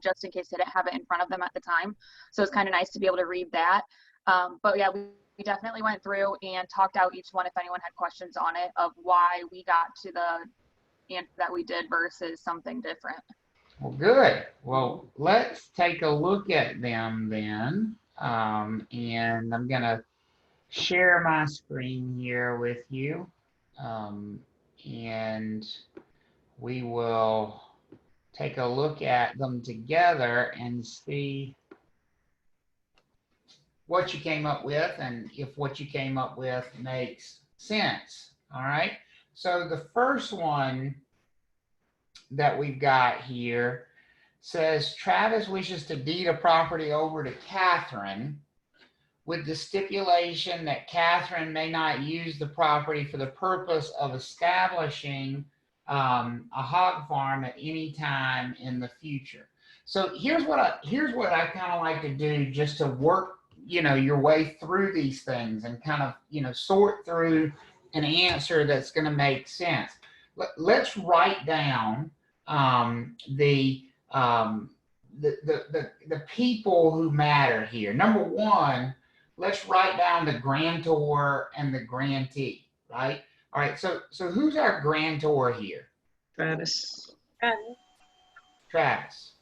just in case they didn't have it in front of them at the time. So it's kind of nice to be able to read that. But yeah, we definitely went through and talked out each one if anyone had questions on it of why we got to the answer that we did versus something different. Well, good. Well, let's take a look at them then. And I'm going to share my screen here with you. And we will take a look at them together and see what you came up with and if what you came up with makes sense. All right. So the first one that we've got here says Travis wishes to deed a property over to Catherine with the stipulation that Catherine may not use the property for the purpose of establishing a hog farm at any time in the future. So here's what I kind of like to do just to work, your way through these things and kind of, sort through an answer that's going to make sense. Let's write down the people who matter here. Number one, let's write down the grantor and the grantee, right? All right, so who's our grantor here? Travis. Travis.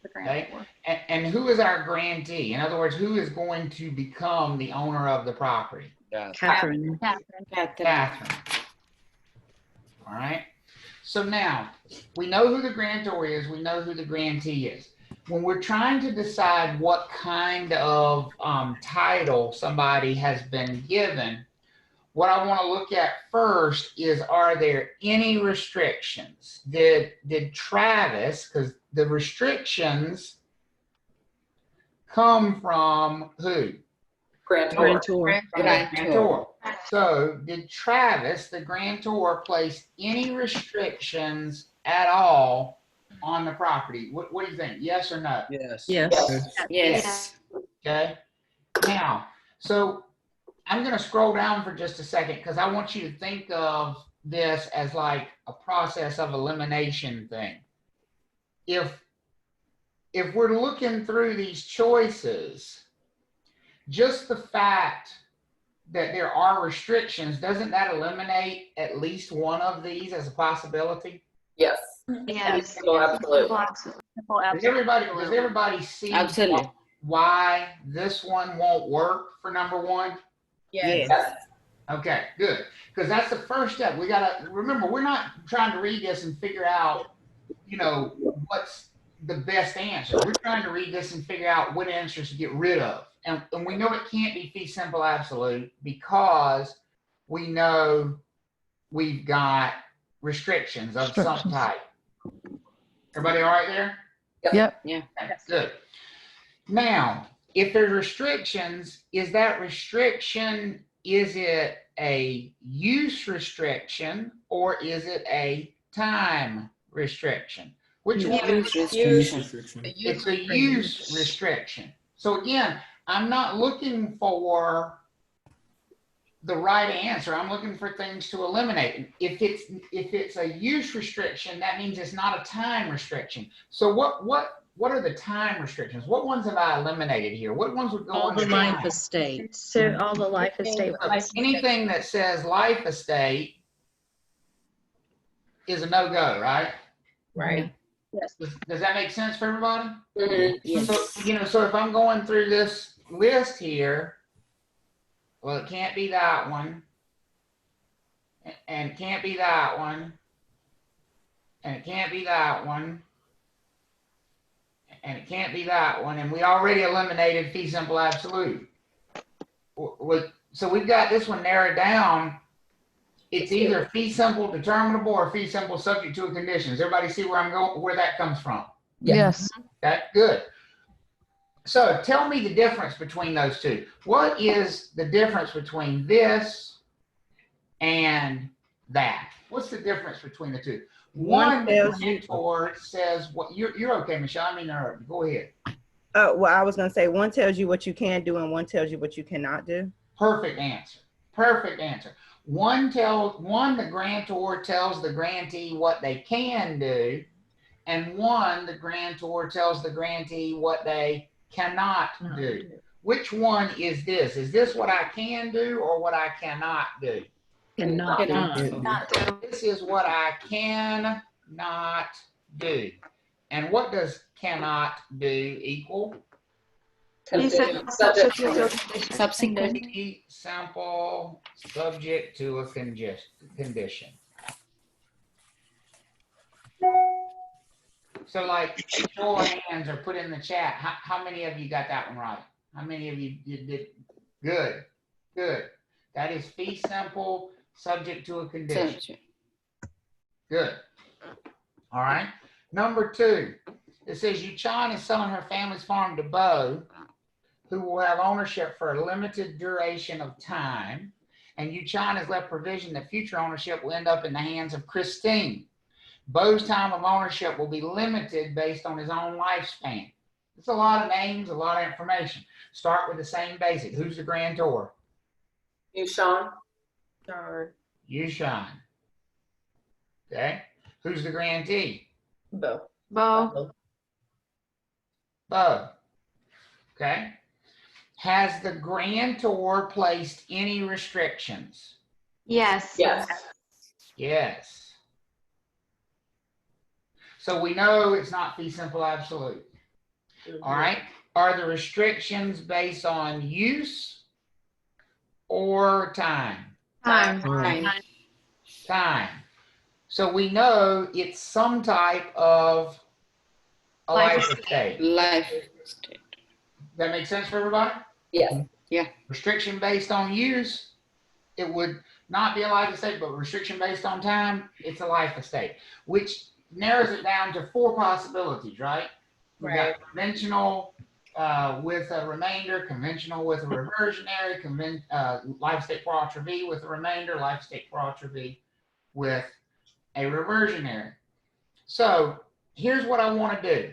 Okay. And who is our grantee? In other words, who is going to become the owner of the property? Catherine. Catherine. All right. So now we know who the grantor is. We know who the grantee is. When we're trying to decide what kind of title somebody has been given, what I want to look at first is, are there any restrictions? Did Travis, because the restrictions come from who? Grantor. Grantor. So did Travis, the grantor, place any restrictions at all on the property? What do you think? Yes or no? Yes. Yes. Okay. Now, so I'm going to scroll down for just a second because I want you to think of this as like a process of elimination thing. If we're looking through these choices, just the fact that there are restrictions, doesn't that eliminate at least one of these as a possibility? Yes. Yes. Absolutely. Does everybody see Absolutely. why this one won't work for number one? Yes. Okay, good. Because that's the first step. We got to remember, we're not trying to read this and figure out, what's the best answer. We're trying to read this and figure out what answers to get rid of. And we know it can't be fee simple absolute because we know we've got restrictions of some type. Everybody all right there? Yep. Yeah. Okay, good. Now, if there's restrictions, is it a use restriction or is it a time restriction? Which one? Use restriction. It's a use restriction. So again, I'm not looking for the right answer. I'm looking for things to eliminate. If it's a use restriction, that means it's not a time restriction. So what are the time restrictions? What ones have I eliminated here? What ones would go All on the the life time? estates. So all the life estate. Anything that says life estate is a no-go, right? Right. Yes. Does that make sense for everybody? Mm-hmm. Yes. So, so if I'm going through this list here, well, it can't be that one, and it can't be that one, and it can't be that one, and it can't be that one, and we already eliminated fee simple absolute. So we've got this one narrowed down. It's either fee simple determinable or fee simple subject to a condition. Does everybody see where I'm going, where that comes from? Yes. Okay, good. So tell me the difference between those two. What is the difference between this and that? What's the difference between the two? One mentor says what you're okay, Michelle. I mean, go ahead. Oh, well, I was going to say one tells you what you can do and one tells you what you cannot do. Perfect answer. Perfect answer. One, the grantor tells the grantee what they can do, and one, the grantor tells the grantee what they cannot do. Which one is this? Is this what I can do or what I cannot do? Cannot. Not do. This is what I cannot do. And what does cannot do equal? Subsequent. Fee simple, subject to a condition. So like, show of hands or put in the chat. How many of you got that one right? How many of you did? Good, good. That is fee simple, subject to a condition. Good. All right. Number 2, it says Yuchan is selling her family's farm to Bo, who will have ownership for a limited duration of time. And Yuchan has left provision that future ownership will end up in the hands of Christine. Bo's time of ownership will be limited based on his own lifespan. It's a lot of names, a lot of information. Start with the same basic. Who's the grantor? Yuchan. Yuchan. Okay. Who's the grantee? Bo. Bo. Bo. Okay. Has the grantor placed any restrictions? Yes. Yes. Yes. So we know it's not fee simple absolute. All right. Are the restrictions based on use or time? Time. Time. So we know it's some type of a life estate. Life estate. That make sense for everybody? Yes. Yeah. Restriction based on use, it would not be a life estate, but restriction based on time, it's a life estate, which narrows it down to 4 possibilities, right? We got conventional with a remainder, conventional with a reversionary, life estate pro attribute with a remainder, life estate pro attribute with a reversionary. So here's what I want to do.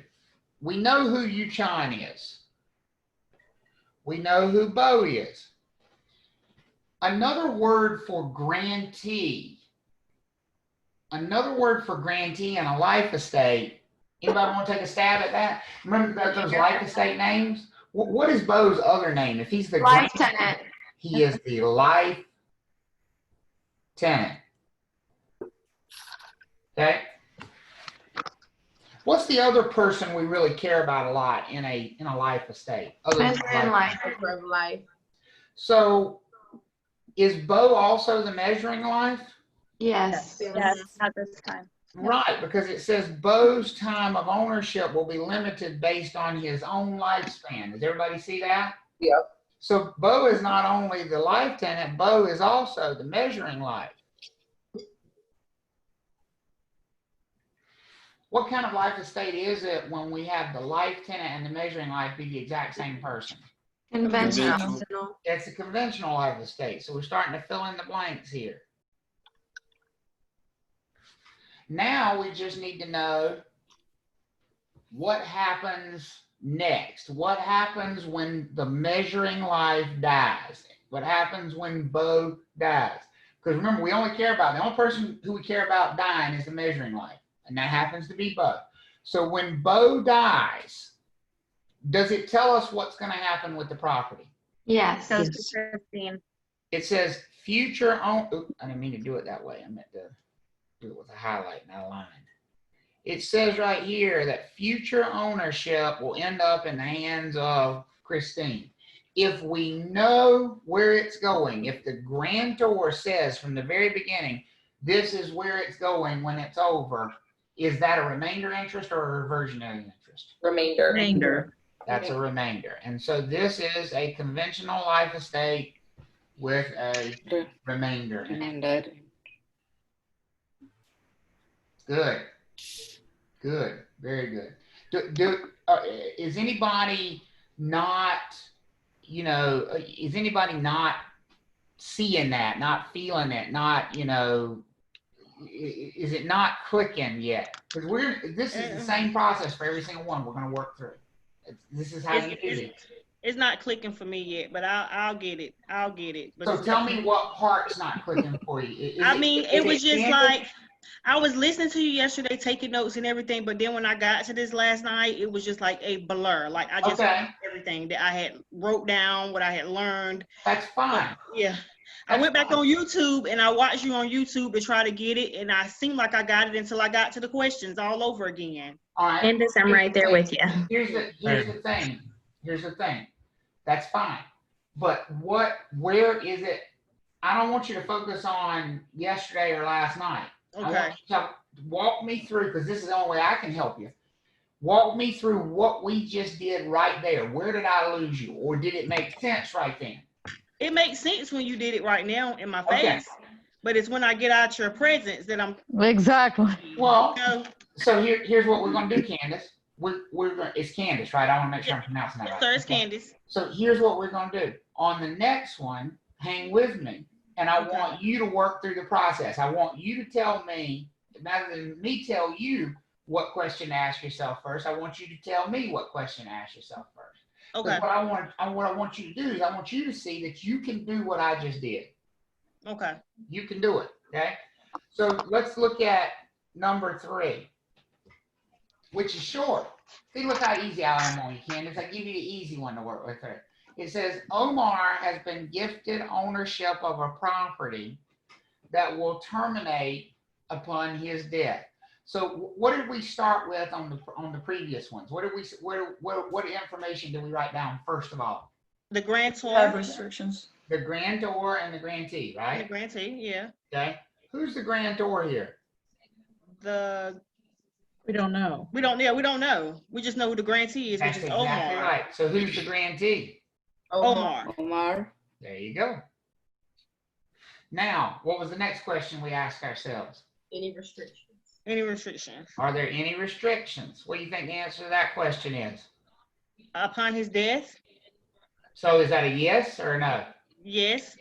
We know who Yuchan is. We know who Bo is. Another word for grantee in a life estate. Anybody want to take a stab at that? Remember those life estate names? What is Bo's other name? If he's the Life tenant. he is the life tenant. Okay. What's the other person we really care about a lot in a life estate? Measuring life. So is Bo also the measuring life? Yes. Yes, at this time. Right, because it says Bo's time of ownership will be limited based on his own lifespan. Does everybody see that? Yep. So Bo is not only the life tenant, Bo is also the measuring life. What kind of life estate is it when we have the life tenant and the measuring life be the exact same person? Conventional. It's a conventional life estate. So we're starting to fill in the blanks here. Now we just need to know what happens next. What happens when the measuring life dies? What happens when Bo dies? Because remember, we only care about, the only person who we care about dying is the measuring life. And that happens to be Bo. So when Bo dies, does it tell us what's going to happen with the property? Yes. Goes to Christine. It says future own. Oops, I didn't mean to do it that way. I meant to do it with a highlight, not a line. It says right here that future ownership will end up in the hands of Christine. If we know where it's going, if the grantor says from the very beginning, this is where it's going when it's over, is that a remainder interest or a reversionary interest? Remainder. That's a remainder. And so this is a conventional life estate with a remainder in it. Good. Good. Very good. Is anybody not, is anybody not seeing that, not feeling it, not, is it not clicking yet? Because this is the same process for every single one we're going to work through. This is how you do it. It's not clicking for me yet, but I'll get it. But so tell me what part's not clicking for you. it was just like, I was listening to you yesterday, taking notes and everything, but then when I got to this last night, it was just like a blur. Like I just Okay. everything that I had wrote down, what I had learned. That's fine. Yeah. I That's went back fine. on YouTube and I watched you on YouTube to try to get it, and I seemed like I got it until I got to the questions all over again. All right. Candace, I'm right there with you. Here's the thing. Here's the thing. That's fine. But where is it? I don't want you to focus on yesterday or last night. I Okay. want you to walk me through, because this is the only way I can help you. Walk me through what we just did right there. Where did I lose you? Or did it make sense right then? It makes sense when you did it right now in my face, Okay. but it's when I get out your presence that I'm. Exactly. Well, You know, so here's what we're gonna do, Candace. It's Candace, right? I want to make sure I'm pronouncing that yes, right. sir, it's Okay. Candace. So here's what we're gonna do. On the next one, hang with me, and I Okay. want you to work through the process. I want you to tell me, rather than me tell you what question to ask yourself first, I want you to tell me what question to ask yourself first. Okay. What I want you to do is I want you to see that you can do what I just did. Okay. You can do it, okay? So let's look at number 3, which is short. See, look how easy I am on you, Candace. I give you the easy one to work with here. It says, Omar has been gifted ownership of a property that will terminate upon his death. So what did we start with on the previous ones? What information did we write down first of all? The grantor. Have restrictions. The grantor and the grantee, The right? grantee, yeah. Okay. Who's the grantor here? We don't know. We don't know. We just know who the grantee is, That's which is exactly Omar. right. So who's the grantee? Omar. Omar. There you go. Now, what was the next question we asked ourselves? Any restrictions? Any restrictions? Are there any restrictions? What do you think the answer to that question is? Upon his death? So is that a yes or a no? Yes.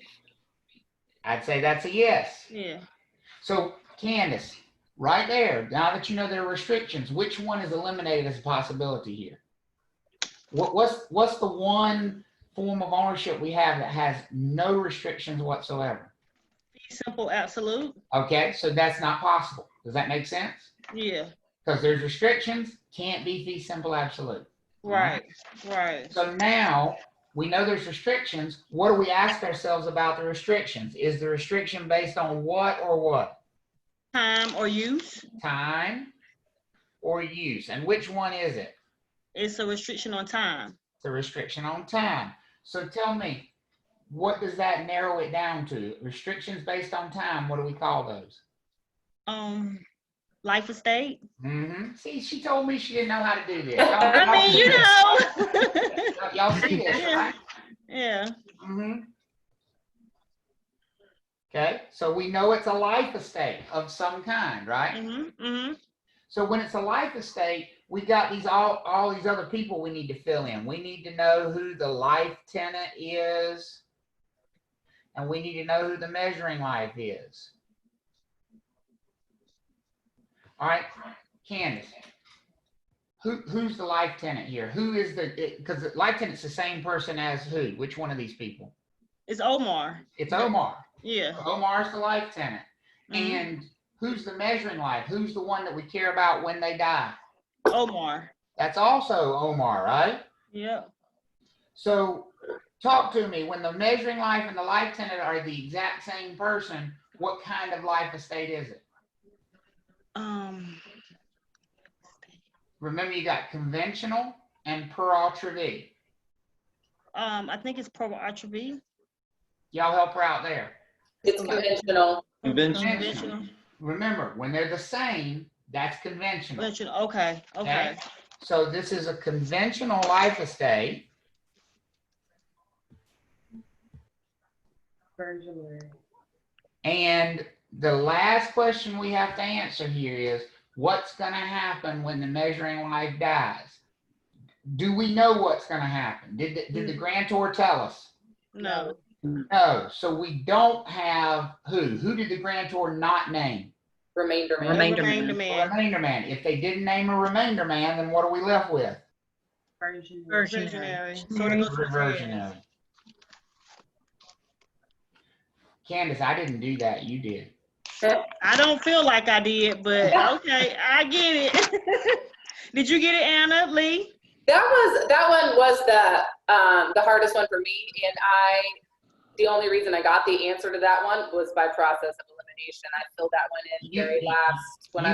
I'd say that's a yes. Yeah. So Candace, right there, now that you know there are restrictions, which one is eliminated as a possibility here? What's the one form of ownership we have that has no restrictions whatsoever? Simple absolute. Okay, so that's not possible. Does that make sense? Yeah. Because there's restrictions, can't be fee simple absolute. Right. Right. So now we know there's restrictions. What do we ask ourselves about the restrictions? Is the restriction based on what or what? Time or use? Time or use. And which one is it? It's a restriction on time. It's a restriction on time. So tell me, what does that narrow it down to? Restrictions based on time, what do we call those? Life estate. Mm-hmm. See, she told me she didn't know how to do this. I mean, you know. Y'all see this, right? Yeah. Mm-hmm. Okay, so we know it's a life estate of some kind, right? Mm-hmm. Mm-hmm. So when it's a life estate, we got these all these other people we need to fill in. We need to know who the life tenant is, and we need to know who the measuring life is. All right, Candace, who's the life tenant here? Who is because the life tenant's the same person as who? Which one of these people? It's Omar. It's Omar. Yeah. Omar's the life tenant. Mhm. And who's the measuring life? Who's the one that we care about when they die? Omar. That's also Omar, right? Yep. So talk to me, when the measuring life and the life tenant are the exact same person, what kind of life estate is it? Remember, you got conventional and per attribute. I think it's pro attribute. Y'all help her out there. It's conventional. Conventional. Remember, when they're the same, that's conventional. Conventional. Okay. Okay. Okay. So this is a conventional life estate. And the last question we have to answer here is, what's going to happen when the measuring life dies? Do we know what's going to happen? Did the grantor tell us? No. No. So we don't have who? Who did the grantor not name? Remainder man. Remainder man. Remainder man. Remainder man. If they didn't name a remainder man, then what are we left with? Versionary. So it goes with Reversionary. Candace, I didn't do that. You did. I don't feel like I did, but okay, I get it. Did you get it, Anna Lee? That one was the hardest one for me, and the only reason I got the answer to that one was by process of elimination. I filled that one in very last when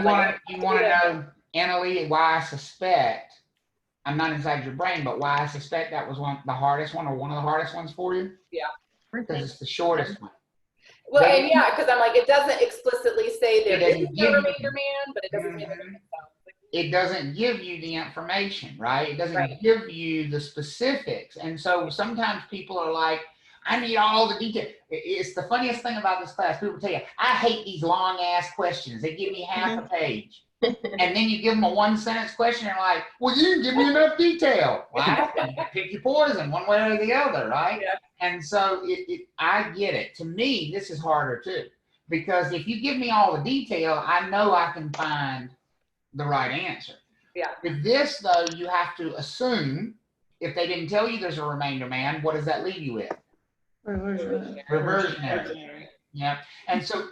you want to know, Anna Lee, why I suspect, I'm not inside your brain, but why I suspect that was the hardest one or one of the hardest ones for you? Yeah. Because it's the shortest one. Well, and yeah, because I'm like, it doesn't explicitly say there It is doesn't give a you- remainder man, but it doesn't say that. It doesn't give you the information, right? It doesn't give you the specifics. And so sometimes people are like, I need all the detail. It's the funniest thing about this class. People tell you, I hate these long ass questions. They give me half a page. And then you give them a 1-sentence question and like, well, you didn't give me enough detail. Well, pick your poison one way or the other, right? Yeah. And so I get it. To me, this is harder too. Because if you give me all the detail, I know I can find the right answer. Yeah. With this, though, you have to assume, if they didn't tell you there's a remainder man, what does that leave you with? Reversionary. Yeah. And so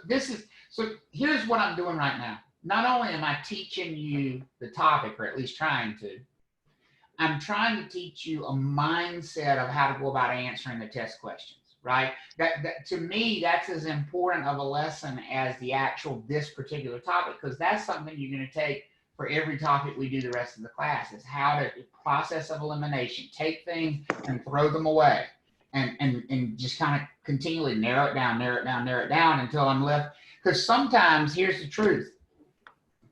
here's what I'm doing right now. Not only am I teaching you the topic, or at least trying to, I'm trying to teach you a mindset of how to go about answering the test questions, right? That to me, that's as important of a lesson as the actual this particular topic, because that's something you're going to take for every topic we do the rest of the class, is how to process of elimination, take things and throw them away, and just kind of continually narrow it down until I'm left. Because sometimes, here's the truth,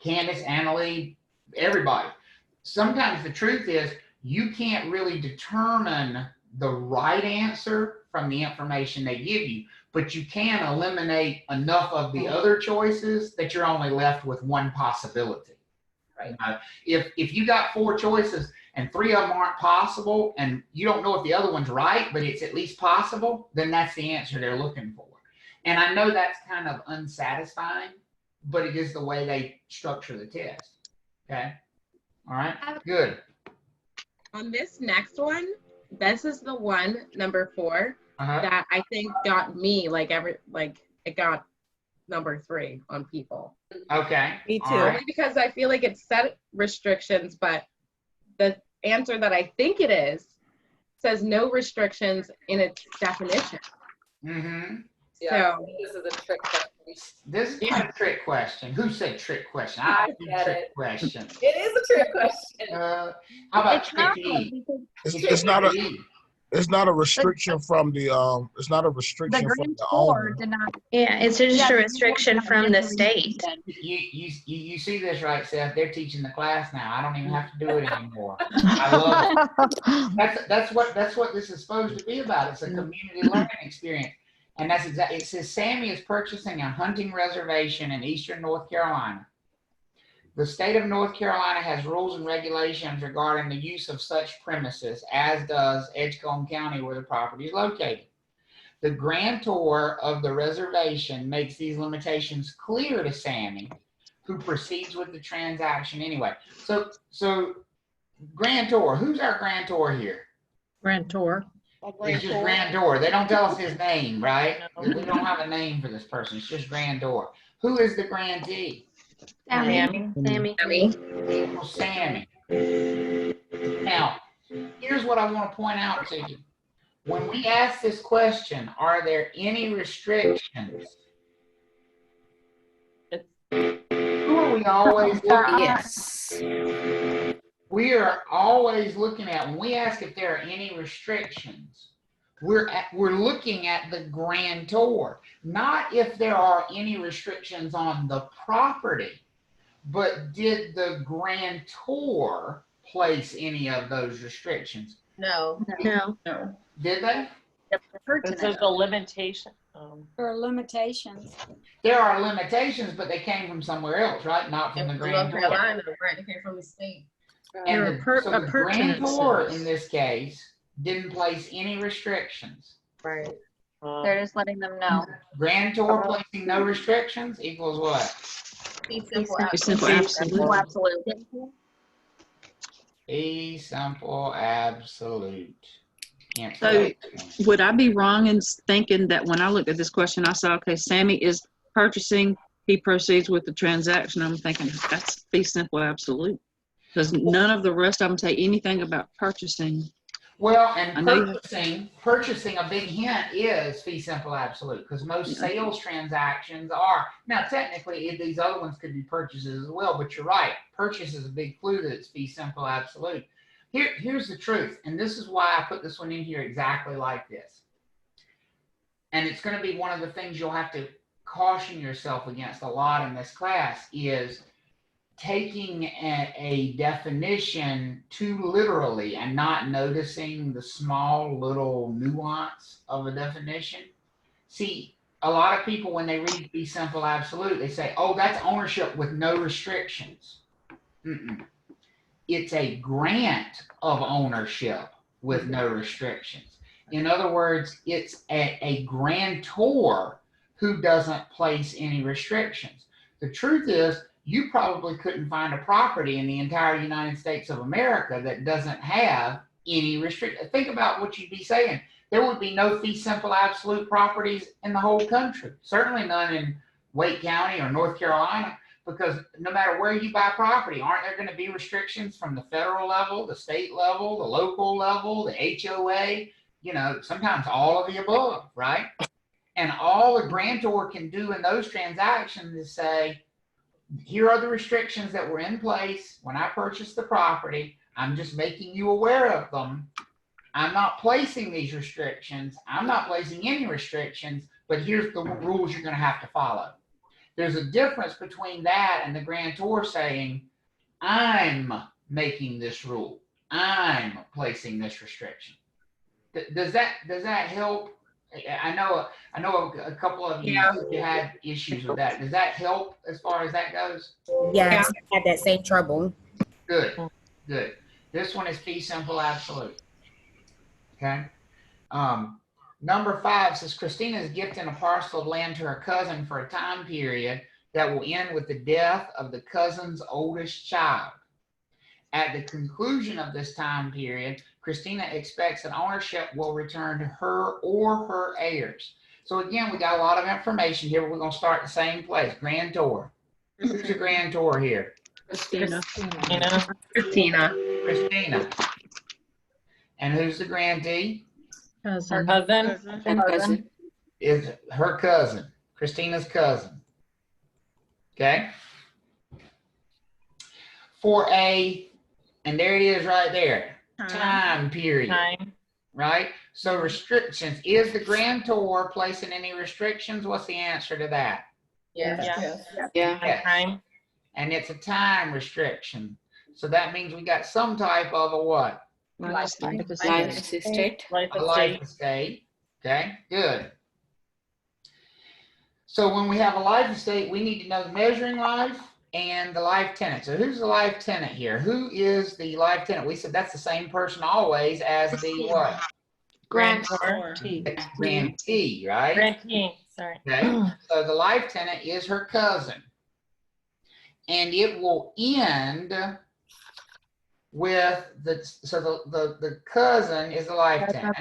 Candace, Annalie, everybody, sometimes the truth is you can't really determine the right answer from the information they give you, but you can eliminate enough of the other choices that you're only left with one possibility. Right. If you got 4 choices and 3 of them aren't possible, and you don't know if the other one's right, but it's at least possible, then that's the answer they're looking for. And I know that's kind of unsatisfying, but it is the way they structure the test. Okay. All right. Good. On this next one, this is the one, number 4, that I think got me it got number 3 on people. Okay. Me too. Only because I feel like it set restrictions, but the answer that I think it is says no restrictions in its definition. Mm-hmm. Yeah, So this is a trick question. This is not a trick question. Who said trick question? I do get trick it. question. It is a trick question. How about tricky? It's not a restriction from the it's not a restriction from the owner. Did not. Yeah, it's just a restriction from the state. You see this, right, Seth? They're teaching the class now. I don't even have to do it anymore. I love it. That's what this is supposed to be about. It's a community learning experience. And that's exactly, it says Sammy is purchasing a hunting reservation in eastern North Carolina. The state of North Carolina has rules and regulations regarding the use of such premises, as does Edgecombe County, where the property is located. The grantor of the reservation makes these limitations clear to Sammy, who proceeds with the transaction anyway. So grantor, who's our grantor here? Grantor. It's just Grantor. They don't tell us his name, right? We don't have a name for this person. It's just Grantor. Who is the grantee? Sammy. Well, Sammy. Now, here's what I want to point out to you. When we ask this question, are there any restrictions? Who are we always looking at? Yes. We are always looking at, when we ask if there are any restrictions, we're looking at the grantor, not if there are any restrictions on the property, but did the grantor place any of those restrictions? No. Did they? It says a limitation. There are limitations. There are limitations, but they came from somewhere else, right? Not from the North grantor. Carolina, right? It came from the state. And so the pertinence grantor is- in this case didn't place any restrictions. Right. They're just letting them know. Grantor placing no restrictions equals what? Simple Simple absolute. A simple absolute. Can't So say. would I be wrong in thinking that when I looked at this question, I saw, okay, Sammy is purchasing he proceeds with the transaction, I'm thinking that's fee simple absolute. Because none of the rest of them say anything about purchasing. Well, I and know you- purchasing, a big hint is fee simple absolute, because most sales transactions are. Now, technically, these other ones could be purchases as well, but you're right. Purchase is a big clue that it's fee simple absolute. Here's the truth, and this is why I put this one in here exactly like this. And it's going to be one of the things you'll have to caution yourself against a lot in this class is taking a definition too literally and not noticing the small little nuance of a definition. See, a lot of people, when they read fee simple absolute, they say, oh, that's ownership with no restrictions. It's a grant of ownership with no restrictions. In other words, it's a grantor who doesn't place any restrictions. The truth is, you probably couldn't find a property in the entire United States of America that doesn't have any restriction. Think about what you'd be saying. There would be no fee simple absolute properties in the whole country. Certainly none in Wake County or North Carolina, because no matter where you buy property, aren't there going to be restrictions from the federal level, the state level, the local level, the HOA, you know, sometimes all of the above, right? And all the grantor can do in those transactions is say, here are the restrictions that were in place when I purchased the property. I'm just making you aware of them. I'm not placing these restrictions. I'm not placing any restrictions, but here's the rules you're going to have to follow. There's a difference between that and the grantor saying, I'm making this rule. I'm placing this restriction. Does that help? I know a couple of you, you had issues with that. Does that help as far as that goes? Yes, I had that same trouble. Good. This one is fee simple absolute. Okay. Number 5 says Christina is gifting a parcel of land to her cousin for a time period that will end with the death of the cousin's oldest child. At the conclusion of this time period, Christina expects that ownership will return to her or her heirs. So again, we got a lot of information here. We're going to start the same place. Grantor. Who's a grantor here? Christina. Christina. And who's the grantee? Cousin. Cousin. Is her cousin. Christina's cousin. Okay. And there it is right there. Time period. Right? So restrictions. Is the grantor placing any restrictions? What's the answer to that? Yes. Yes. And it's a time restriction. So that means we got some type of a what? Life estate. A life estate. Okay, good. So when we have a life estate, we need to know the measuring life and the life tenant. So who's the life tenant here? Who is the life tenant? We said that's the same person always as the what? Grantee. Grantee, right? Grantee, sorry. Okay, so the life tenant is her cousin. And it will end with the cousin is the life tenant.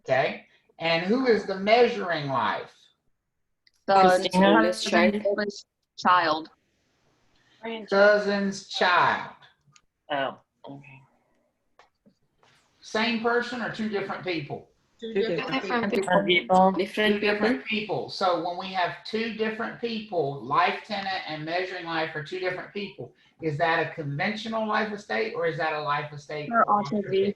Okay, and who is the measuring life? The oldest child. Cousin's child. Oh, okay. Same person or two different people? Different people. So when we have two different people, life tenant and measuring life are two different people. Is that a conventional life estate or is that a life estate? Per alter.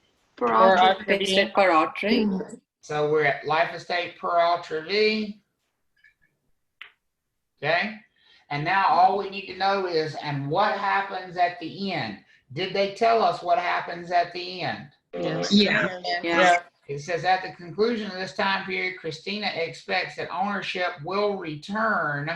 So we're at life estate per alter v. Okay. And now all we need to know is, and what happens at the end? Did they tell us what happens at the end? Yeah. It says at the conclusion of this time period, Christina expects that ownership will return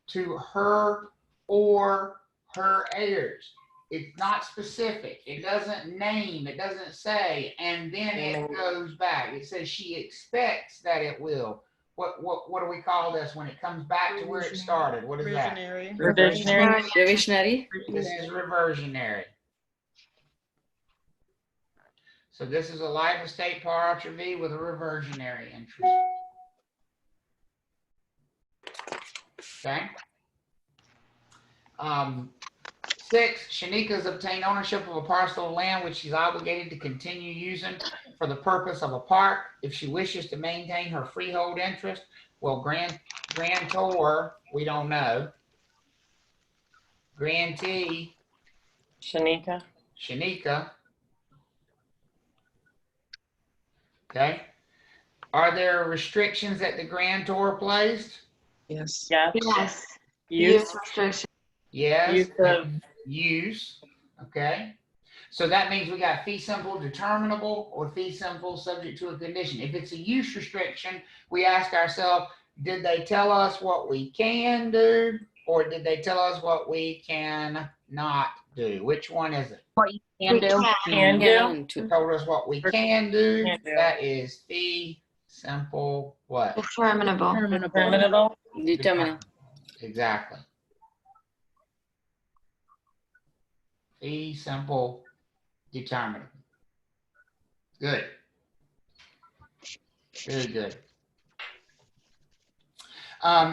to her or her heirs. It's not specific. It doesn't name, it doesn't say, and then it goes back. It says she expects that it will. What do we call this when it comes back to where it started? What is that? Reversionary. This is reversionary. So this is a life estate par alter v with a reversionary interest. Okay. 6, Shanika's obtained ownership of a parcel of land which she's obligated to continue using for the purpose of a park. If she wishes to maintain her freehold interest, well, grantor, we don't know. Grantee, Shanika. Okay. Are there restrictions that the grantor placed? Yes. Yes. Use restriction. Yes. Use of. Use. Okay. So that means we got fee simple determinable or fee simple subject to a condition. If it's a use restriction, we ask ourselves, did they tell us what we can do, or did they tell us what we can not do? Which one is it? What you can do. Can do. They told us what we can do. Can do. That is fee simple what? Determinable. Determinable. Exactly. Fee simple determinable. Good. Very good.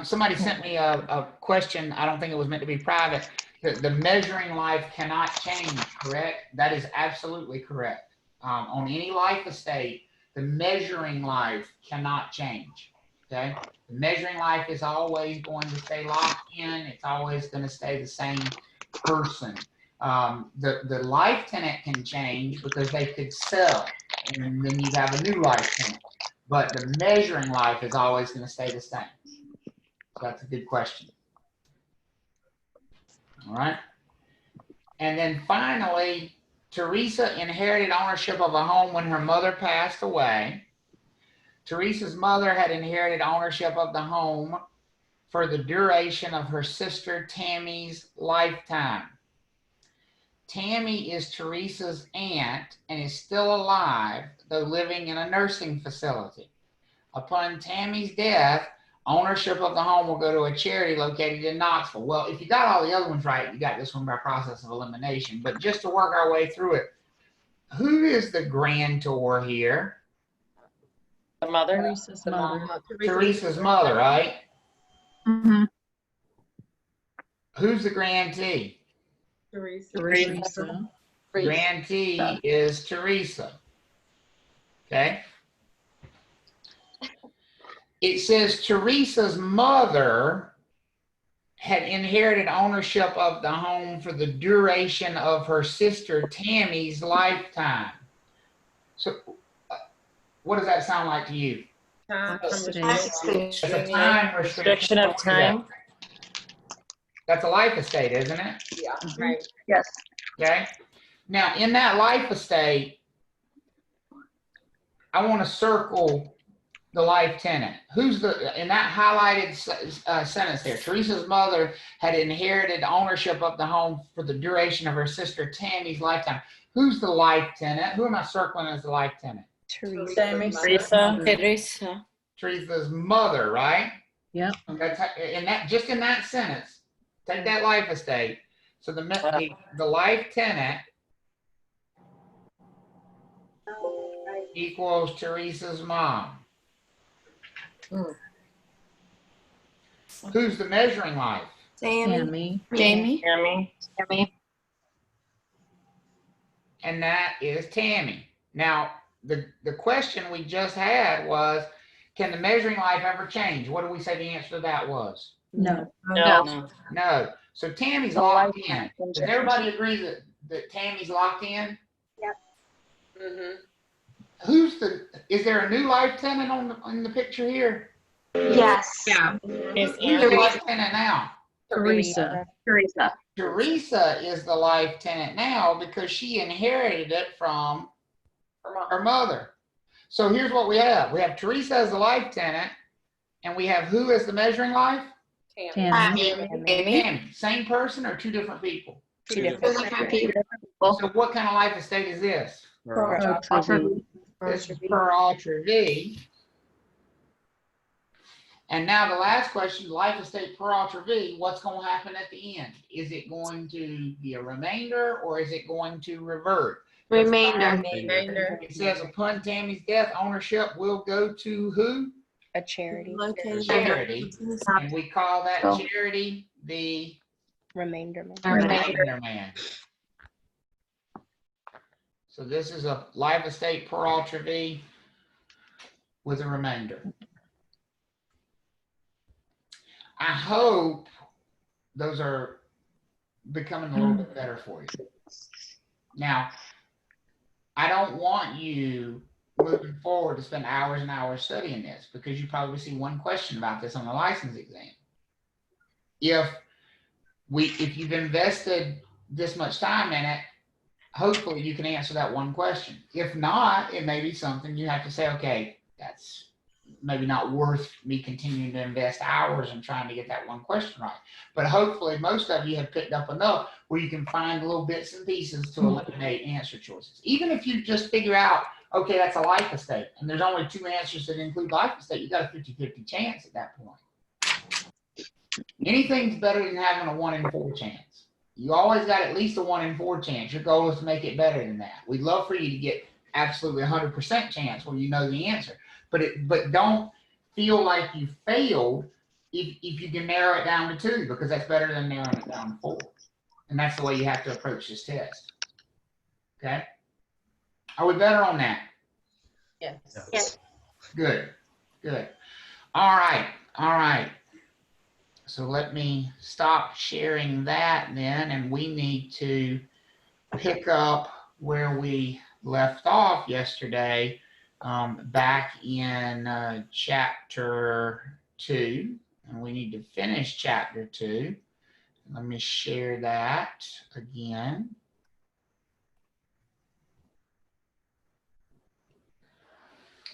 Somebody sent me a question. I don't think it was meant to be private. The measuring life cannot change, correct? That is absolutely correct. On any life estate, the measuring life cannot change, okay? The measuring life is always going to stay locked in. It's always going to stay the same person. The life tenant can change because they could sell, and then you have a new life tenant. But the measuring life is always going to stay the same. So that's a good question. All right. And then finally, Teresa inherited ownership of a home when her mother passed away. Teresa's mother had inherited ownership of the home for the duration of her sister Tammy's lifetime. Tammy is Teresa's aunt and is still alive, though living in a nursing facility. Upon Tammy's death, ownership of the home will go to a charity located in Knoxville. Well, if you got all the other ones right, you got this one by process of elimination. But just to work our way through it, who is the grantor here? The mother. Teresa's mother. Teresa's mother, right? Mm-hmm. Who's the grantee? Teresa. Grantee is Teresa. Okay. It says Teresa's mother had inherited ownership of the home for the duration of her sister Tammy's lifetime. So what does that sound like to you? That's a time Restriction of time. That's a life estate, isn't it? Yeah. Right. Yes. Okay. Now, in that life estate, I want to circle the life tenant. Who's the, in that highlighted sentence there, Teresa's mother had inherited ownership of the home for the duration of her sister Tammy's lifetime. Who's the life tenant? Who am I circling as the life tenant? Teresa. Teresa's mother, right? Yep. That's in that, just in that sentence. Take that life estate. So the life tenant equals Teresa's mom. Who's the measuring life? Tammy. Jamie. And that is Tammy. Now, the question we just had was, can the measuring life ever change? What did we say the answer to that was? No. No. So Tammy's locked in. Does everybody agree that Tammy's locked in? Yep. Mm-hmm. Is there a new life tenant on the picture here? Yes. Yeah. Who's the life tenant now? Teresa. Teresa is the life tenant now because she inherited it from her mother. So here's what we have. We have Teresa as the life tenant, and we have who as the measuring life? Tammy. Same person or two different people? Two different people. So what kind of life estate is this? This is per ultra-V. And now the last question, life estate per ultra-V, what's going to happen at the end? Is it going to be a remainder or is it going to revert? Remainder. It says upon Tammy's death, ownership will go to who? A charity. Charity. And we call that charity the Remainder man. Remainder man. So this is a life estate per ultra V with a remainder. I hope those are becoming a little bit better for you. Now, I don't want you moving forward to spend hours and hours studying this, because you probably see one question about this on the license exam. If you've invested this much time in it, hopefully you can answer that one question. If not, it may be something you have to say, okay, that's maybe not worth me continuing to invest hours in trying to get that one question right. But hopefully most of you have picked up enough where you can find little bits and pieces to eliminate answer choices. Even if you just figure out, okay, that's a life estate, and there's only 2 answers that include life estate, you got a 50-50 chance at that point. Anything's better than having a 1 in 4 chance. You always got at least a 1 in 4 chance. Your goal is to make it better than that. We'd love for you to get absolutely 100% chance where you know the answer. But don't feel like you failed if you can narrow it down to 2, because that's better than narrowing it down to 4. And that's the way you have to approach this test. Okay? Are we better on that? Yes. Good. All right. So let me stop sharing that then, and we need to pick up where we left off yesterday, back in chapter 2, and we need to finish chapter 2. Let me share that again.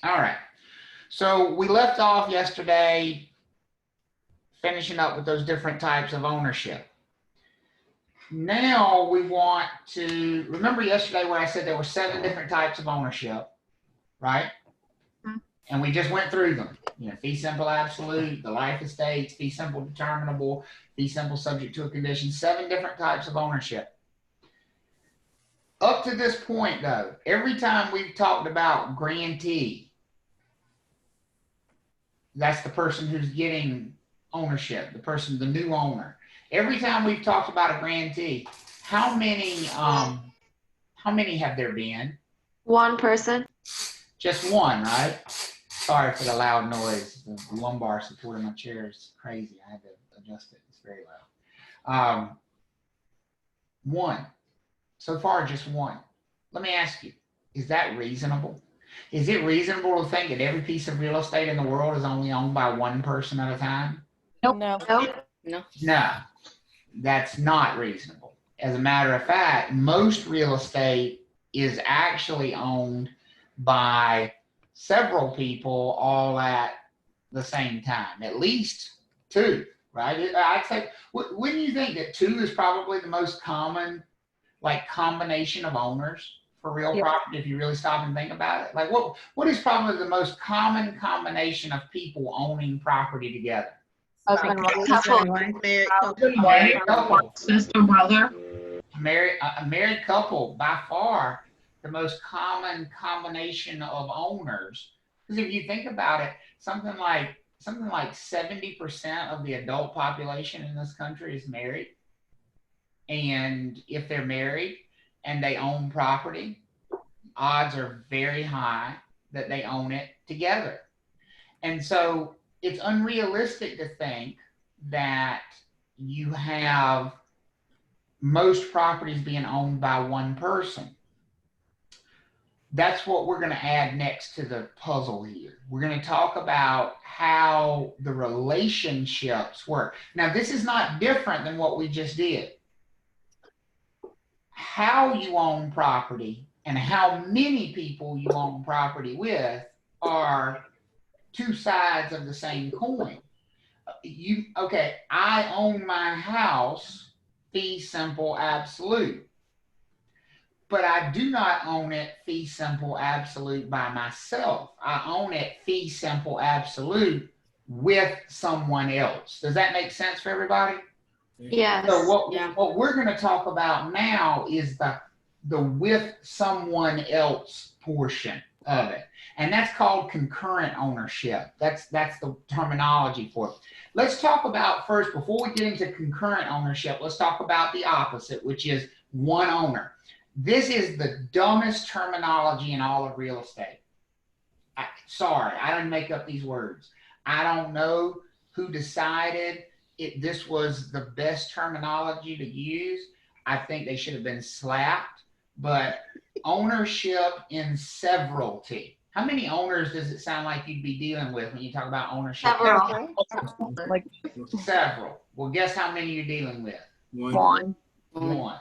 All right, so we left off yesterday finishing up with those different types of ownership. Now we want to, remember yesterday where I said there were 7 different types of ownership, right? And we just went through them. You know, fee simple absolute, the life estates, fee simple determinable, fee simple subject to a condition, 7 different types of ownership. Up to this point though, every time we've talked about grantee, that's the person who's getting ownership, the new owner. Every time we've talked about a grantee, how many have there been? 1 person. Just 1, right? Sorry for the loud noise. The lumbar support of my chair is crazy. I had to adjust it. It's very loud. 1. So far, just 1. Let me ask you, is that reasonable? Is it reasonable to think that every piece of real estate in the world is only owned by 1 person at a time? Nope. No, that's not reasonable. As a matter of fact, most real estate is actually owned by several people all at the same time, at least 2, right? I'd say, wouldn't you think that 2 is probably the most common, like, combination of owners for real property, if you really stop and think about it? Like, what is probably the most common combination of people owning property together? Husband, Married couple. Sister, brother. A married couple, by far the most common combination of owners. Because if you think about it, something like 70% of the adult population in this country is married. And if they're married and they own property, odds are very high that they own it together. And so it's unrealistic to think that you have most properties being owned by 1 person. That's what we're going to add next to the puzzle here. We're going to talk about how the relationships work. Now, this is not different than what we just did. How you own property and how many people you own property with are 2 sides of the same coin. I own my house, fee simple absolute. But I do not own it fee simple absolute by myself. I own it fee simple absolute with someone else. Does that make sense for everybody? Yes. So what we're going to talk about now is the with someone else portion. of it. And that's called concurrent ownership. That's the terminology for it. Let's talk about first, before we get into concurrent ownership, let's talk about the opposite, which is one owner. This is the dumbest terminology in all of real estate. Sorry, I didn't make up these words. I don't know who decided this was the best terminology to use. I think they should have been slapped. But ownership in severalty. How many owners does it sound like you'd be dealing with when you talk about ownership? Several. Like Several. Well, guess how many you're dealing with? One. One.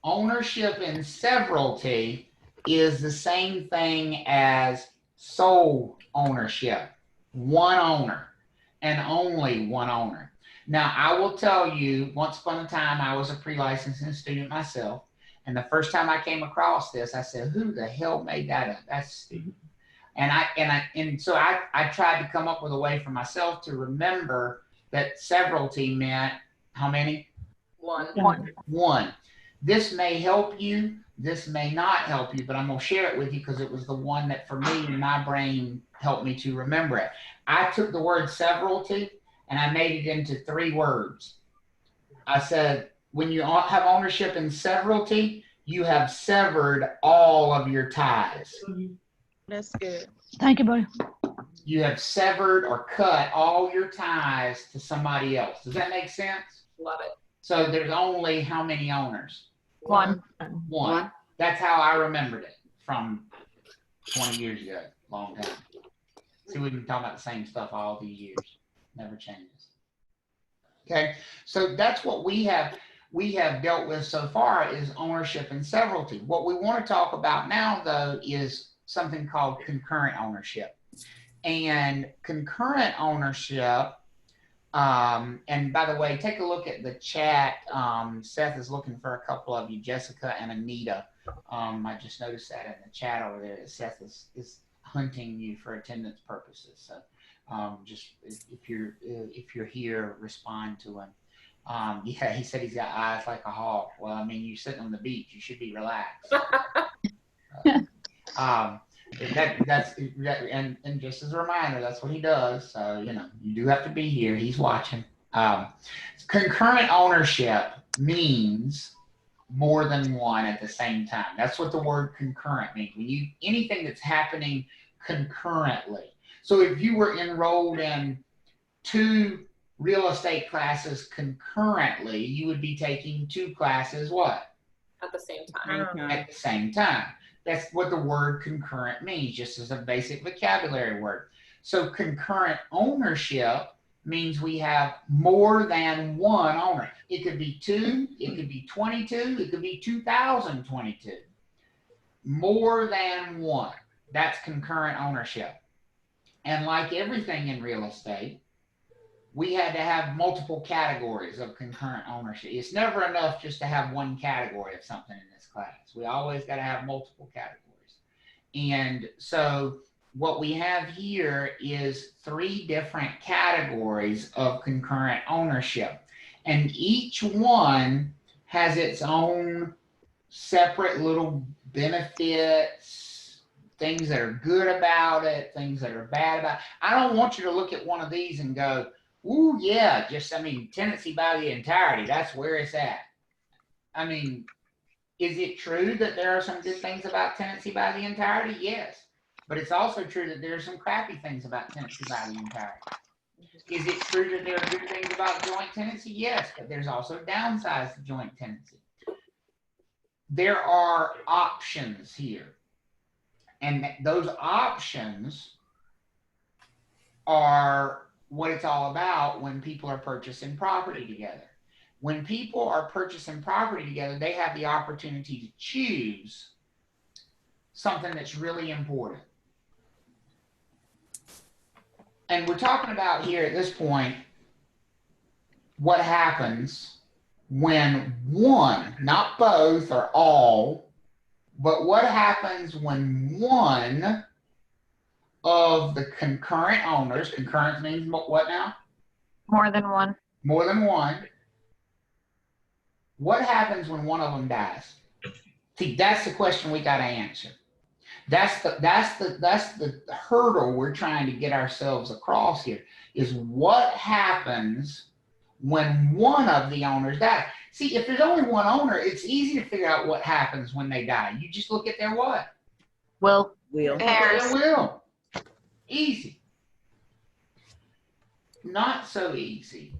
Ownership in severalty is the same thing as sole ownership. One owner and only one owner. Now, I will tell you, once upon a time, I was a pre-licensing student myself. And the first time I came across this, I said, who the hell made that up? That's stupid. And so I tried to come up with a way for myself to remember that severalty meant how many? One. This may help you. This may not help you, but I'm going to share it with you because it was the one that for me in my brain helped me to remember it. I took the word severalty and I made it into 3 words. I said, when you have ownership in severalty, you have severed all of your ties. That's good. Thank you, buddy. You have severed or cut all your ties to somebody else. Does that make sense? Love it. So there's only how many owners? One. One. That's how I remembered it from 20 years ago, long time. See, we've been talking about the same stuff all these years. Never changes. Okay, so that's what we have dealt with so far is ownership and severalty. What we want to talk about now, though, is something called concurrent ownership. And concurrent ownership, and by the way, take a look at the chat. Seth is looking for a couple of you, Jessica and Anita. I just noticed that in the chat over there that Seth is hunting you for attendance purposes. So just if you're here, respond to him. Yeah, he said he's got eyes like a hawk. Well, I mean, you're sitting on the beach. You should be relaxed. And just as a reminder, that's what he does. So, you know, you do have to be here. He's watching. Concurrent ownership means more than one at the same time. That's what the word concurrent means. When anything that's happening concurrently. So if you were enrolled in 2 real estate classes concurrently, you would be taking 2 classes what? At the same time. At the same time. That's what the word concurrent means, just as a basic vocabulary word. So concurrent ownership means we have more than one owner. It could be 2, it could be 22, it could be 2022. More than one. That's concurrent ownership. And like everything in real estate, we had to have multiple categories of concurrent ownership. It's never enough just to have one category of something in this class. We always got to have multiple categories. And so what we have here is 3 different categories of concurrent ownership. And each one has its own separate little benefits, things that are good about it, things that are bad about it. I don't want you to look at one of these and go, ooh, yeah, tenancy by the entirety, that's where it's at. I mean, is it true that there are some good things about tenancy by the entirety? Yes. But it's also true that there are some crappy things about tenancy by the entirety. Is it true that there are good things about joint tenancy? Yes, but there's also downsides to joint tenancy. There are options here. And those options are what it's all about when people are purchasing property together. When people are purchasing property together, they have the opportunity to choose something that's really important. And we're talking about here at this point, what happens when one, not both or all, but what happens when one of the concurrent owners, concurrent means what now? More than one. More than one. What happens when one of them dies? See, that's the question we got to answer. That's the hurdle we're trying to get ourselves across here, is what happens when one of the owners dies. See, if there's only one owner, it's easy to figure out what happens when they die. You just look at their what? Will. Their will. Easy. Not so easy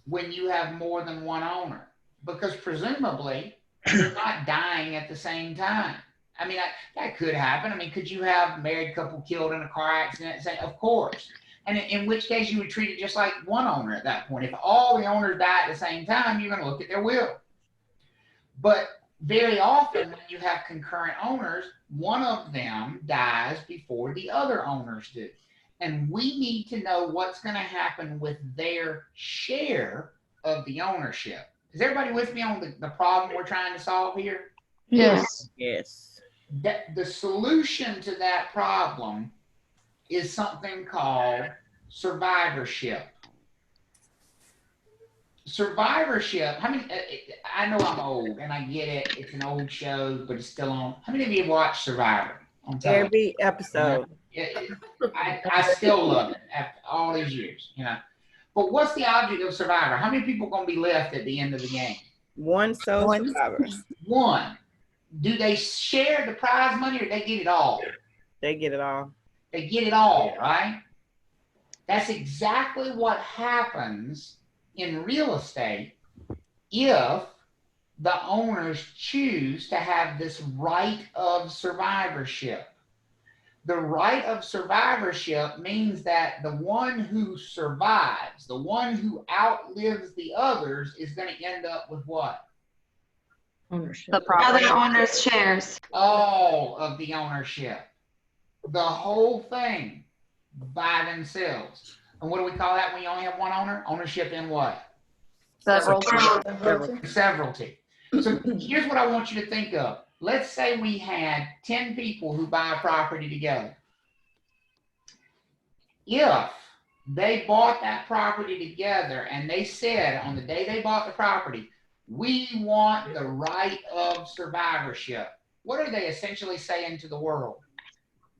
when you have more than one owner, because presumably they're not dying at the same time. I mean, that could happen. I mean, could you have a married couple killed in a car accident? Of course. And in which case you would treat it just like one owner at that point. If all the owners die at the same time, you're going to look at their will. But very often when you have concurrent owners, one of them dies before the other owners do. And we need to know what's going to happen with their share of the ownership. Is everybody with me on the problem we're trying to solve here? Yes. The solution to that problem is something called survivorship. Survivorship, I know I'm old and I get it. It's an old show, but it's still on. How many of you have watched Survivor on television? Every episode. I still love it after all these years, you know. But what's the object of Survivor? How many people are going to be left at the end of the game? One sole survivor. One. Do they share the prize money or they get it all? They get it all. They get it all, right? That's exactly what happens in real estate if the owners choose to have this right of survivorship. The right of survivorship means that the one who survives, the one who outlives the others, is going to end up with what? Ownership. The property. Other owners' shares. All of the ownership. The whole thing by themselves. And what do we call that when you only have one owner? Ownership in what? Severalty. So here's what I want you to think of. Let's say we had 10 people who buy a property together. If they bought that property together and they said on the day they bought the property, we want the right of survivorship, what are they essentially saying to the world?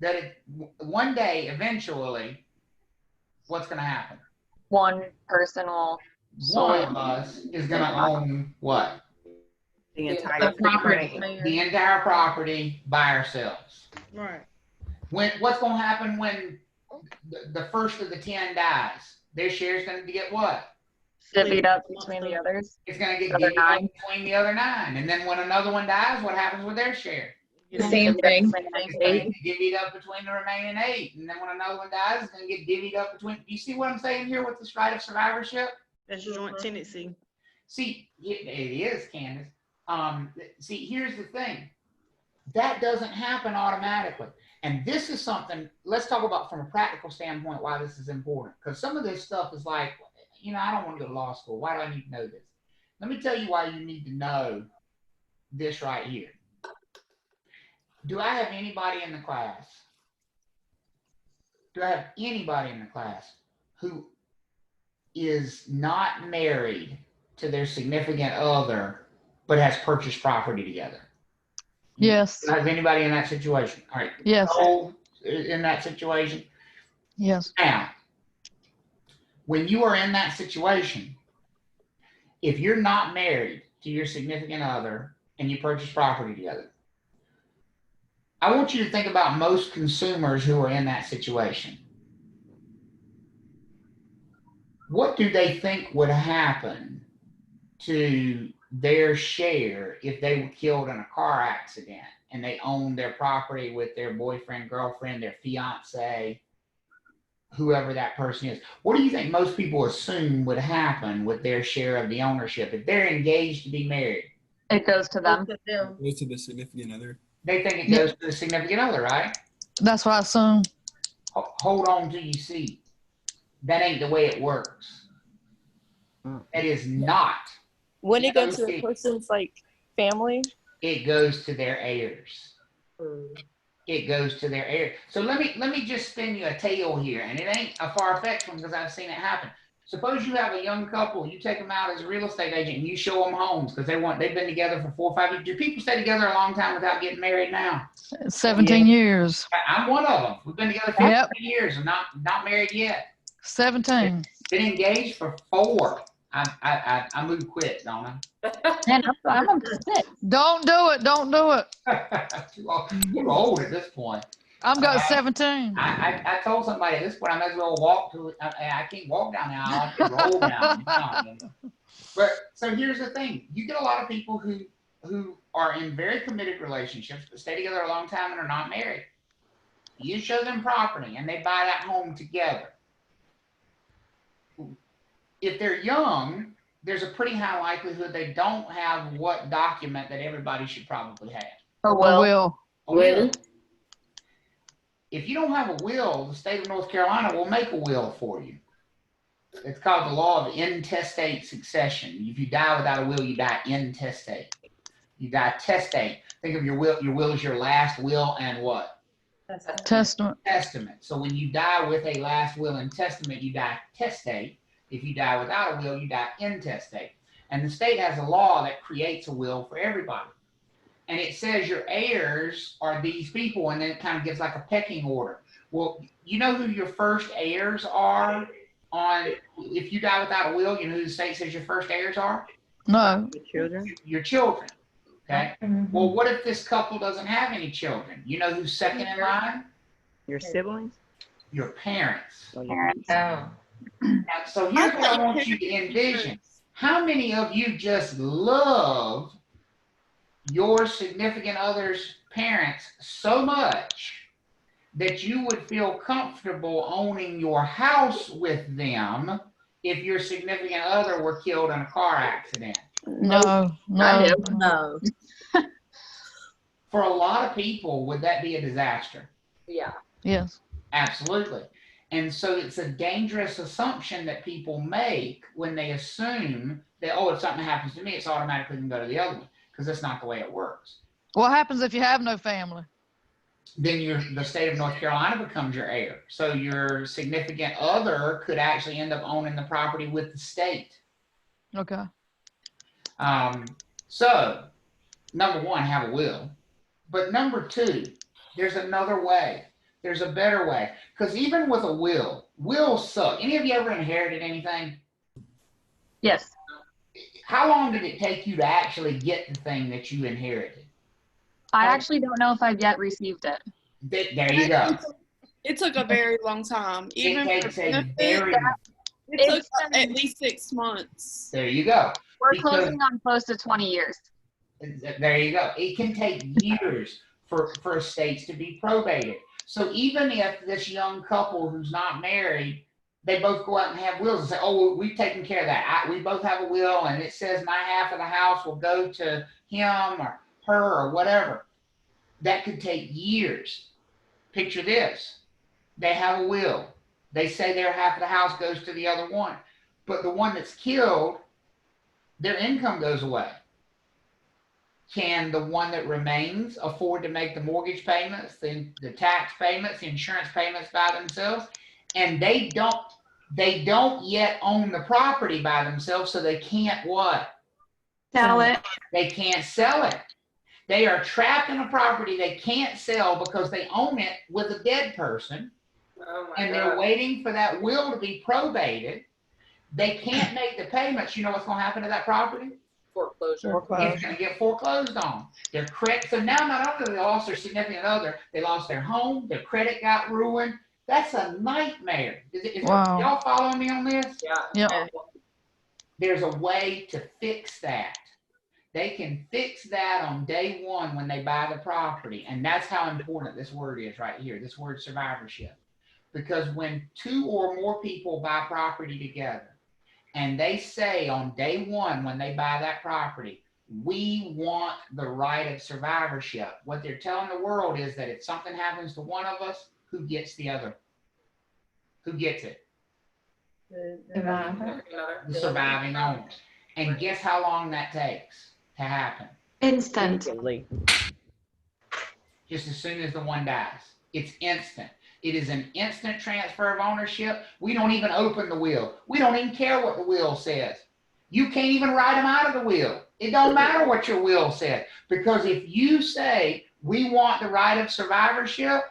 That one day, eventually, what's going to happen? One person will. One of us is going to own what? The entire property. The entire property by ourselves. Right. What's going to happen when the first of the 10 dies? Their share is going to get what? Divvied up between the others. It's going to get divvied up between the other 9. And then when another one dies, what happens with their share? The same thing. It's going to get divvied up between the remaining 8. And then when another one dies, it's going to get divvied up between. You see what I'm saying here with this right of survivorship? That's joint tenancy. See, it is, Candace. See, here's the thing. That doesn't happen automatically. And this is something, let's talk about from a practical standpoint why this is important. Because some of this stuff is like, you know, I don't want to go to law school. Why do I need to know this? Let me tell you why you need to know this right here. Do I have anybody in the class? Do I have anybody in the class who is not married to their significant other but has purchased property together? Yes. Do I have anybody in that situation? All right. Yes. Nicole, in that situation? Yes. Now, when you are in that situation, if you're not married to your significant other and you purchase property together, I want you to think about most consumers who are in that situation. What do they think would happen to their share if they were killed in a car accident and they owned their property with their boyfriend, girlfriend, their fiance, whoever that person is? What do you think most people assume would happen with their share of the ownership if they're engaged to be married? It goes to them. It goes to the significant other. They think it goes to the significant other, right? That's what I assume. Hold on till you see. That ain't the way it works. It is not. When it goes to the person's like family? It goes to their heirs. It goes to their heirs. So let me just spin you a tale here, and it ain't a far-fetched one because I've seen it happen. Suppose you have a young couple, you take them out as a real estate agent and you show them homes because they've been together for 4 or 5 years. Do people stay together a long time without getting married now? 17 years. I'm one of them. We've been together 15 years and not married yet. 17. Been engaged for 4. I move quick, don't I? Man, I'm up to 6. Don't do it. Don't do it. You're old at this point. I'm got 17. I told somebody at this point I might as well walk to. I can't walk down the aisle. I can roll down. But so here's the thing: you get a lot of people who are in very committed relationships, but stay together a long time and are not married. You show them property and they buy that home together. If they're young, there's a pretty high likelihood they don't have what document that everybody should probably have. A will. A will. If you don't have a will, the state of North Carolina will make a will for you. It's called the Law of Intestate Succession. If you die without a will, you die intestate. You die testate. Think of your will. Your will is your last will and what? Testament. Testament. So when you die with a last will and testament, you die testate. If you die without a will, you die intestate. And the state has a law that creates a will for everybody. And it says your heirs are these people, and then it kind of gives like a pecking order. Well, you know who your first heirs are on, if you die without a will, you know who the state says your first heirs are? No. Your children. Your children, okay? Well, what if this couple doesn't have any children? You know who's second in line? Your siblings. Your parents. Oh. Now, so here's what I want you to envision. How many of you just love your significant other's parents so much that you would feel comfortable owning your house with them if your significant other were killed in a car accident? No. No. For a lot of people, would that be a disaster? Yeah. Yes. Absolutely. And so it's a dangerous assumption that people make when they assume that, oh, if something happens to me, it's automatically going to go to the other one, because that's not the way it works. What happens if you have no family? Then the state of North Carolina becomes your heir. So your significant other could actually end up owning the property with the state. Okay. So, number one, have a will. But number two, there's another way. There's a better way. Because even with a will, wills suck. Any of you ever inherited anything? Yes. How long did it take you to actually get the thing that you inherited? I actually don't know if I've yet received it. There you go. It took a very long time. Even It takes a very... It took at least 6 months. There you go. We're closing on close to 20 years. There you go. It can take years for estates to be probated. So even if this young couple who's not married, they both go out and have wills and say, oh, we've taken care of that. We both have a will, and it says my half of the house will go to him or her or whatever. That could take years. Picture this. They have a will. They say their half of the house goes to the other one. But the one that's killed, their income goes away. Can the one that remains afford to make the mortgage payments, the tax payments, the insurance payments by themselves? And they don't yet own the property by themselves, so they can't what? Sell it. They can't sell it. They are trapped in a property they can't sell because they own it with a dead person. Oh and they're waiting for that will to be probated. They can't make the payments. You know what's going to happen to that property? Foreclosure. It's going to get foreclosed on. Their credit. So now not only did they lost their significant other, they lost their home. Their credit got ruined. That's a nightmare. Wow. Y'all following me on this? Yeah. There's a way to fix that. They can fix that on day one when they buy the property. And that's how important this word is right here, this word survivorship. Because when 2 or more people buy property together, and they say on day one when they buy that property, we want the right of survivorship. What they're telling the world is that if something happens to one of us, who gets the other? Who gets it? The surviving owner. And guess how long that takes to happen? Instant. Just as soon as the one dies. It's instant. It is an instant transfer of ownership. We don't even open the will. We don't even care what the will says. You can't even write them out of the will. It don't matter what your will said, because if you say we want the right of survivorship,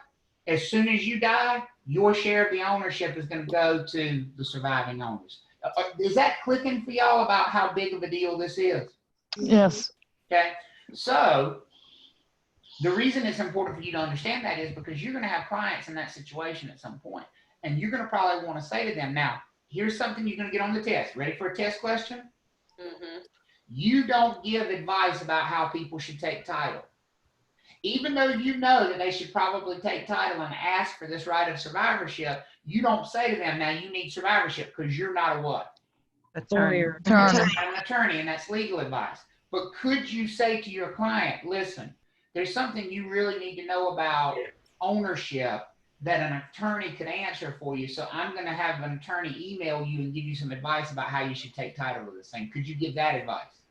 as soon as you die, your share of the ownership is going to go to the surviving owners. Is that clicking for y'all about how big of a deal this is? Yes. Okay. So the reason it's important for you to understand that is because you're going to have clients in that situation at some point, and you're going to probably want to say to them, now, here's something you're going to get on the test. Ready for a test question? Mm-hmm. You don't give advice about how people should take title. Even though you know that they should probably take title and ask for this right of survivorship, you don't say to them, now you need survivorship, because you're not a what? Attorney. You're not an attorney, and that's legal advice. But could you say to your client, listen, there's something you really need to know about ownership that an attorney could answer for you. So I'm going to have an attorney email you and give you some advice about how you should take title of this thing. Could you give that advice?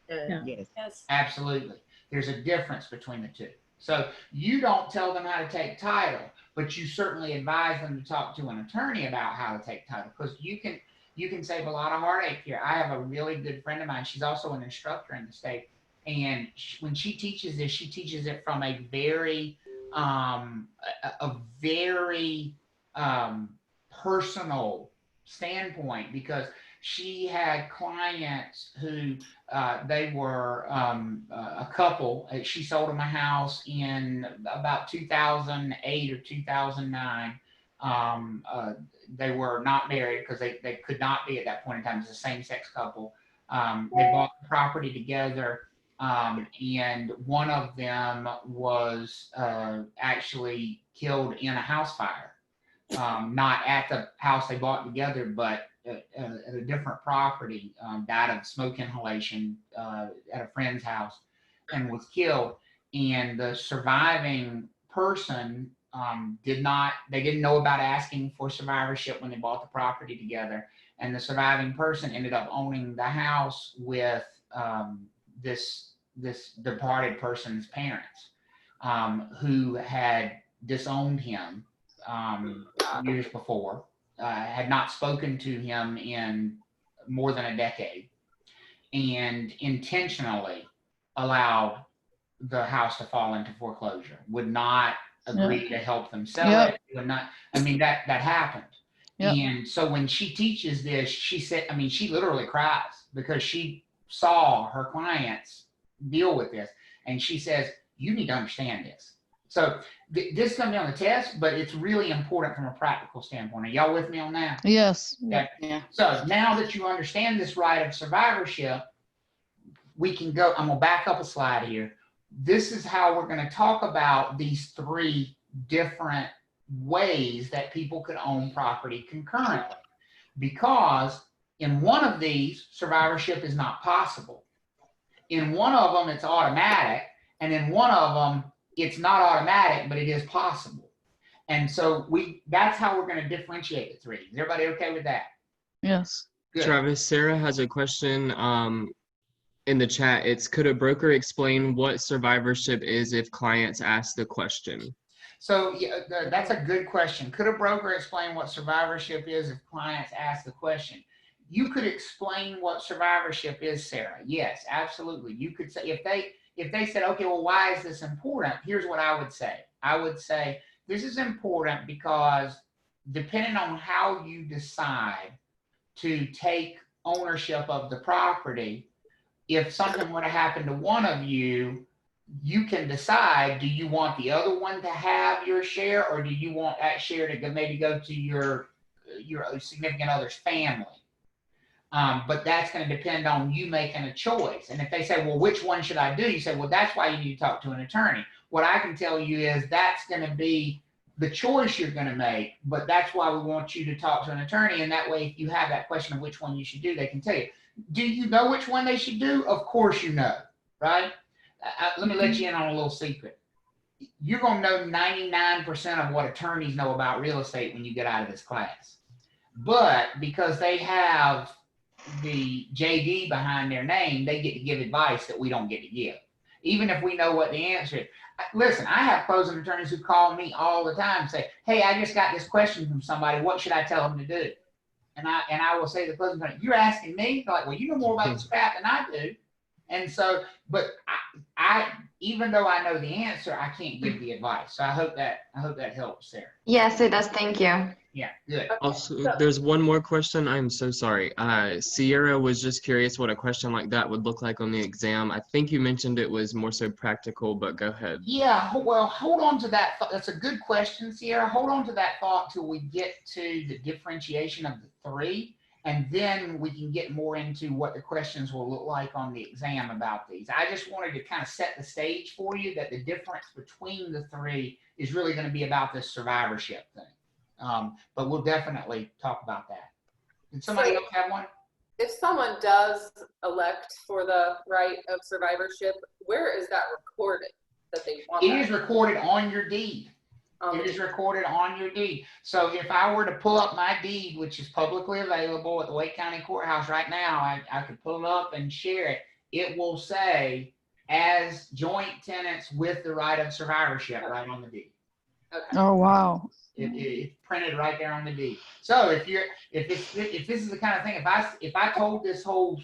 Yes. Yes. Absolutely. There's a difference between the two. So you don't tell them how to take title, but you certainly advise them to talk to an attorney about how to take title, because you can save a lot of heartache here. I have a really good friend of mine. She's also an instructor in the state. And when she teaches this, she teaches it from a very personal standpoint, because she had clients who they were a couple. She sold them a house in about 2008 or 2009. They were not married because they could not be at that point in time. It's a same-sex couple. They bought the property together. And one of them was actually killed in a house fire, not at the house they bought together, but at a different property. Died of smoke inhalation at a friend's house and was killed. And the surviving person they didn't know about asking for survivorship when they bought the property together. And the surviving person ended up owning the house with this departed person's parents, who had disowned him years before, had not spoken to him in more than a decade, and intentionally allowed the house to fall into foreclosure, would not agree to help them sell it, would not, I mean, that happened. And so when she teaches this, she said, I mean, she literally cries because she saw her clients deal with this. And she says, you need to understand this. So this is going to be on the test, but it's really important from a practical standpoint. Are y'all with me on that? Yes. Okay. Yeah. So now that you understand this right of survivorship, we can go, I'm going to back up a slide here. This is how we're going to talk about these three different ways that people could own property concurrently. Because in one of these, survivorship is not possible. In one of them, it's automatic. And in one of them, it's not automatic, but it is possible. And so that's how we're going to differentiate the three. Is everybody okay with that? Yes. Good. Travis, Sarah has a question in the chat. It's, could a broker explain what survivorship is if clients ask the question? So yeah, that's a good question. Could a broker explain what survivorship is if clients ask the question? You could explain what survivorship is, Sarah. Yes, absolutely. You could say, if they said, okay, well, why is this important? Here's what I would say. I would say, this is important because depending on how you decide to take ownership of the property, if something were to happen to one of you, you can decide, do you want the other one to have your share, or do you want that share to maybe go to your significant other's family? But that's going to depend on you making a choice. And if they say, well, which one should I do? You say, well, that's why you need to talk to an attorney. What I can tell you is that's going to be the choice you're going to make, but that's why we want you to talk to an attorney. And that way, if you have that question of which one you should do, they can tell you. Do you know which one they should do? Of course you know, right? Let me let you in on a little secret. You're going to know 99% of what attorneys know about real estate when you get out of this class. But because they have the JD behind their name, they get to give advice that we don't get to give. Even if we know what the answer is. listen, I have closing attorneys who call me all the time and say, hey, I just got this question from somebody. What should I tell them to do? And I will say to the closing attorney, you're asking me? They're like, well, you know more about this crap than I do. And so, but I even though I know the answer, I can't give the advice. So I hope that helps, Sarah. Yes, it does. Thank you. Yeah, good. Also, there's one more question. I'm so sorry. Sierra was just curious what a question like that would look like on the exam. I think you mentioned it was more so practical, but go ahead. Yeah, well, hold on to that. That's a good question, Sierra. Hold on to that thought till we get to the differentiation of the three, and then we can get more into what the questions will look like on the exam about these. I just wanted to kind of set the stage for you that the difference between the three is really going to be about this survivorship thing. But we'll definitely talk about that. Did somebody else have one? If someone does elect for the right of survivorship, where is that recorded that they want It that? is recorded on your deed. It is recorded on your deed. So if I were to pull up my deed, which is publicly available at the Wake County Courthouse right now, I could pull it up and share it. It will say as joint tenants with the right of survivorship right on the deed. Okay. Oh, wow. It's printed right there on the deed. So if this is the kind of thing, if I told this whole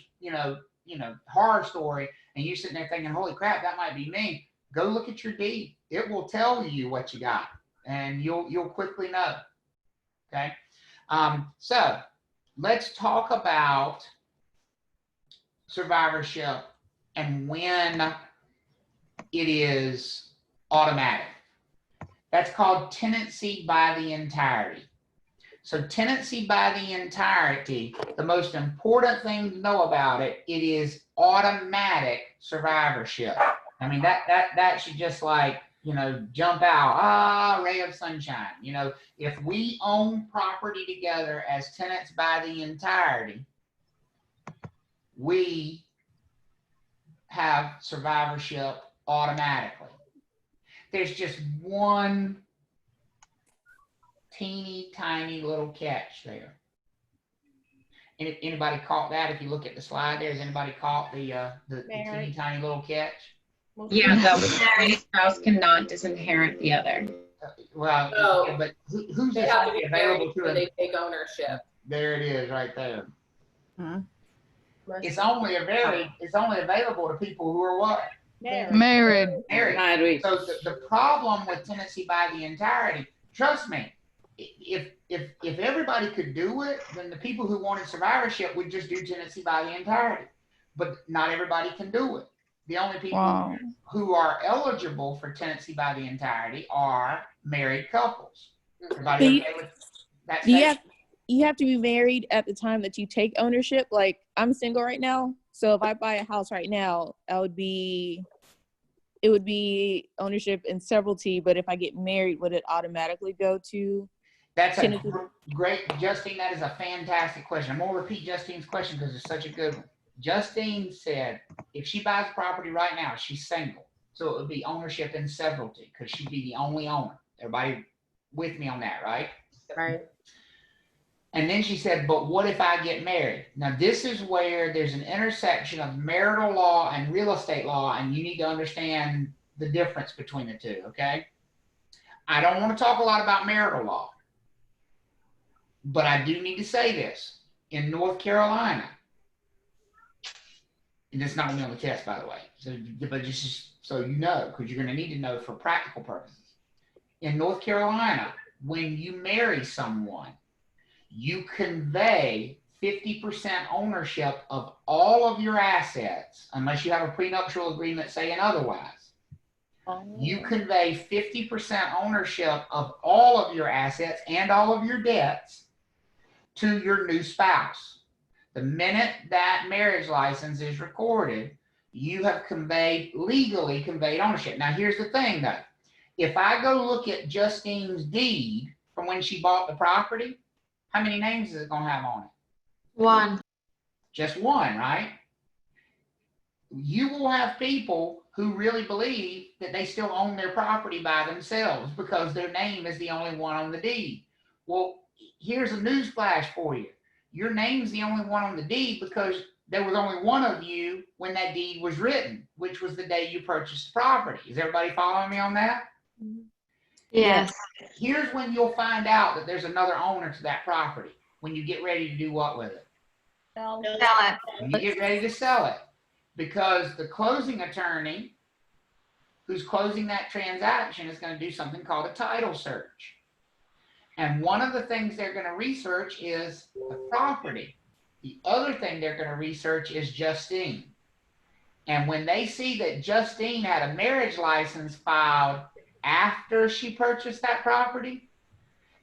horror story and you're sitting there thinking, holy crap, that might be me, go look at your deed. It will tell you what you got, and you'll quickly know. Okay. So let's talk about survivorship and when it is automatic. That's called tenancy by the entirety. So tenancy by the entirety, the most important thing to know about it, it is automatic survivorship. I mean, that should just like, jump out, ray of sunshine. If we own property together as tenants by the entirety, we have survivorship automatically. There's just one teeny tiny little catch there. And anybody caught that? If you look at the slide there, has anybody caught the teeny tiny little catch? Yeah, the married spouse cannot disinherit the other. Well, No. but who's They this have to be available married to when them? they take ownership. There it is, right there. Hmm? It's only available to people who are what? Married. Married. So the problem with tenancy by the entirety, trust me, if everybody could do it, then the people who wanted survivorship would just do tenancy by the entirety. But not everybody can do it. The only people who are eligible for tenancy by the entirety are married couples. Everybody okay with that statement? You have to be married at the time that you take ownership. Like, I'm single right now, so if I buy a house right now, it would be ownership in severalty. But if I get married, would it automatically go to? That's a great, Justine. That is a fantastic question. I'm gonna repeat Justine's question because it's such a good one. Justine said, if she buys property right now, she's single, so it would be ownership in severalty because she'd be the only owner. Everybody with me on that, right? Right. And then she said, but what if I get married? Now, this is where there's an intersection of marital law and real estate law, and you need to understand the difference between the two, okay? I don't want to talk a lot about marital law, but I do need to say this. In North Carolina, and it's not going to be on the test, by the way, but just so you know, because you're going to need to know for practical purposes. In North Carolina, when you marry someone, you convey 50% ownership of all of your assets, unless you have a prenuptial agreement saying otherwise. You convey 50% ownership of all of your assets and all of your debts to your new spouse. The minute that marriage license is recorded, you have legally conveyed ownership. Now, here's the thing, though. If I go look at Justine's deed from when she bought the property, how many names is it going to have on it? One. Just one, right? You will have people who really believe that they still own their property by themselves because their name is the only one on the deed. Well, here's a news flash for you. Your name's the only one on the deed because there was only one of you when that deed was written, which was the day you purchased the property. Is everybody following me on that? Yes. Here's when you'll find out that there's another owner to that property, when you get ready to do what with it? Sell. Sell it. When you get ready to sell it. Because the closing attorney who's closing that transaction is going to do something called a title search. And one of the things they're going to research is the property. The other thing they're going to research is Justine. And when they see that Justine had a marriage license filed after she purchased that property,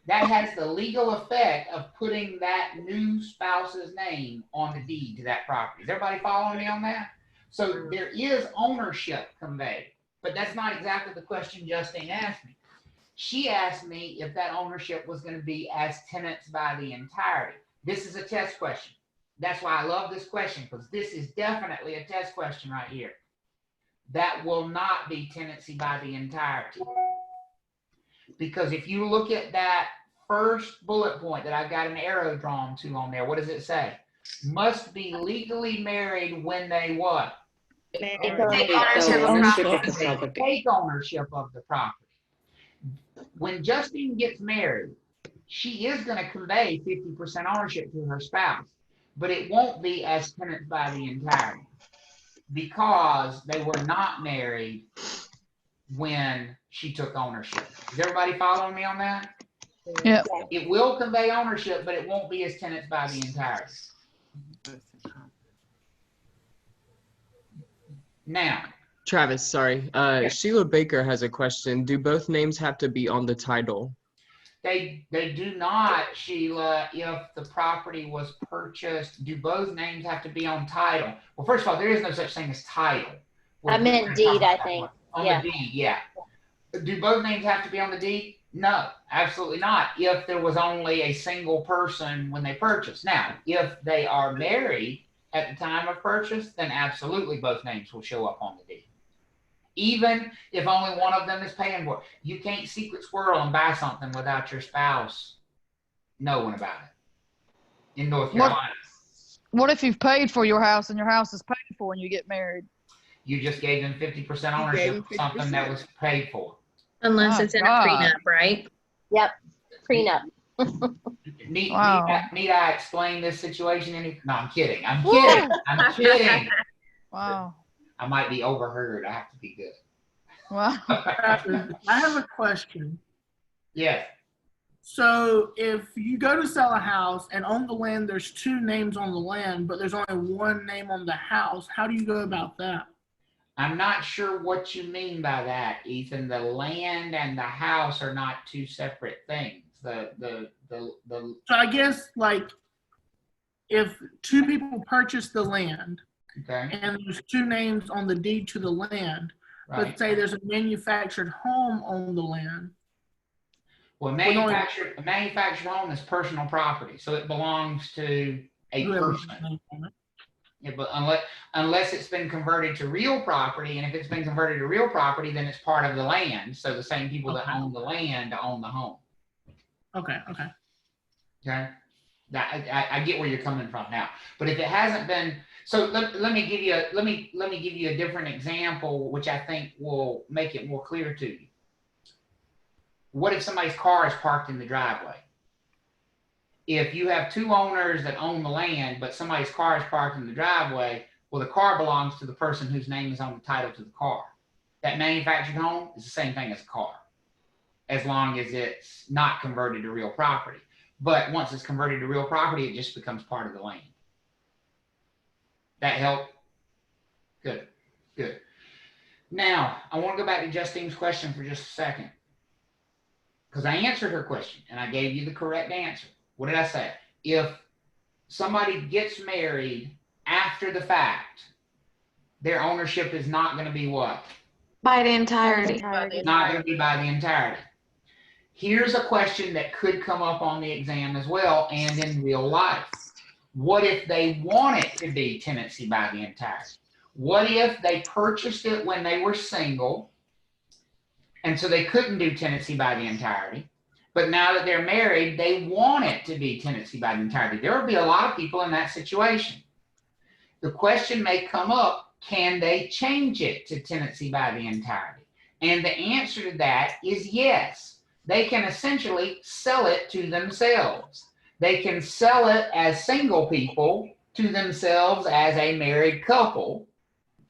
that has the legal effect of putting that new spouse's name on the deed to that property. Is everybody following me on that? So there is ownership conveyed, but that's not exactly the question Justine asked me. She asked me if that ownership was going to be as tenants by the entirety. This is a test question. That's why I love this question, because this is definitely a test question right here. That will not be tenancy by the entirety. Because if you look at that first bullet point that I've got an arrow drawn to on there, what does it say? Must be legally married when they what? Take ownership of the property. Take ownership of the property. When Justine gets married, she is going to convey 50% ownership to her spouse, but it won't be as tenants by the entirety because they were not married when she took ownership. Is everybody following me on that? Yeah. It will convey ownership, but it won't be as tenants by the entirety. Now, Travis, sorry. Sheila Baker has a question. Do both names have to be on the title? they do not, Sheila, if the property was purchased. Do both names have to be on title? Well, first of all, there is no such thing as title. I meant deed, I think. On Yeah. the deed, yeah. Do both names have to be on the deed? No, absolutely not. If there was only a single person when they purchased. Now, if they are married at the time of purchase, then absolutely both names will show up on the deed. Even if only one of them is paying for it. You can't secret squirrel and buy something without your spouse knowing about it in North Carolina. What if you've paid for your house and your house is paid for and you get married? You just gave them 50% ownership of something that was paid for. Unless it's in a prenup, right? Yep, prenup. Need I explain this situation? No, I'm kidding. I'm kidding. Wow. I might be overheard. I have to be good. Wow. I have a question. Yes. So if you go to sell a house and on the land there's two names on the land, but there's only one name on the house, how do you go about that? I'm not sure what you mean by that, Ethan. The land and the house are not two separate things. So I guess like if two people purchase the land, okay, and there's two names on the deed to the land, right. but say there's a manufactured home on the land. Well, a manufactured home is personal property, so it belongs to a person. Yeah, but unless it's been converted to real property, and if it's been converted to real property, then it's part of the land. So the same people that own the land own the home. Okay. Okay. I get where you're coming from now, but if it hasn't been, so let me give you a different example, which I think will make it more clear to you. What if somebody's car is parked in the driveway? If you have two owners that own the land, but somebody's car is parked in the driveway, well, the car belongs to the person whose name is on the title to the car. That manufactured home is the same thing as a car, as long as it's not converted to real property. But once it's converted to real property, it just becomes part of the land. That help? Good. Now, I want to go back to Justine's question for just a second, because I answered her question and I gave you the correct answer. What did I say? If somebody gets married after the fact, their ownership is not going to be what? By the entirety. Not going to be by the entirety. Here's a question that could come up on the exam as well and in real life. What if they want it to be tenancy by the entirety? What if they purchased it when they were single, and so they couldn't do tenancy by the entirety? But now that they're married, they want it to be tenancy by the entirety. There will be a lot of people in that situation. the question may come up, can they change it to tenancy by the entirety? And the answer to that is yes. They can essentially sell it to themselves. They can sell it as single people to themselves as a married couple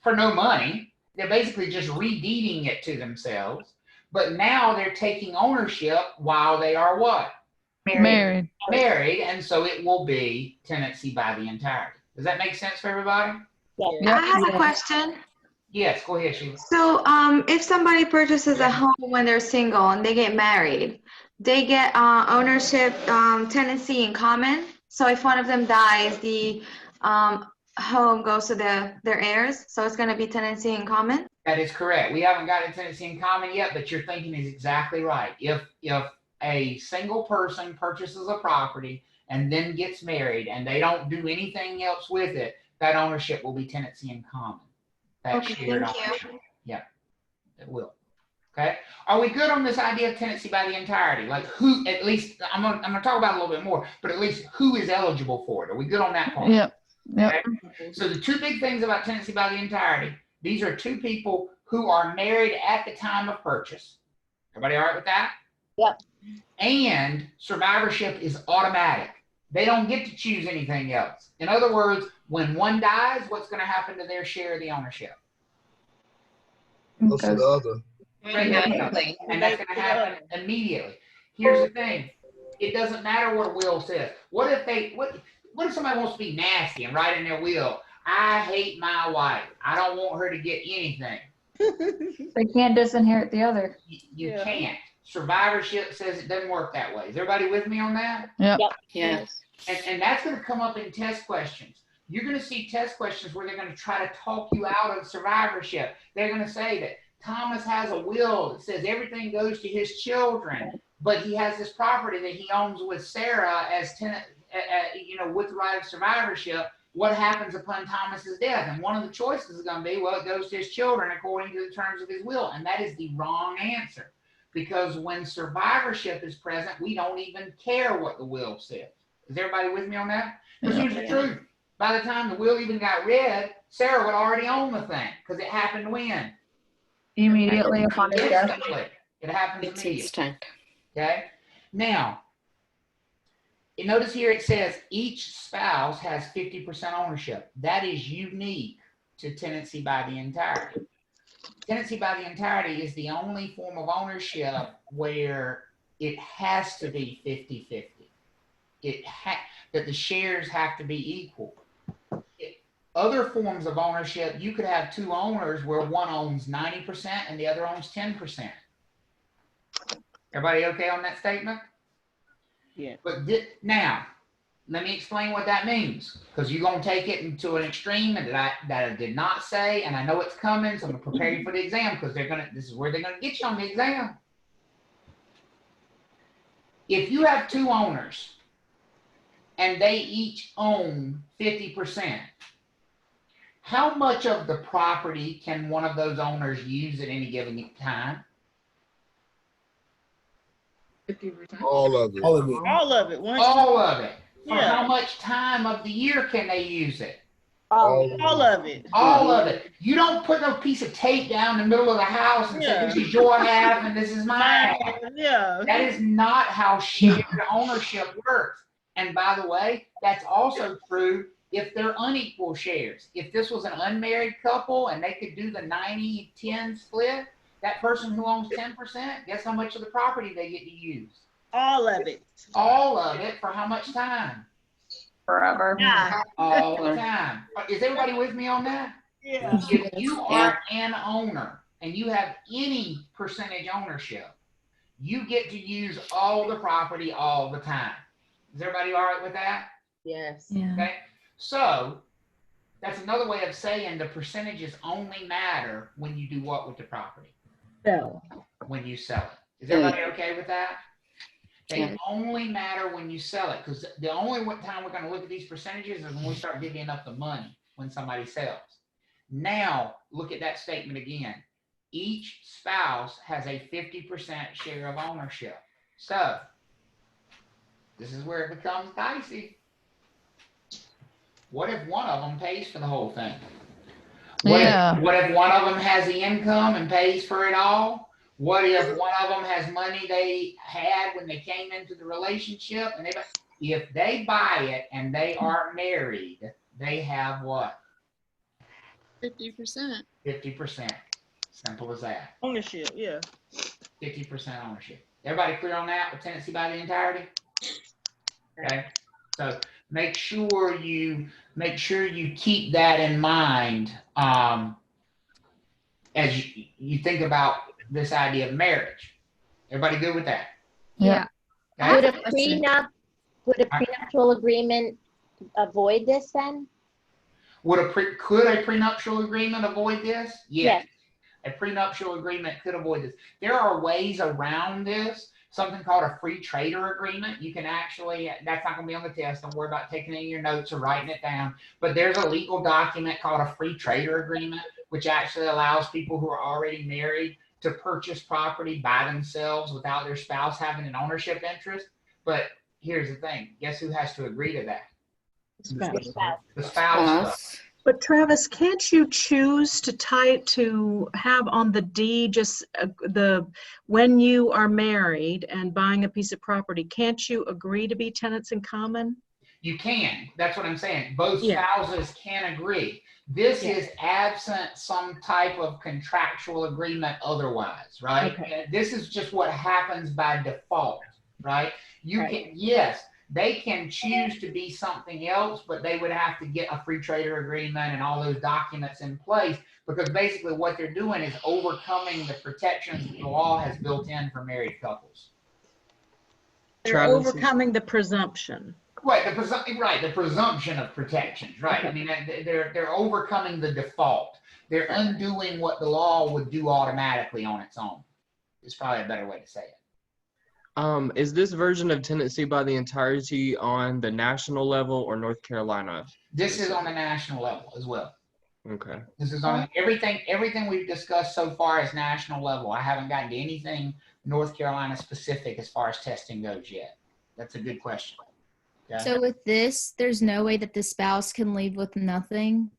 for no money. They're basically just redeeding it to themselves. But now they're taking ownership while they are what? Married. Married, and so it will be tenancy by the entirety. Does that make sense for everybody? I have a question. Yes, go ahead, Sheila. So, if somebody purchases a home when they're single and they get married, they get ownership, tenancy in common. So if one of them dies, the home goes to their heirs. So it's going to be tenancy in common. That is correct. We haven't gotten tenancy in common yet, but your thinking is exactly right. If a single person purchases a property and then gets married and they don't do anything else with it, that ownership will be tenancy in common. That shared ownership. Yeah, it will. Okay. Are we good on this idea of tenancy by the entirety? Like who, at least, I'm gonna talk about it a little bit more, but at least who is eligible for it? Are we good on that part? Yep. Yep. Okay? So the two big things about tenancy by the entirety, these are two people who are married at the time of purchase. Everybody all right with that? Yep. And survivorship is automatic. They don't get to choose anything else. In other words, when one dies, what's going to happen to their share of the ownership? Goes to the other. Immediately. And that's going to happen immediately. Here's the thing. It doesn't matter what a will says. What if somebody wants to be nasty and write in their will, I hate my wife. I don't want her to get anything. They can't disinherit the other. You can't. Survivorship says it doesn't work that way. Is everybody with me on that? Yep. Yes. And that's going to come up in test questions. You're going to see test questions where they're going to try to talk you out of survivorship. They're going to say that Thomas has a will that says everything goes to his children, but he has this property that he owns with Sarah as tenant, with the right of survivorship. What happens upon Thomas's death? And one of the choices is going to be, well, it goes to his children according to the terms of his will. And that is the wrong answer. Because when survivorship is present, we don't even care what the will says. Is everybody with me on that? Because here's the truth. By the time the will even got read, Sarah would already own the thing. Because it happened when? Immediately upon his death. It happens immediately. Okay? Now, you notice here it says each spouse has 50% ownership. That is unique to tenancy by the entirety. Tenancy by the entirety is the only form of ownership where it has to be 50-50. That the shares have to be equal. Other forms of ownership, you could have two owners where one owns 90% and the other owns 10%. Everybody okay on that statement? Yeah. But now, let me explain what that means, because you're going to take it into an extreme that I did not say, and I know it's coming, so I'm going to prepare you for the exam, because this is where they're going to get you on the exam. If you have two owners, and they each own 50%, how much of the property can one of those owners use at any given time? 50%. All of it. All of it. All of it. For Yeah. how much time of the year can they use it? All of it. All of it. You don't put no piece of tape down in the middle of the house and say, this is your half and this is my half. Yeah. That is not how shared ownership works. And by the way, that's also true if they're unequal shares. If this was an unmarried couple and they could do the 90-10 split, that person who owns 10%, guess how much of the property they get to use? All of it. All of it for how much time? Forever. Yeah. All the time. Is everybody with me on that? Yeah. If you are an owner and you have any percentage ownership, you get to use all the property all the time. Is everybody all right with that? Yes. Yeah. Okay. So that's another way of saying the percentages only matter when you do what with the property? So. When you sell it. Is everybody okay with that? They only matter when you sell it, because the only time we're going to look at these percentages is when we start divvying up the money when somebody sells. Now, look at that statement again. Each spouse has a 50% share of ownership. So, this is where it becomes dicey. What if one of them pays for the whole thing? Yeah. What if one of them has the income and pays for it all? What if one of them has money they had when they came into the relationship? And if they buy it and they are married, they have what? 50%. 50%. Simple as that. Ownership, yeah. 50% ownership. Everybody clear on that with tenancy by the entirety? Okay. So make sure you keep that in mind as you think about this idea of marriage. Everybody good with that? Yeah. Okay? Would a prenuptial agreement avoid this then? Could a prenuptial agreement avoid this? Yes. Yes. A prenuptial agreement could avoid this. There are ways around this. Something called a free trader agreement. You can actually, that's not going to be on the test. Don't worry about taking any of your notes or writing it down. But there's a legal document called a free trader agreement, which actually allows people who are already married to purchase property by themselves without their spouse having an ownership interest. But here's the thing. Guess who has to agree to that? The spouse does. But Travis, can't you choose to have on the deed just when you are married and buying a piece of property, can't you agree to be tenants in common? You can. That's what I'm saying. Both spouses can agree. This is absent some type of contractual agreement otherwise, right? Okay. This is just what happens by default, right? Yes, they can choose to be something else, but they would have to get a free trader agreement and all those documents in place, because basically what they're doing is overcoming the protections that the law has built in for married couples. They're overcoming the presumption. Right, the presumption of protections, right? I mean, they're overcoming the default. They're undoing what the law would do automatically on its own. Is probably a better way to say it. Is this version of tenancy by the entirety on the national level or North Carolina? This is on the national level as well. Okay. This is on everything we've discussed so far is national level. I haven't gotten to anything North Carolina specific as far as testing goes yet. That's a good question. Okay. So with this, there's no way that the spouse can leave with nothing?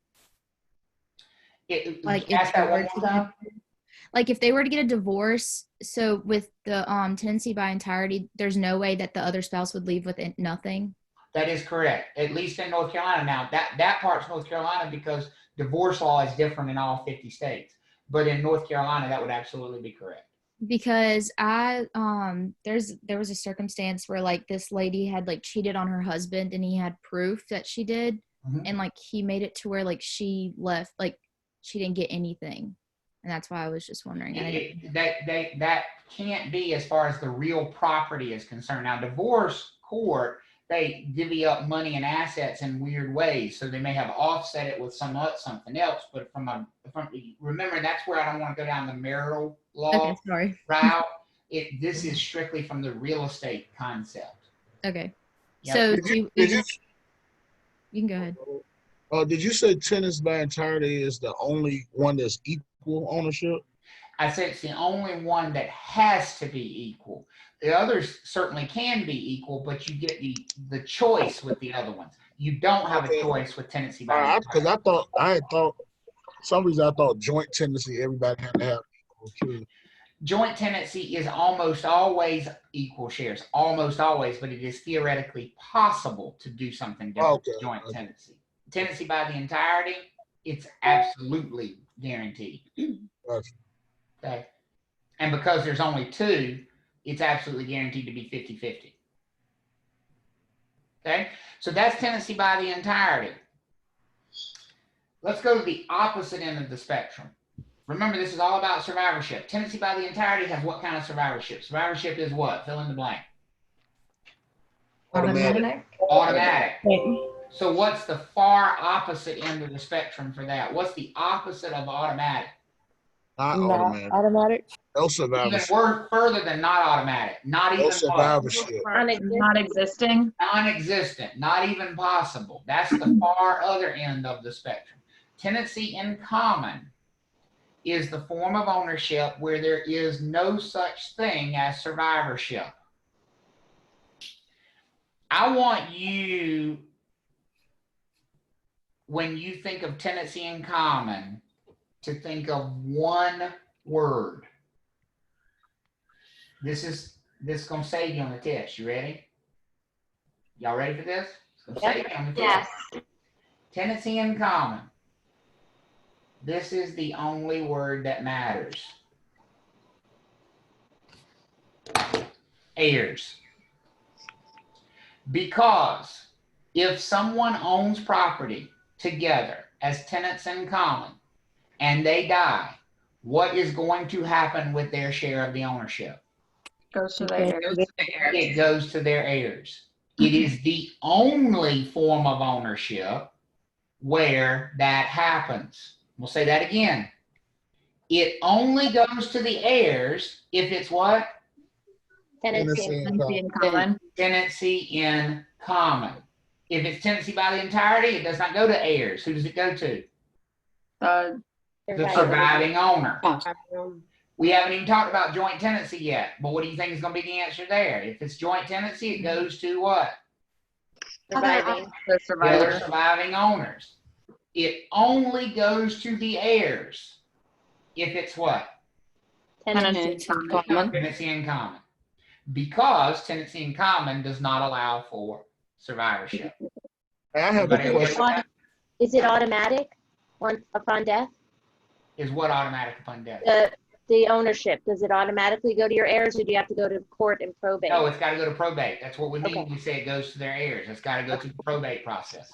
Like if they were to get a divorce, so with the tenancy by entirety, there's no way that the other spouse would leave with nothing? That is correct, at least in North Carolina. Now, that part's North Carolina because divorce law is different in all 50 states. But in North Carolina, that would absolutely be correct. Because there was a circumstance where like this lady had like cheated on her husband and he had proof that she did. Mm-hmm. And like he made it to where like she left, like she didn't get anything. And that's why I was just wondering. That can't be as far as the real property is concerned. Now, divorce court, they divvy up money and assets in weird ways. So they may have offset it with something else. But remember, that's where I don't want to go down the marital law route. This is strictly from the real estate concept. Okay. Yep. So you can go ahead. Did you say tenants by entirety is the only one that's equal ownership? I said it's the only one that has to be equal. The others certainly can be equal, but you get the choice with the other ones. You don't have a choice with tenancy by entirety. Because I thought some reason I thought joint tenancy everybody had to have equal too. Joint tenancy is almost always equal shares, almost always, but it is theoretically possible to do something different with joint tenancy. Tenancy by the entirety, it's absolutely guaranteed. Okay. And because there's only two, it's absolutely guaranteed to be 50-50. Okay, so that's tenancy by the entirety. Let's go to the opposite end of the spectrum. Remember, this is all about survivorship. Tenancy by the entirety has what kind of survivorship? Survivorship is what? Fill in the blank. Automatic. So what's the far opposite end of the spectrum for that? What's the opposite of automatic? Not automatic. Automatic. No survivorship. Even further than not automatic. Not even survivorship. Non-existing. Non-existent. Not even possible. That's the far other end of the spectrum. Tenancy in common is the form of ownership where there is no such thing as survivorship. I want you when you think of tenancy in common, to think of one word. This is gonna save you on the test. You ready? Y'all ready for this? It's gonna save you on the test. Yes. Tenancy in common. This is the only word that matters. Heirs. Because if someone owns property together as tenants in common and they die, what is going to happen with their share of the ownership? Goes to their heirs. It goes to their heirs. It is the only form of ownership where that happens. We'll say that again. It only goes to the heirs if it's what? Tenancy in common. Tenancy in common. If it's tenancy by the entirety, it does not go to heirs. Who does it go to? The surviving owner. We haven't even talked about joint tenancy yet, but what do you think is going to be the answer there? If it's joint tenancy, it goes to what? Surviving. The survivor. The surviving owners. It only goes to the heirs if it's what? Tenancy in common. Tenancy in common. Because tenancy in common does not allow for survivorship. I have a question. Is it automatic upon death? Is what automatic upon death? The ownership, does it automatically go to your heirs, or do you have to go to court and probate? No, it's got to go to probate. That's what we mean when we say it goes to their heirs. It's got to go through the probate process.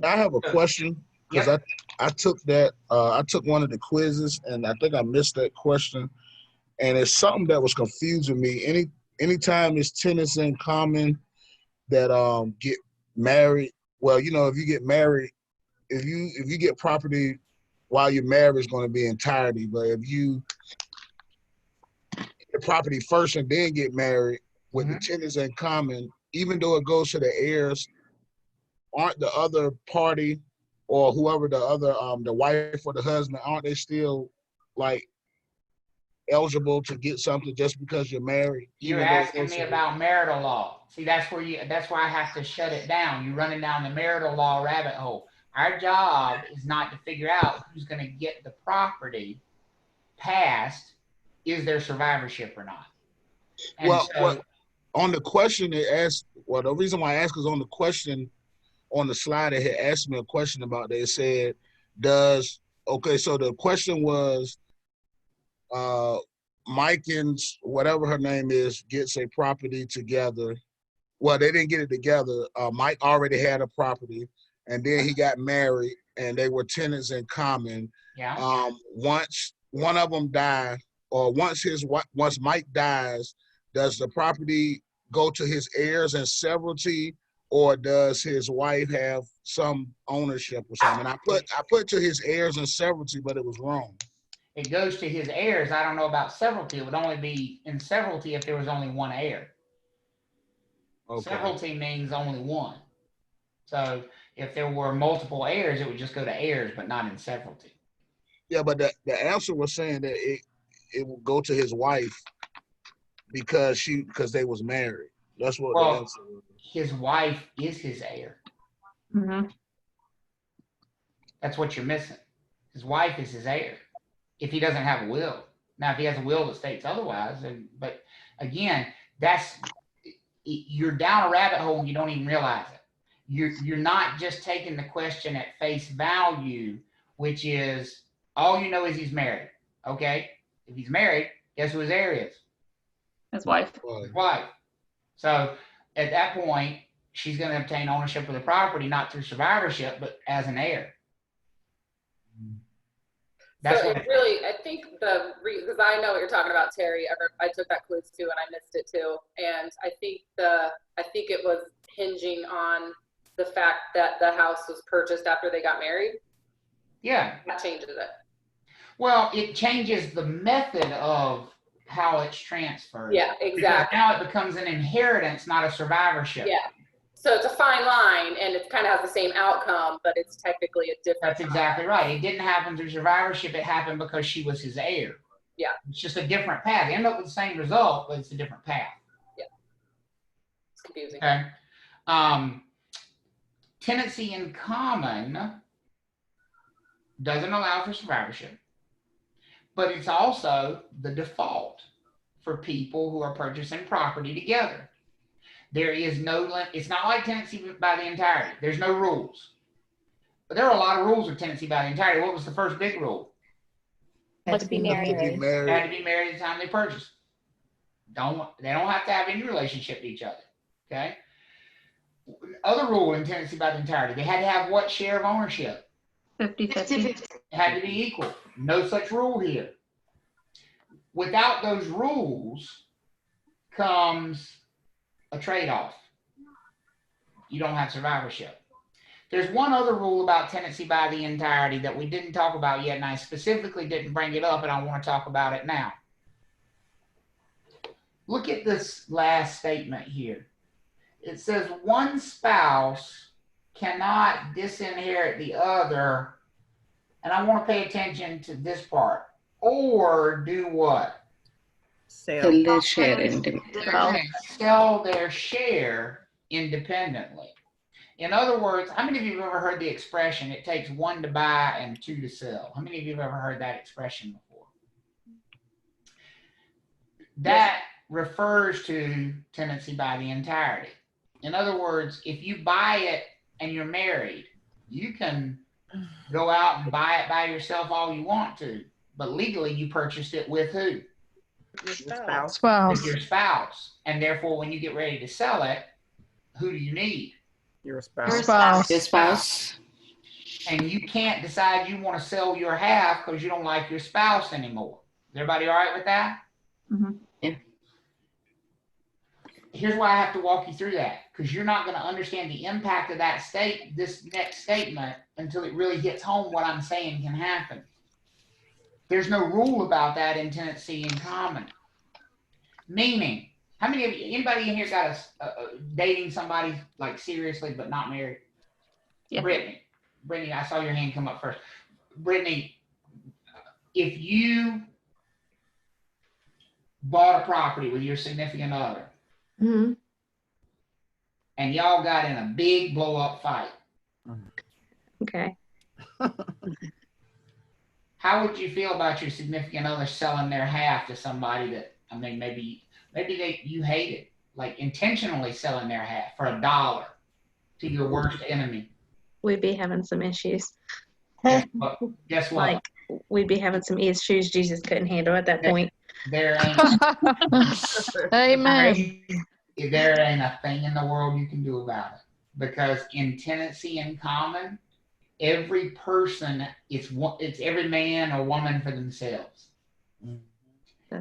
I have a question because I took that I took one of the quizzes and I think I missed that question, and it's something that was confusing me. Anytime it's tenants in common that get married, well, you know, if you get married, if you get property while you're married, it's going to be entirety. But if you get property first and then get married with the tenants in common, even though it goes to the heirs, aren't the other party or whoever the other the wife or the husband, aren't they still like eligible to get something just because you're married? You're asking me about marital law. See, that's where I have to shut it down. You're running down the marital law rabbit hole. Our job is not to figure out who's going to get the property past, is there survivorship or not? And well, on the question it asked, well, the reason why I asked is on the question on the slide, it had asked me a question about that. It said, so the question was, Mike and whatever her name is gets a property together. Well, they didn't get it together. Mike already had a property, and then he got married, and they were tenants in common. Yeah. Once one of them died, or once Mike dies, does the property go to his heirs and severalty, or does his wife have some ownership or something? And I put to his heirs and severalty, but it was wrong. It goes to his heirs. I don't know about severalty. It would only be in severalty if there was only one heir. Okay. Severalty means only one. So if there were multiple heirs, it would just go to heirs, but not in severalty. Yeah, but the answer was saying that it will go to his wife because they was married. That's what the answer was. His wife is his heir. Mm-hmm. That's what you're missing. His wife is his heir. If he doesn't have a will. Now, if he has a will that states otherwise, but again, you're down a rabbit hole and you don't even realize it. You're not just taking the question at face value, which is all you know is he's married. Okay, if he's married, guess who his heir is? His wife. His wife. So at that point, she's going to obtain ownership of the property not through survivorship, but as an heir. That's so really, I think because I know what you're talking about, Terry. I took that quiz too, and I missed it too. And I think it was hinging on the fact that the house was purchased after they got married. Yeah, that changes it. Well, it changes the method of how it's transferred. Yeah, exactly. Now it becomes an inheritance, not a survivorship. Yeah. So it's a fine line, and it kind of has the same outcome, but it's technically a different. That's exactly right. It didn't happen through survivorship. It happened because she was his heir. Yeah. It's just a different path. They end up with the same result, but it's a different path. Yeah. It's confusing. Okay. Tenancy in common doesn't allow for survivorship, but it's also the default for people who are purchasing property together. There is no, it's not like tenancy by the entirety. There's no rules. But there are a lot of rules with tenancy by the entirety. What was the first big rule? Had to be married. They had to be married at the time they purchased. They don't have to have any relationship to each other. Okay. Other rule in tenancy by the entirety, they had to have what share of ownership? 50-50. It had to be equal. No such rule here. Without those rules comes a trade-off. You don't have survivorship. There's one other rule about tenancy by the entirety that we didn't talk about yet, and I specifically didn't bring it up, and I want to talk about it now. Look at this last statement here. It says one spouse cannot disinherit the other, and I want to pay attention to this part, or do what? Sell their share independently. Sell their share independently. In other words, how many of you have ever heard the expression, it takes one to buy and two to sell? How many of you have ever heard that expression before? That refers to tenancy by the entirety. In other words, if you buy it and you're married, you can go out and buy it by yourself all you want to, but legally you purchased it with who? Your spouse. With your spouse. And therefore, when you get ready to sell it, who do you need? Your spouse. Your spouse. And you can't decide you want to sell your half because you don't like your spouse anymore. Is everybody all right with that? Mm-hmm. Yeah. Here's why I have to walk you through that, because you're not going to understand the impact of that this next statement until it really hits home what I'm saying can happen. There's no rule about that in tenancy in common. Meaning, how many of you, anybody in here got dating somebody like seriously but not married? Yeah. Brittany, I saw your hand come up first. Brittany, if you bought a property with your significant other, Mm-hmm. and y'all got in a big blow up fight, Okay. how would you feel about your significant other selling their half to somebody that, I mean, maybe you hated, like intentionally selling their half for $1 to your worst enemy? We'd be having some issues. Guess what? Like, we'd be having some issues Jesus couldn't handle at that point. There ain't Amen. there ain't a thing in the world you can do about it, because in tenancy in common, every person, it's every man or woman for themselves.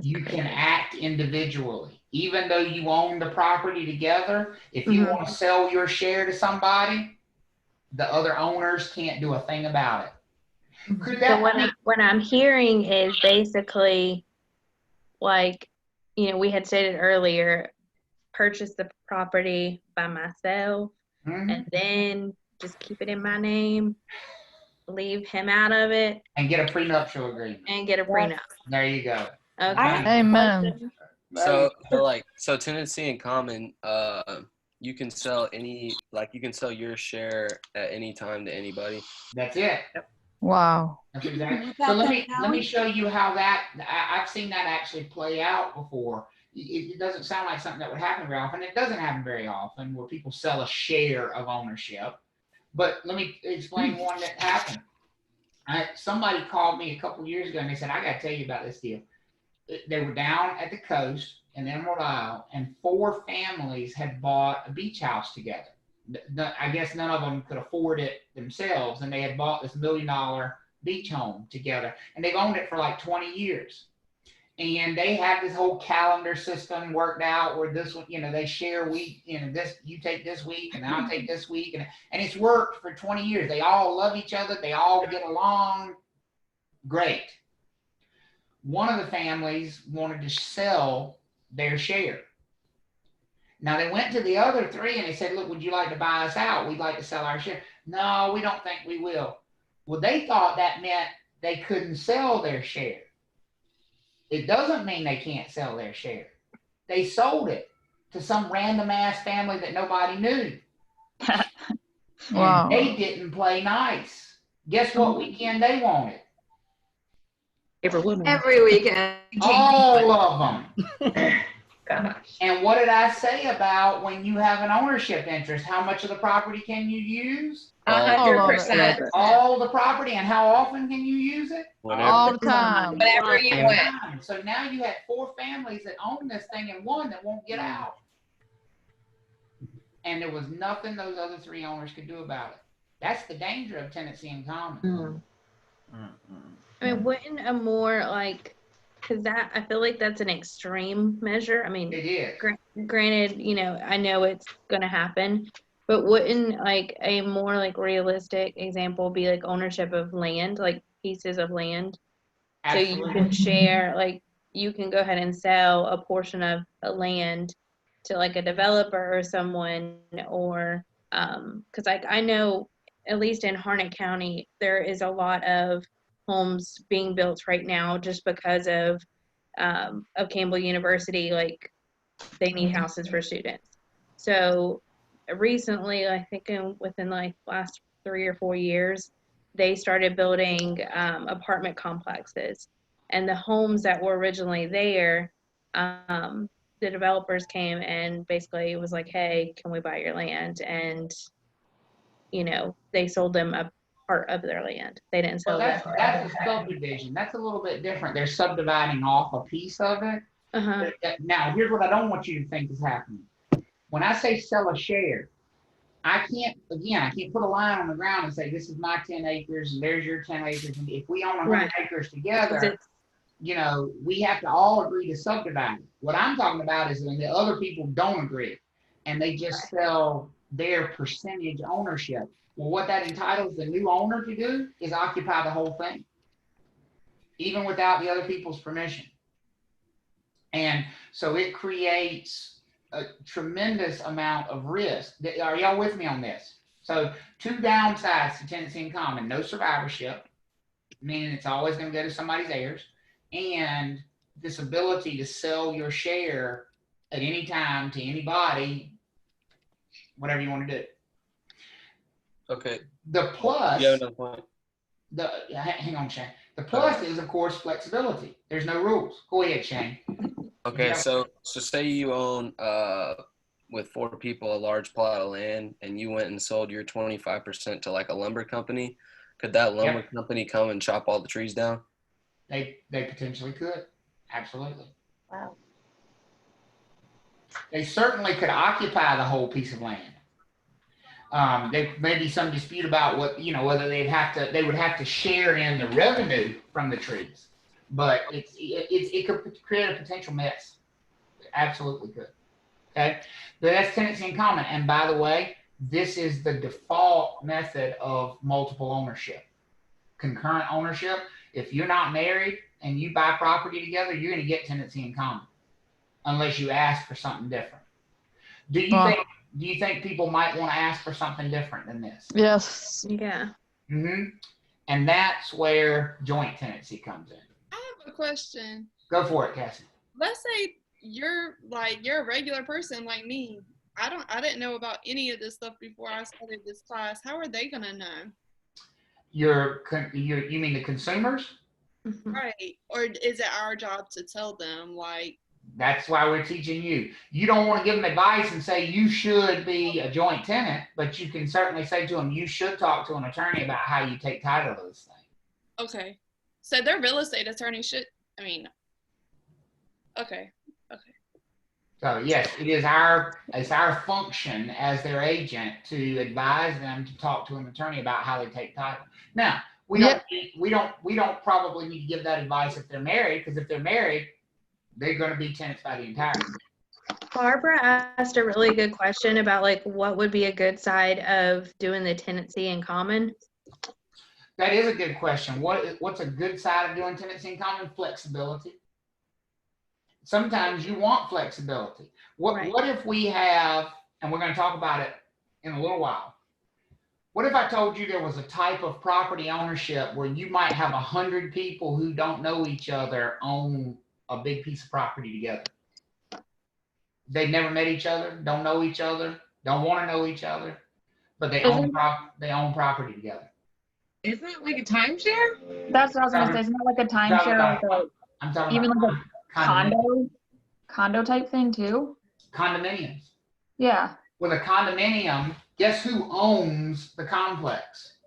You can act individually, even though you own the property together. If you want to sell your share to somebody, the other owners can't do a thing about it. Could that So what I'm hearing is basically, like, you know, we had stated earlier, purchase the property by myself, and then just keep it in my name, leave him out of it, and get a prenuptial agreement. and get a prenup. There you go. Okay. Amen. So tenancy in common, you can sell you can sell your share at any time to anybody. That's it. Wow. That's exactly. So let me show you how that, I've seen that actually play out before. It doesn't sound like something that would happen very often. It doesn't happen very often where people sell a share of ownership. But let me explain one that happened. Somebody called me a couple years ago and they said, I got to tell you about this deal. They were down at the coast in Emerald Isle, and 4 families had bought a beach house together. I guess none of them could afford it themselves, and they had bought this $1 million beach home together, and they've owned it for like 20 years. And they have this whole calendar system worked out where this one, you know, they share week, you know, this, you take this week and I'll take this week, and it's worked for 20 years. They all love each other. They all get along great. One of the families wanted to sell their share. Now they went to the other 3 and they said, look, would you like to buy us out? We'd like to sell our share. No, we don't think we will. Well, they thought that meant they couldn't sell their share. It doesn't mean they can't sell their share. They sold it to some random ass family that nobody knew Wow. And they didn't play nice. Guess what weekend they wanted? Every weekend. All of them. Gosh. And what did I say about when you have an ownership interest? How much of the property can you use? 100%. All the property, and how often can you use it? All the time. Whenever you win. So now you have 4 families that own this thing and one that won't get out. And there was nothing those other 3 owners could do about it. That's the danger of tenancy in common. I mean, wouldn't a more like, because that, I feel like that's an extreme measure. I mean, it is. Granted, you know, I know it's going to happen, but wouldn't like a more like realistic example be like ownership of land, like pieces of land? Absolutely. So you can share, like you can go ahead and sell a portion of a land to like a developer or someone, or because like I know at least in Harnett County there is a lot of homes being built right now just because of Campbell University, like they need houses for students. So recently, I think within like last 3 or 4 years, they started building apartment complexes, and the homes that were originally there, the developers came and basically was like, hey, can we buy your land? And you know, they sold them a part of their land. They didn't sell that's a subdivision. That's a little bit different. They're subdividing off a piece of it. Now, here's what I don't want you to think is happening. When I say sell a share, I can't put a line on the ground and say, this is my 10 acres and there's your 10 acres. And if we own 100 acres together, you know, we have to all agree to subdivide it. What I'm talking about is when the other people don't agree and they just sell their percentage ownership. Well, what that entitles the new owner to do is occupy the whole thing, even without the other people's permission. And so it creates a tremendous amount of risk. Are y'all with me on this? So 2 downsides to tenancy in common: no survivorship, meaning it's always going to go to somebody's heirs, and this ability to sell your share at any time to anybody, whatever you want to do. Okay. The plus, Yeah, no point. hang on, Shane. The plus is, of course, flexibility. There's no rules. Go ahead, Shane. Okay, so say you own with 4 people a large plot of land, and you went and sold your 25% to like a lumber company. Could that lumber company come and chop all the trees down? They potentially could. Absolutely. Wow. They certainly could occupy the whole piece of land. There may be some dispute about what, you know, whether they would have to share in the revenue from the trees, but it could create a potential mess. It absolutely could. Okay, but that's tenancy in common. And by the way, this is the default method of multiple ownership. Concurrent ownership. If you're not married and you buy property together, you're going to get tenancy in common, unless you ask for something different. Do you think people might want to ask for something different than this? Yes. Yeah. And that's where joint tenancy comes in. I have a question. Go for it, Cassie. Let's say you're a regular person like me. I didn't know about any of this stuff before I started this class. How are they gonna know? You mean the consumers? Right. Or is it our job to tell them, like? That's why we're teaching you. You don't want to give them advice and say you should be a joint tenant, but you can certainly say to them, you should talk to an attorney about how you take title to this thing. Okay. So their real estate attorney should, okay. So yes, it's our function as their agent to advise them to talk to an attorney about how they take title. Now, we don't probably need to give that advice if they're married, because if they're married, they're going to be tenants by the entirety. Barbara asked a really good question about like what would be a good side of doing the tenancy in common. That is a good question. What's a good side of doing tenancy in common? Flexibility. Sometimes you want flexibility. What if we have, and we're going to talk about it in a little while. What if I told you there was a type of property ownership where you might have 100 people who don't know each other own a big piece of property together? They've never met each other, don't know each other, don't want to know each other, but they own property together. Isn't it like a timeshare? That's what I was gonna say. Isn't that like a timeshare, I'm talking even about like a condo type thing too? Condominiums. Yeah. With a condominium, guess who owns the complex?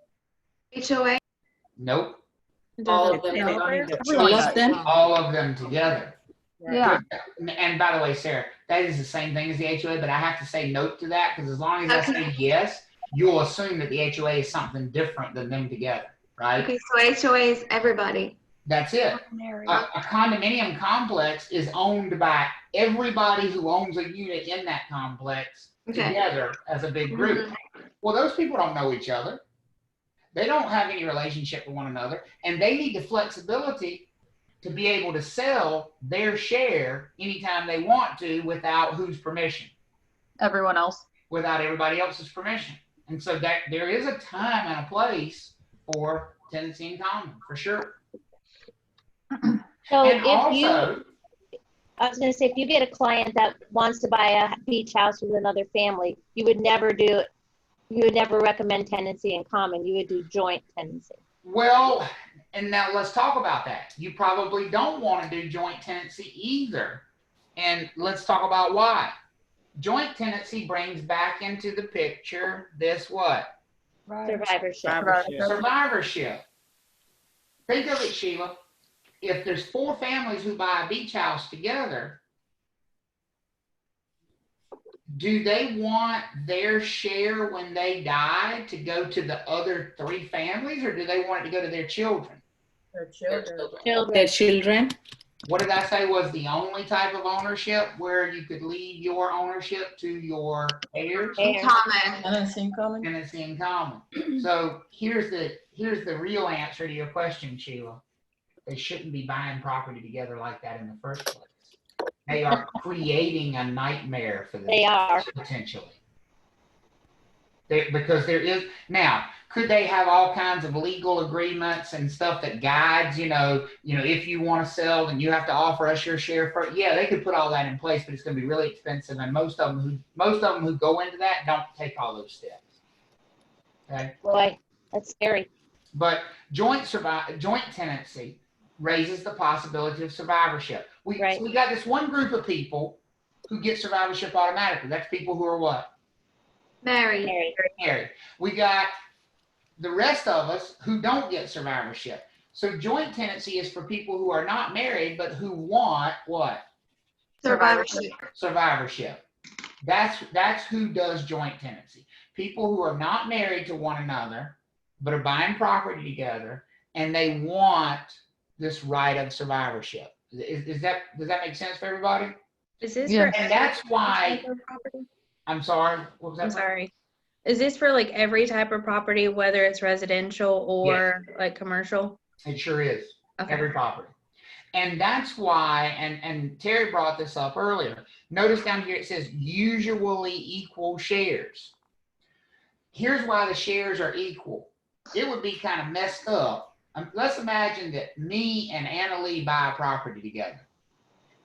HOA? Nope. All of them. All of them together. Yeah. And by the way, Sarah, that is the same thing as the HOA, but I have to say note to that because as long as I say yes, you'll assume that the HOA is something different than them together, right? Okay, so HOA is everybody. That's it. A condominium complex is owned by everybody who owns a unit in that complex together as a big group. Well, those people don't know each other. They don't have any relationship with one another, and they need the flexibility to be able to sell their share anytime they want to without whose permission? Everyone else. Without everybody else's permission. And so that there is a time and a place for tenancy in common, for sure. So and if also, I was going to say, if you get a client that wants to buy a beach house with another family, you would never recommend tenancy in common. You would do joint tenancy. Well, and now let's talk about that. You probably don't want to do joint tenancy either. And let's talk about why. Joint tenancy brings back into the picture this what? Survivorship. Think of it, Sheila. If there's 4 families who buy a beach house together, do they want their share when they die to go to the other 3 families, or do they want it to go to their children? Their children. What did I say was the only type of ownership where you could leave your ownership to your heirs? In common. Tenancy in common. Tenancy in common. So here's the real answer to your question, Sheila. They shouldn't be buying property together like that in the first place. They are creating a nightmare for them. They are. Potentially. Because there is, now, could they have all kinds of legal agreements and stuff that guides, if you want to sell, then you have to offer us your share first? Yeah, they could put all that in place, but it's going to be really expensive. And most of them who go into that don't take all those steps. Okay. Boy, that's scary. But joint tenancy raises the possibility of survivorship. We got this one group of people who get survivorship automatically. That's people who are what? Married. We got the rest of us who don't get survivorship. So joint tenancy is for people who are not married, but who want what? Survivorship. That's who does joint tenancy. People who are not married to one another, but are buying property together, and they want this right of survivorship. Does that make sense for everybody? Is this and that's why. I'm sorry. What was that? I'm sorry. Is this for like every type of property, whether it's residential or like commercial? It sure is. Okay. Every property. And that's why, and Terry brought this up earlier. Notice down here it says usually equal shares. Here's why the shares are equal. It would be kind of messed up. Let's imagine that me and Anna Lee buy a property together.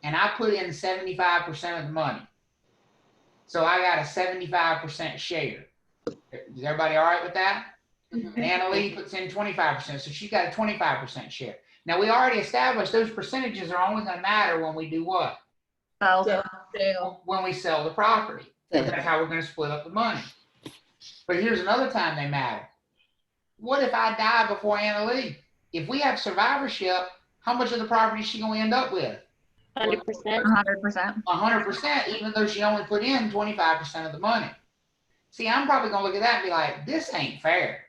And I put in 75% of the money. So I got a 75% share. Is everybody all right with that? Mm-hmm. And Anna Lee puts in 25%, so she's got a 25% share. Now we already established those percentages are only going to matter when we do what? Sell. When we sell the property. That's how we're going to split up the money. But here's another time they matter. What if I die before Anna Lee? If we have survivorship, how much of the property is she going to end up with? 100%. 100%. 100%, even though she only put in 25% of the money. See, I'm probably going to look at that and be like, this ain't fair,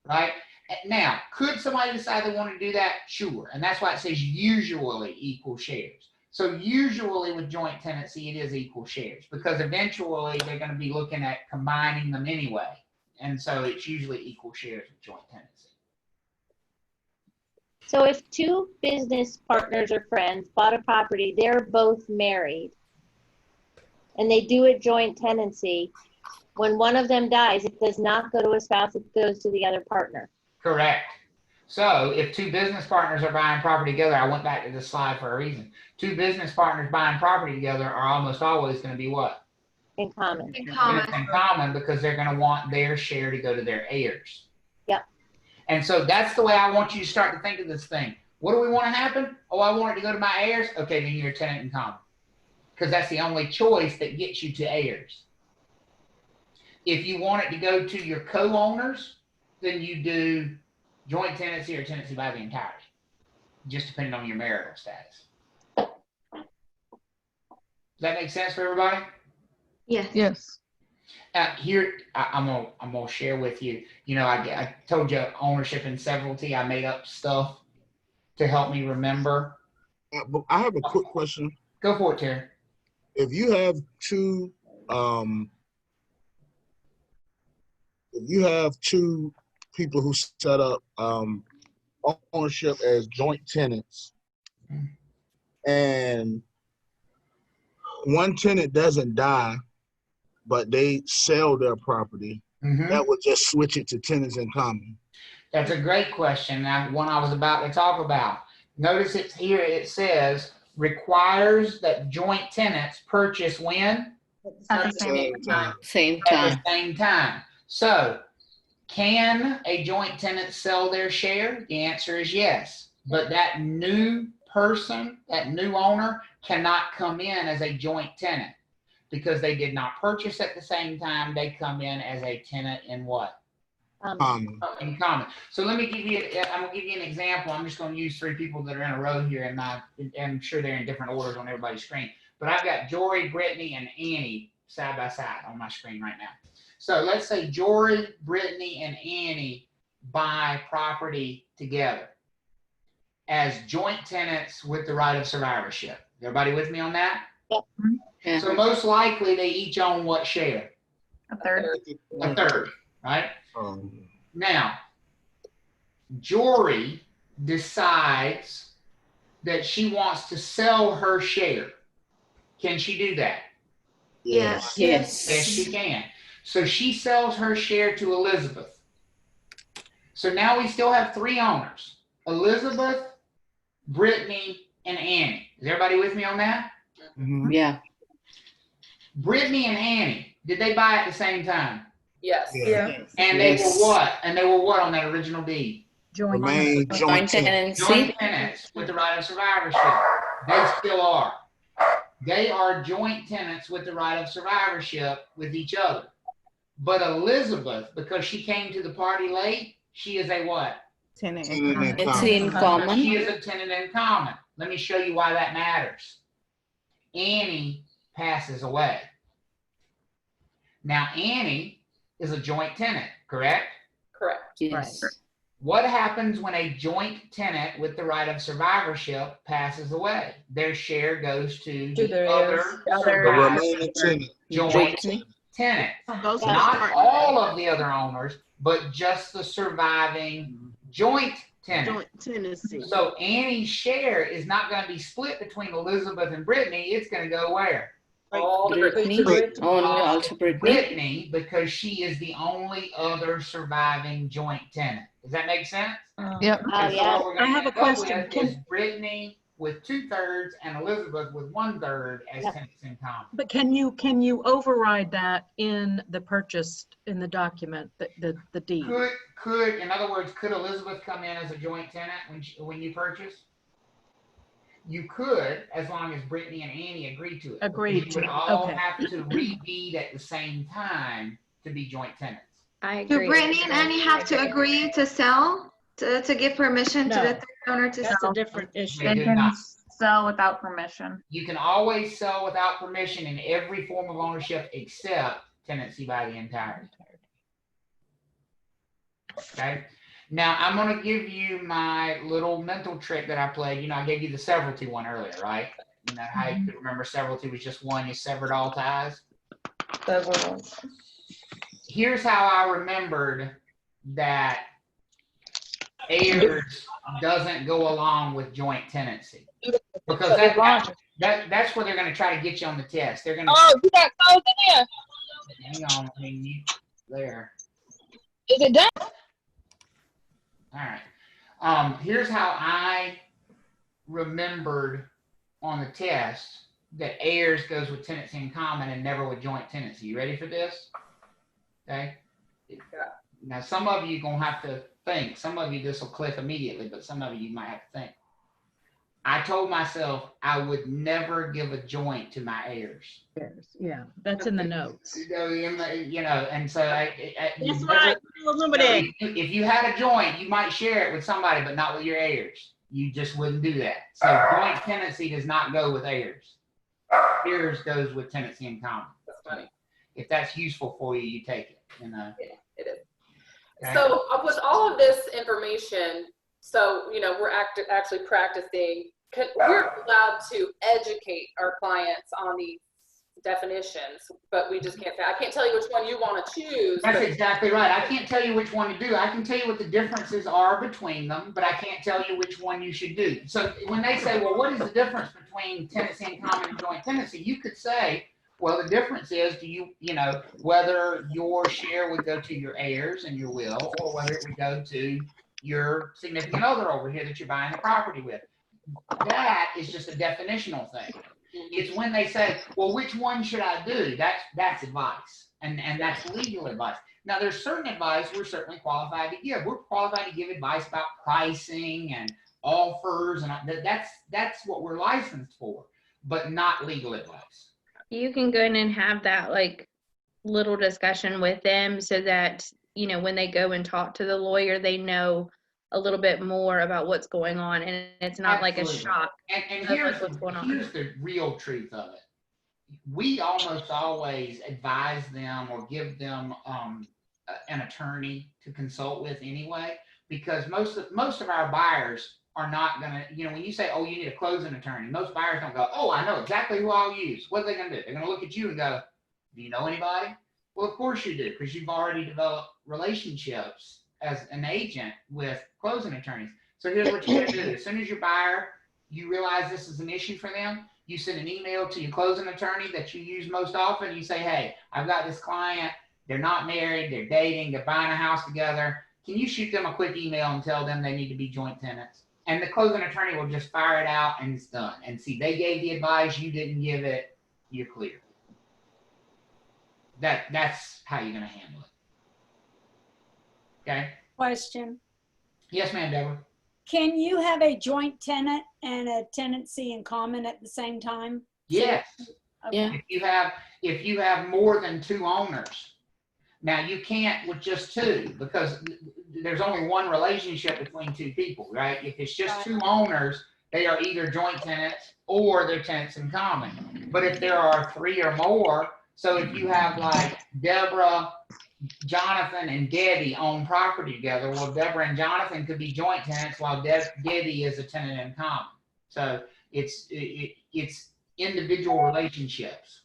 right? Now, could somebody decide they want to do that? Sure. And that's why it says usually equal shares. So usually with joint tenancy, it is equal shares because eventually they're going to be looking at combining them anyway. And so it's usually equal shares with joint tenancy. So if 2 business partners or friends bought a property, they're both married, and they do a joint tenancy, when one of them dies, it does not go to a spouse, it goes to the other partner. Correct. So if 2 business partners are buying property together, I went back to this slide for a reason. 2 business partners buying property together are almost always going to be what? In common. In And common. it's in common because they're going to want their share to go to their heirs. Yep. And so that's the way I want you to start to think of this thing. What do we want to happen? Oh, I want it to go to my heirs. Okay, then you're a tenant in common, because that's the only choice that gets you to heirs. If you want it to go to your co-owners, then you do joint tenancy or tenancy by the entirety, just depending on your marital status. Does that make sense for everybody? Yes. Yes. Here, I'm gonna share with you. You know, I told you ownership and severalty. I made up stuff to help me remember. But I have a quick question. Go for it, Terry. If you have two people who set up ownership as joint tenants, and one tenant doesn't die, but they sell their property, that would just switch it to tenants in common. That's a great question. Now, one I was about to talk about. Notice it's here. It says requires that joint tenants purchase when? At the same time. Same At time. the same time. So, can a joint tenant sell their share? The answer is yes. But that new person, that new owner, cannot come in as a joint tenant because they did not purchase at the same time. They come in as a tenant in what? In common. So let me give you, I'm gonna give you an example. I'm just gonna use three people that are in a row here, and I'm sure they're in different orders on everybody's screen. But I've got Jory, Brittany, and Annie side by side on my screen right now. So let's say Jory, Brittany, and Annie buy property together as joint tenants with the right of survivorship. Everybody with me on that? Yep. Yeah. So most likely they each own what share? A third. A third, right? Now, Jory decides that she wants to sell her share. Can she do that? Yes. Yes. Yes, she can. So she sells her share to Elizabeth. So now we still have three owners: Elizabeth, Brittany, and Annie. Is everybody with me on that? Yeah. Brittany and Annie, did they buy at the same time? Yes. Yeah. And they were what? And they were what on that original deed? Joint Joint tenancy. Joint tenants with the right of survivorship. They still are. They are joint tenants with the right of survivorship with each other. But Elizabeth, because she came to the party late, she is a what? Tenant in common. It's in common. She is a tenant in common. Let me show you why that matters. Annie passes away. Now, Annie is a joint tenant, correct? Correct. Yes. What happens when a joint tenant with the right of survivorship passes away? Their share goes to the their other heirs. surviving joint tenant. Not all of the other owners, but just the surviving joint tenant. Joint tenancy. So Annie's share is not going to be split between Elizabeth and Brittany. It's going to go where? All Brittany. Only also Brittany. Brittany, because she is the only other surviving joint tenant. Does that make sense? Yep. And so what we're gonna I have a end up question. with is Brittany with 2/3 and Elizabeth with 1/3 as tenants in common. But can you override that in the purchase, in the document, the deed? Could in other words, could Elizabeth come in as a joint tenant when you purchase? You could, as long as Brittany and Annie agree to it. Agreed You to would it, all okay. have to re-deed at the same time to be joint tenants. I Do agree. Brittany and Annie have to agree to sell, to give permission to No. the third owner to That's sell? a different issue. They They do can not. sell without permission. You can always sell without permission in every form of ownership except tenancy by the entirety. Okay. Now I'm going to give you my little mental trick that I played. You know, I gave you the severalty one earlier, right? You know how you could remember severalty was just one, you severed all ties. Here's how I remembered that heirs doesn't go along with joint tenancy. Because that's where they're going to try to get you on the test. They're going to. Oh, you got clothes in here. Hang on, there. Is it done? All right. Here's how I remembered on the test that heirs goes with tenancy in common and never with joint tenancy. You ready for this? Okay. Now, some of you gonna have to think. Some of you this will click immediately, but some of you might have to think. I told myself I would never give a joint to my heirs. Yeah, that's in the notes. You know, and so That's right. Remember that. If you had a joint, you might share it with somebody, but not with your heirs. You just wouldn't do that. So joint tenancy does not go with heirs. Heirs goes with tenancy in common. That's funny. If that's useful for you, you take it. You know. Yeah, it is. Okay. So with all of this information, so we're actually practicing. We're allowed to educate our clients on these definitions, but we just can't. I can't tell you which one you want to choose. That's exactly right. I can't tell you which one to do. I can tell you what the differences are between them, but I can't tell you which one you should do. So when they say, well, what is the difference between tenancy in common and joint tenancy? You could say, well, the difference is, whether your share would go to your heirs and your will, or whether it would go to your significant other over here that you're buying the property with. That is just a definitional thing. It's when they say, well, which one should I do? That's advice, and that's legal advice. Now, there's certain advice we're certainly qualified to give. We're qualified to give advice about pricing and offers, and that's what we're licensed for, but not legal advice. You can go in and have that like little discussion with them so that, when they go and talk to the lawyer, they know a little bit more about what's going on, and it's not like a shock. And here's the real truth of it. We almost always advise them or give them an attorney to consult with anyway, because most of our buyers are not gonna, when you say, oh, you need a closing attorney, most buyers don't go, oh, I know exactly who I'll use. What are they gonna do? They're gonna look at you and go, do you know anybody? Well, of course you do, because you've already developed relationships as an agent with closing attorneys. So here's what you're gonna do. As soon as your buyer, you realize this is an issue for them, you send an email to your closing attorney that you use most often. You say, hey, I've got this client. They're not married. They're dating. They're buying a house together. Can you shoot them a quick email and tell them they need to be joint tenants? And the closing attorney will just fire it out and it's done. And see, they gave the advice. You didn't give it. You're clear. That's how you're going to handle it. Okay? Question. Yes, ma'am, Deborah. Can you have a joint tenant and a tenancy in common at the same time? Yes. Okay. If you have more than two owners. Now you can't with just two, because there's only one relationship between two people, right? If it's just two owners, they are either joint tenants or they're tenants in common. But if there are three or more, so if you have like Deborah, Jonathan, and Debbie own property together, well, Deborah and Jonathan could be joint tenants while Debbie is a tenant in common. So it's individual relationships.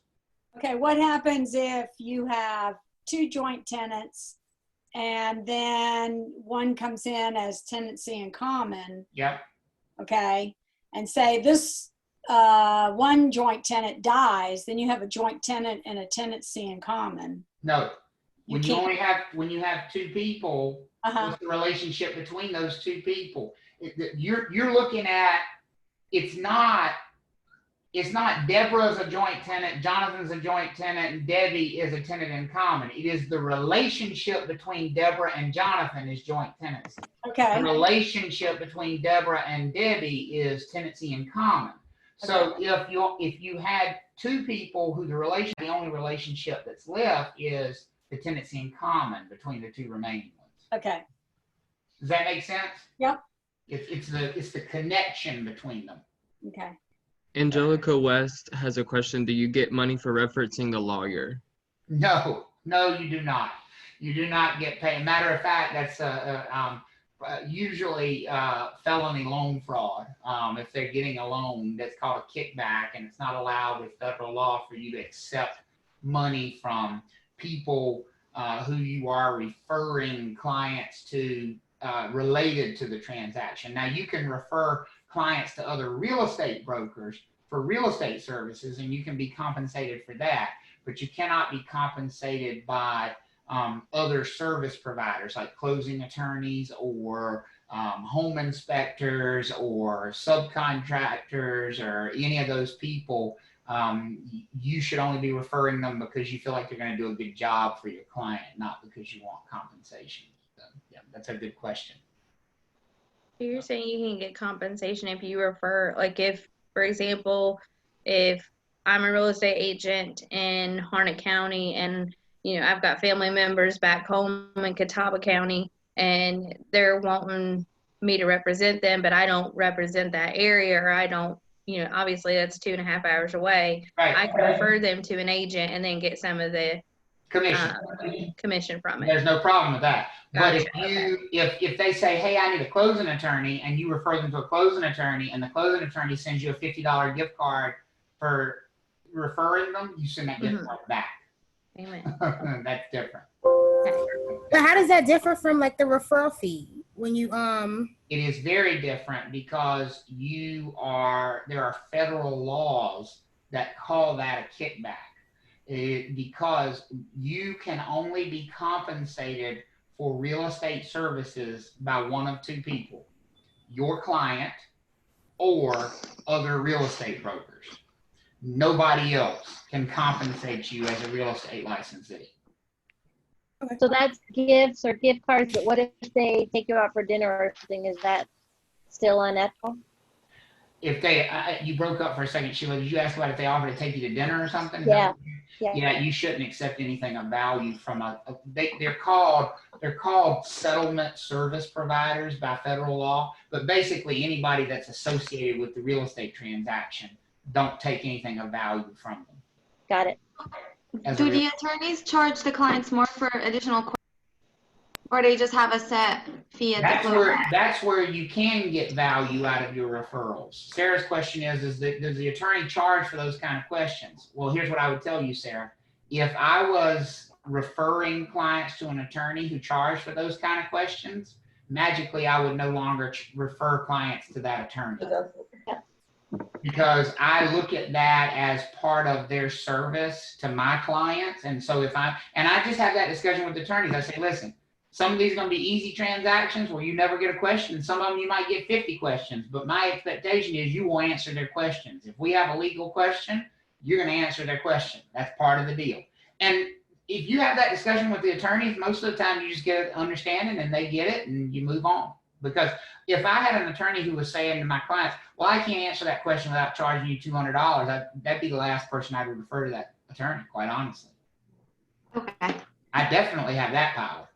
Okay, what happens if you have two joint tenants and then one comes in as tenancy in common? Yep. Okay, and say this one joint tenant dies, then you have a joint tenant and a tenancy in common. No. When you have two people, what's the relationship between those two people? You're looking at, it's not Deborah's a joint tenant, Jonathan's a joint tenant, and Debbie is a tenant in common. It is the relationship between Deborah and Jonathan is joint tenancy. Okay. The relationship between Deborah and Debbie is tenancy in common. So if you had two people who the only relationship that's left is the tenancy in common between the two remaining ones. Okay. Does that make sense? Yep. It's the connection between them. Okay. Angelica West has a question. Do you get money for referencing a lawyer? No, you do not. You do not get paid. Matter of fact, that's usually felony loan fraud. If they're getting a loan, that's called a kickback, and it's not allowed with federal law for you to accept money from people who you are referring clients to related to the transaction. Now, you can refer clients to other real estate brokers for real estate services, and you can be compensated for that, but you cannot be compensated by other service providers like closing attorneys or home inspectors or subcontractors or any of those people You should only be referring them because you feel like they're going to do a good job for your client, not because you want compensation. So, yeah, that's a good question. You're saying you can get compensation if you refer, like if, for example, if I'm a real estate agent in Harnett County and, you know, I've got family members back home in Catawba County and they're wanting me to represent them, but I don't represent that area, or I don't, you know, obviously that's 2.5 hours away. Right. I can refer them to an agent and then get some of the commission from it. There's no problem with that. Gotcha. But if they say, hey, I need a closing attorney, and you refer them to a closing attorney, and the closing attorney sends you a $50 gift card for referring them, you send that gift card back. Amen. That's different. But how does that differ from like the referral fee when you It is very different because there are federal laws that call that a kickback. Because you can only be compensated for real estate services by one of two people: your client or other real estate brokers. Nobody else can compensate you as a real estate licensee. So that's gifts or gift cards, but what if they take you out for dinner or something? Is that still unethical? If they, you broke up for a second, Sheila. Did you ask about if they offer to take you to dinner or something? Yeah. Yeah, you shouldn't accept anything of value from they're called settlement service providers by federal law, but basically anybody that's associated with the real estate transaction, don't take anything of value from them. Got it. Do the attorneys charge the clients more for additional questions, or they just have a set fee at the closing? That's where you can get value out of your referrals. Sarah's question is does the attorney charge for those kind of questions? Well, here's what I would tell you, Sarah. If I was referring clients to an attorney who charged for those kind of questions, magically I would no longer refer clients to that attorney. Because I look at that as part of their service to my clients. And so I just have that discussion with attorneys. I say, listen, some of these are going to be easy transactions where you never get a question. Some of them you might get 50 questions, but my expectation is you will answer their questions. If we have a legal question, you're going to answer their question. That's part of the deal. And if you have that discussion with the attorneys, most of the time you just get an understanding and they get it and you move on. Because if I had an attorney who was saying to my clients, well, I can't answer that question without charging you $200, that'd be the last person I would refer to that attorney, quite honestly. Okay. I definitely have that power.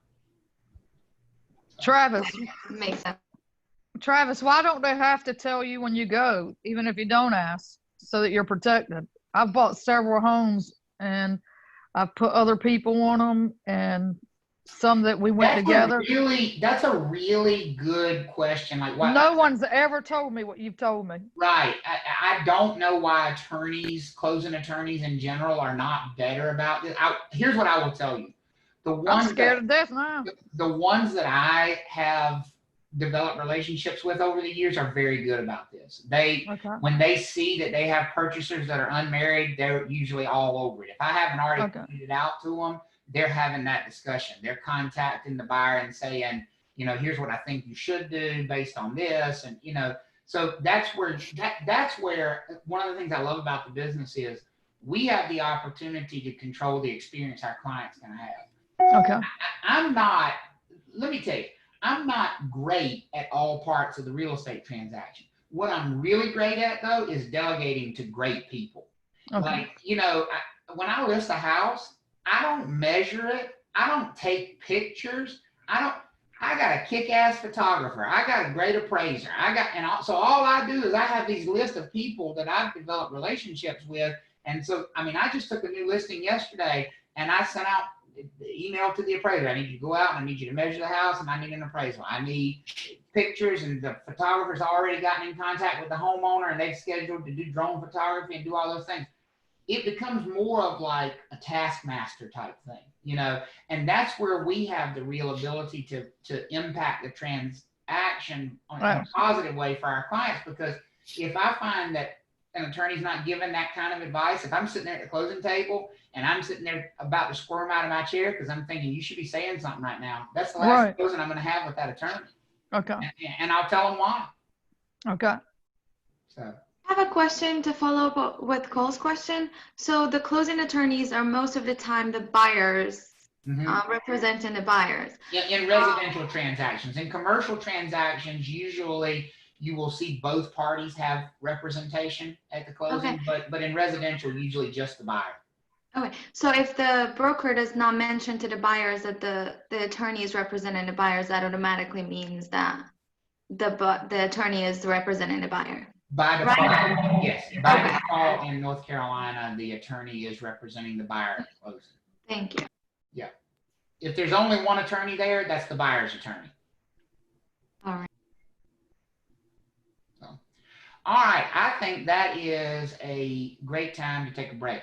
Travis. Makes sense. Travis, why don't they have to tell you when you go, even if you don't ask, so that you're protected? I've bought several homes and I've put other people on them, and some that we went together. That's a really good question. Like, why? No one's ever told me what you've told me. Right. I don't know why closing attorneys in general are not better about this. Here's what I will tell you. I'm scared to death now. The ones that I have developed relationships with over the years are very good about this. When they see that they have purchasers that are unmarried, they're usually all over it. If I haven't already pointed it out to them, they're having that discussion. They're contacting the buyer and saying, you know, here's what I think you should do based on this. And, you know, so that's where one of the things I love about the business is we have the opportunity to control the experience our client's going to have. Okay. Let me tell you, I'm not great at all parts of the real estate transaction. What I'm really great at, though, is delegating to great people. Okay. Like, you know, when I list a house, I don't measure it. I don't take pictures. I got a kick-ass photographer. I got a great appraiser. So all I do is I have these lists of people that I've developed relationships with. And so, I mean, I just took a new listing yesterday and I sent out the email to the appraiser. I need you to go out and I need you to measure the house and I need an appraisal. I need pictures, and the photographer's already gotten in contact with the homeowner and they've scheduled to do drone photography and do all those things. It becomes more of like a taskmaster type thing, you know, and that's where we have the real ability to impact the transaction in a positive way for our clients. Because if I find that an attorney's not giving that kind of advice, if I'm sitting there at the closing table and I'm sitting there about to squirm out of my chair because I'm thinking you should be saying something right now, that's the last closing I'm going to have with that attorney. Okay. And I'll tell them why. Okay. So. I have a question to follow up with Cole's question. So the closing attorneys are most of the time the buyers, representing the buyers. Yeah, in residential transactions. In commercial transactions, usually you will see both parties have representation at the closing, but in residential, usually just the buyer. Okay, so if the broker does not mention to the buyers that the attorney is representing the buyers, that automatically means that the attorney is representing the buyer. By default, yes. By default, in North Carolina, the attorney is representing the buyer at the closing. Thank you. Yeah. If there's only one attorney there, that's the buyer's attorney. All right. So, all right. I think that is a great time to take a break.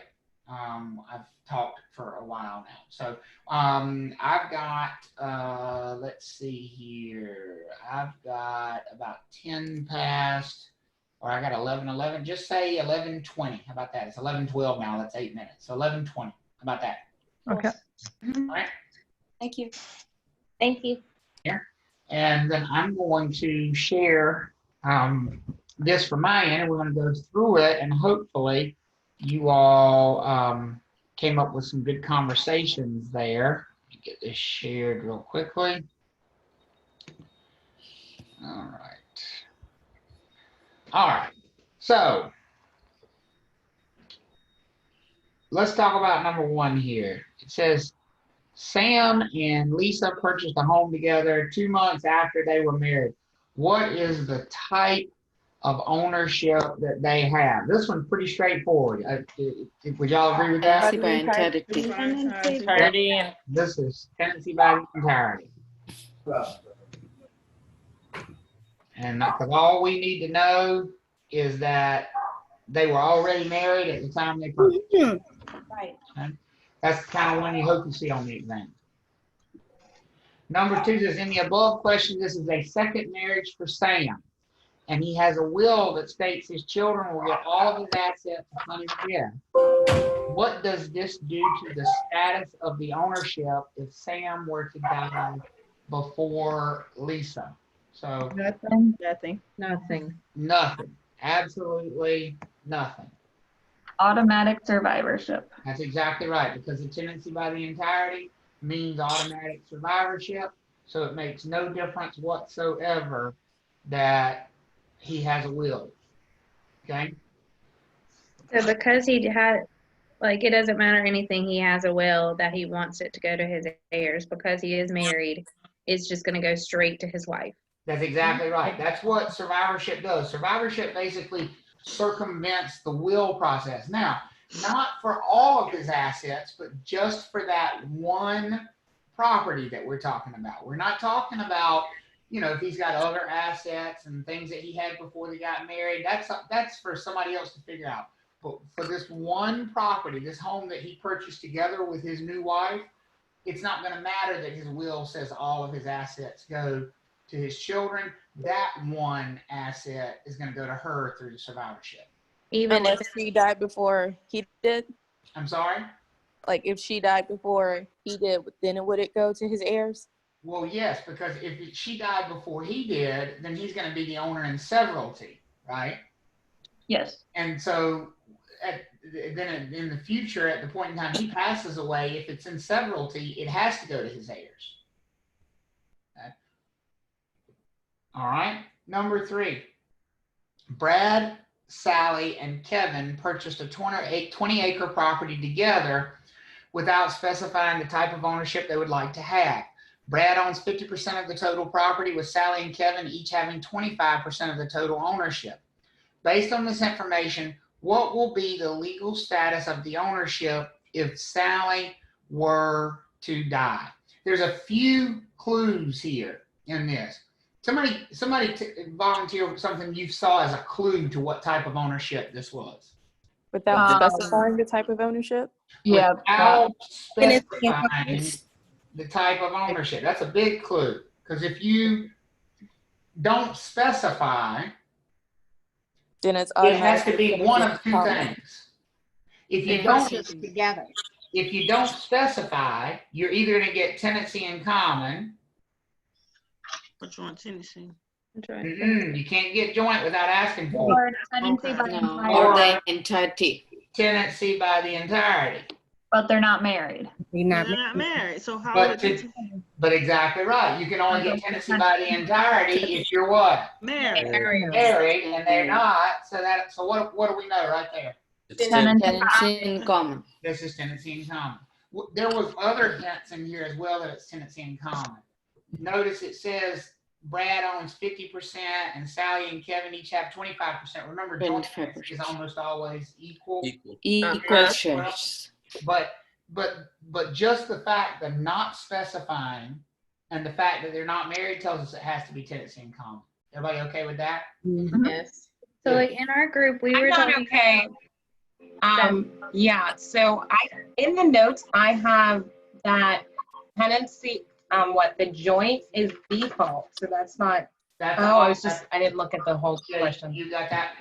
I've talked for a while now. So I've got, let's see here. I've got about 10 past, or I got 11:11. Just say 11:20. How about that? It's 11:12 now. That's 8 minutes. So 11:20. How about that? Okay. All right. Thank you. Thank you. Yeah. And then I'm going to share this from my end, and we're going to go through it, and hopefully you all came up with some good conversations there. Let me get this shared real quickly. All right. All right. So let's talk about number one here. It says, Sam and Lisa purchased a home together 2 months after they were married. What is the type of ownership that they have? This one's pretty straightforward. Would y'all agree with that? Tenancy by entirety. This is tenancy by the entirety. And because all we need to know is that they were already married at the time they purchased. Right. Okay? That's the kind of one you hope to see on the exam. Number two says, in the above question, this is a second marriage for Sam, and he has a will that states his children will get all of his assets upon his death. What does this do to the status of the ownership if Sam were to die before Lisa? So Nothing. Absolutely nothing. Automatic survivorship. That's exactly right, because the tenancy by the entirety means automatic survivorship, so it makes no difference whatsoever that he has a will. Okay? So because he had, like, it doesn't matter anything, he has a will that he wants it to go to his heirs because he is married, it's just going to go straight to his wife. That's exactly right. That's what survivorship does. Survivorship basically circumvents the will process. Now, not for all of his assets, but just for that one property that we're talking about. We're not talking about, you know, if he's got other assets and things that he had before they got married. That's for somebody else to figure out. But for this one property, this home that he purchased together with his new wife, it's not going to matter that his will says all of his assets go to his children. That one asset is going to go to her through the survivorship. Even if she died before he did? I'm sorry? Like if she died before he did, then would it go to his heirs? Well, yes, because if she died before he did, then he's going to be the owner in severalty, right? Yes. And so then in the future, at the point in time he passes away, if it's in severalty, it has to go to his heirs. Okay. All right. Number three, Brad, Sally, and Kevin purchased a 20-acre property together without specifying the type of ownership they would like to have. Brad owns 50% of the total property, with Sally and Kevin each having 25% of the total ownership. Based on this information, what will be the legal status of the ownership if Sally were to die? There's a few clues here in this. Somebody volunteer something you saw as a clue to what type of ownership this was. Without specifying the type of ownership? Yeah. Without specifying the type of ownership. That's a big clue. Because if you don't specify, then it has to be one of two things. If you don't together. If you don't specify, you're either going to get tenancy in common. Which one, tenancy? You can't get joint without asking for Or it. tenancy by the No, entirety. or the entirety. Tenancy by the entirety. But they're not married. They're not married. So how But, would it be but exactly right. You can only get tenancy by the entirety if you're what? married? Married, and they're not. So what do we know right there? Tenancy in common. This is tenancy in common. There was other hints in here as well that it's tenancy in common. Notice it says Brad owns 50% and Sally and Kevin each have 25%. Remember, joint tenancy is almost always equal. Equal shares. But just the fact that not specifying and the fact that they're not married tells us it has to be tenancy in common. Everybody okay with that? Yes. So like in our group, we were I'm not talking. okay. Yeah, so in the notes, I have that tenancy, the joint is default, so that's not, I didn't look at the whole question. You got that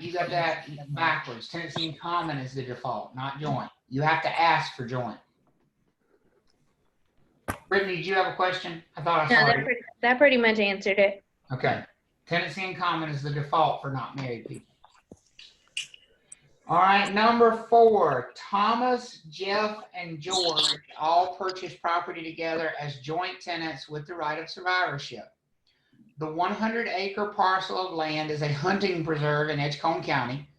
backwards. Tenancy in common is the default, not joint. You have to ask for joint. Brittany, did you have a question? I thought I saw it. That pretty much answered it. Okay. Tenancy in common is the default for not married people. All right, number 4, Thomas, Jeff, and George all purchased property together as joint tenants with the right of survivorship. The 100-acre parcel of land is a hunting preserve in Edgecombe County.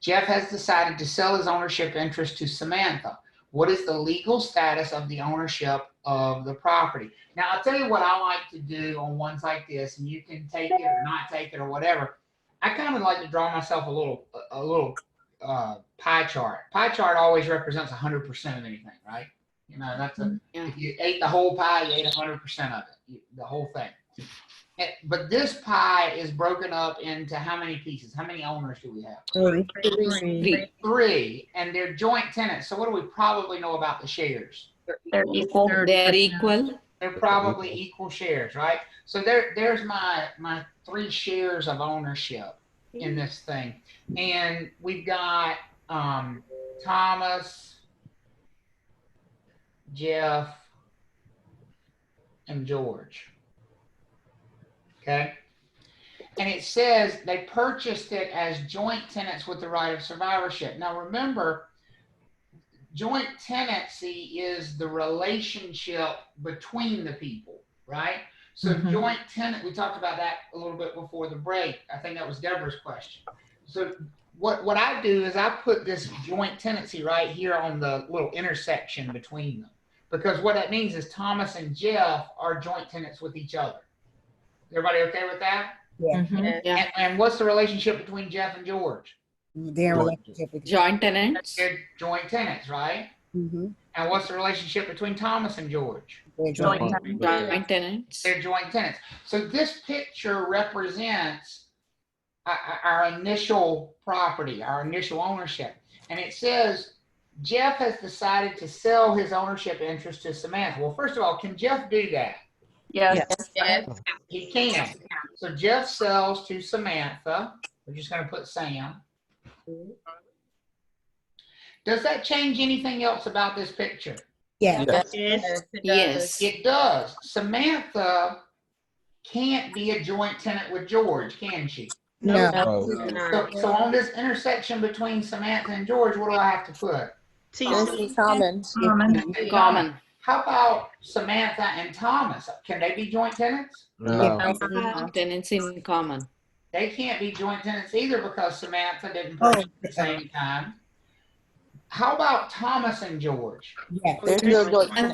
Jeff has decided to sell his ownership interest to Samantha. What is the legal status of the ownership of the property? Now, I'll tell you what I like to do on ones like this, and you can take it or not take it or whatever. I kind of like to draw myself a little pie chart. Pie chart always represents 100% of anything, right? You know, that's if you ate the whole pie, you ate 100% of it, the whole thing. But this pie is broken up into how many pieces? How many owners do we have? 3, and they're joint tenants. So what do we probably know about the shares? They're equal. They're equal. They're probably equal shares, right? So there's my 3 shares of ownership in this thing. And we've got Thomas, Jeff, and George. Okay. And it says they purchased it as joint tenants with the right of survivorship. Now remember, joint tenancy is the relationship between the people, right? So joint tenant, we talked about that a little bit before the break. I think that was Deborah's question. So what I do is I put this joint tenancy right here on the little intersection between them. Because what that means is Thomas and Jeff are joint tenants with each other. Everybody okay with that? Yeah. And what's the relationship between Jeff and George? Their relationship. Joint tenants. They're joint tenants, right? And what's the relationship between Thomas and George? Joint tenants. They're joint tenants. So this picture represents our initial property, our initial ownership. And it says Jeff has decided to sell his ownership interest to Samantha. Well, first of all, can Jeff do that? Yes. He can. So Jeff sells to Samantha. We're just going to put Sam. Does that change anything else about this picture? Yes. Yes. It does. Samantha can't be a joint tenant with George, can she? No. So on this intersection between Samantha and George, what do I have to put? Common. Common. How about Samantha and Thomas? Can they be joint tenants? No. Tenancy in common. They can't be joint tenants either because Samantha didn't purchase at the same time. How about Thomas and George? Yes. They're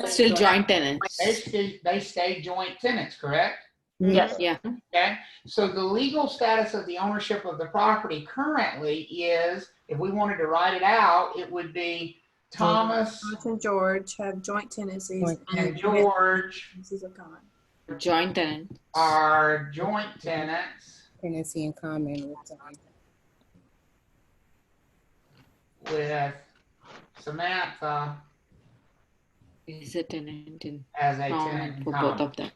still joint tenants. They stay joint tenants, correct? Yes. Yeah. Okay. So the legal status of the ownership of the property currently is, if we wanted to write it out, it would be Thomas and George have joint tenancies. and George Joint tenants. are joint tenants Tenancy in common with Samantha Is a tenant in as a common tenant in for common. both of them.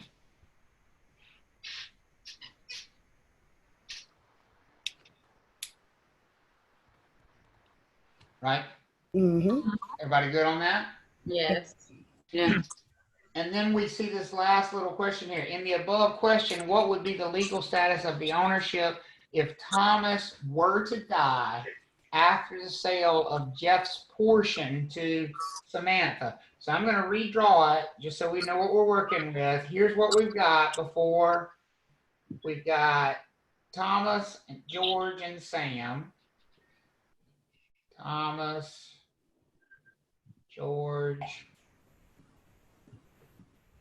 Right? Mm-hmm. Everybody good on that? Yes. Yeah. And then we see this last little question here. In the above question, what would be the legal status of the ownership if Thomas were to die after the sale of Jeff's portion to Samantha? So I'm going to redraw it just so we know what we're working with. Here's what we've got before. We've got Thomas and George and Sam. Thomas, George,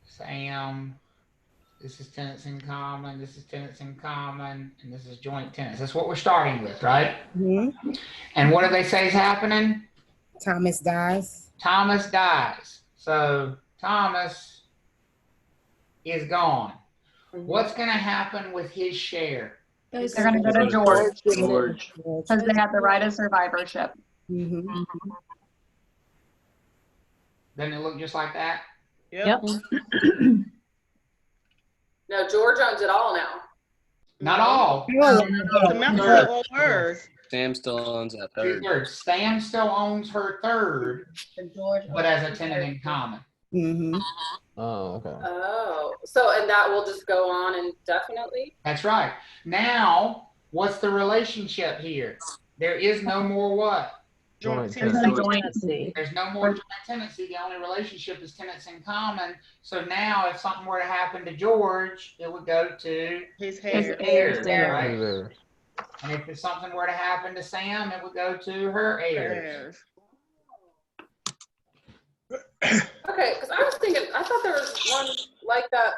Sam. This is tenants in common. This is tenants in common. And this is joint tenants. That's what we're starting with, right? Mm-hmm. And what do they say is happening? Thomas dies. Thomas dies. So Thomas is gone. What's going to happen with his share? They're going to go to George. Because they have the right of survivorship. Mm-hmm. Doesn't it look just like that? Yep. No, George owns it all now. Not all. Samantha owns hers. Sam still owns that third. 2/3. Sam still owns her third, but as a tenant in common. Mm-hmm. Oh, okay. Oh, so and that will just go on indefinitely? That's right. Now, what's the relationship here? There is no more what? Joint tenancy. There's no more joint tenancy. The only relationship is tenants in common. So now, if something were to happen to George, it would go to his heirs, right? Heirs. And if something were to happen to Sam, it would go to her heirs. Okay, because I was thinking, I thought there was one like that.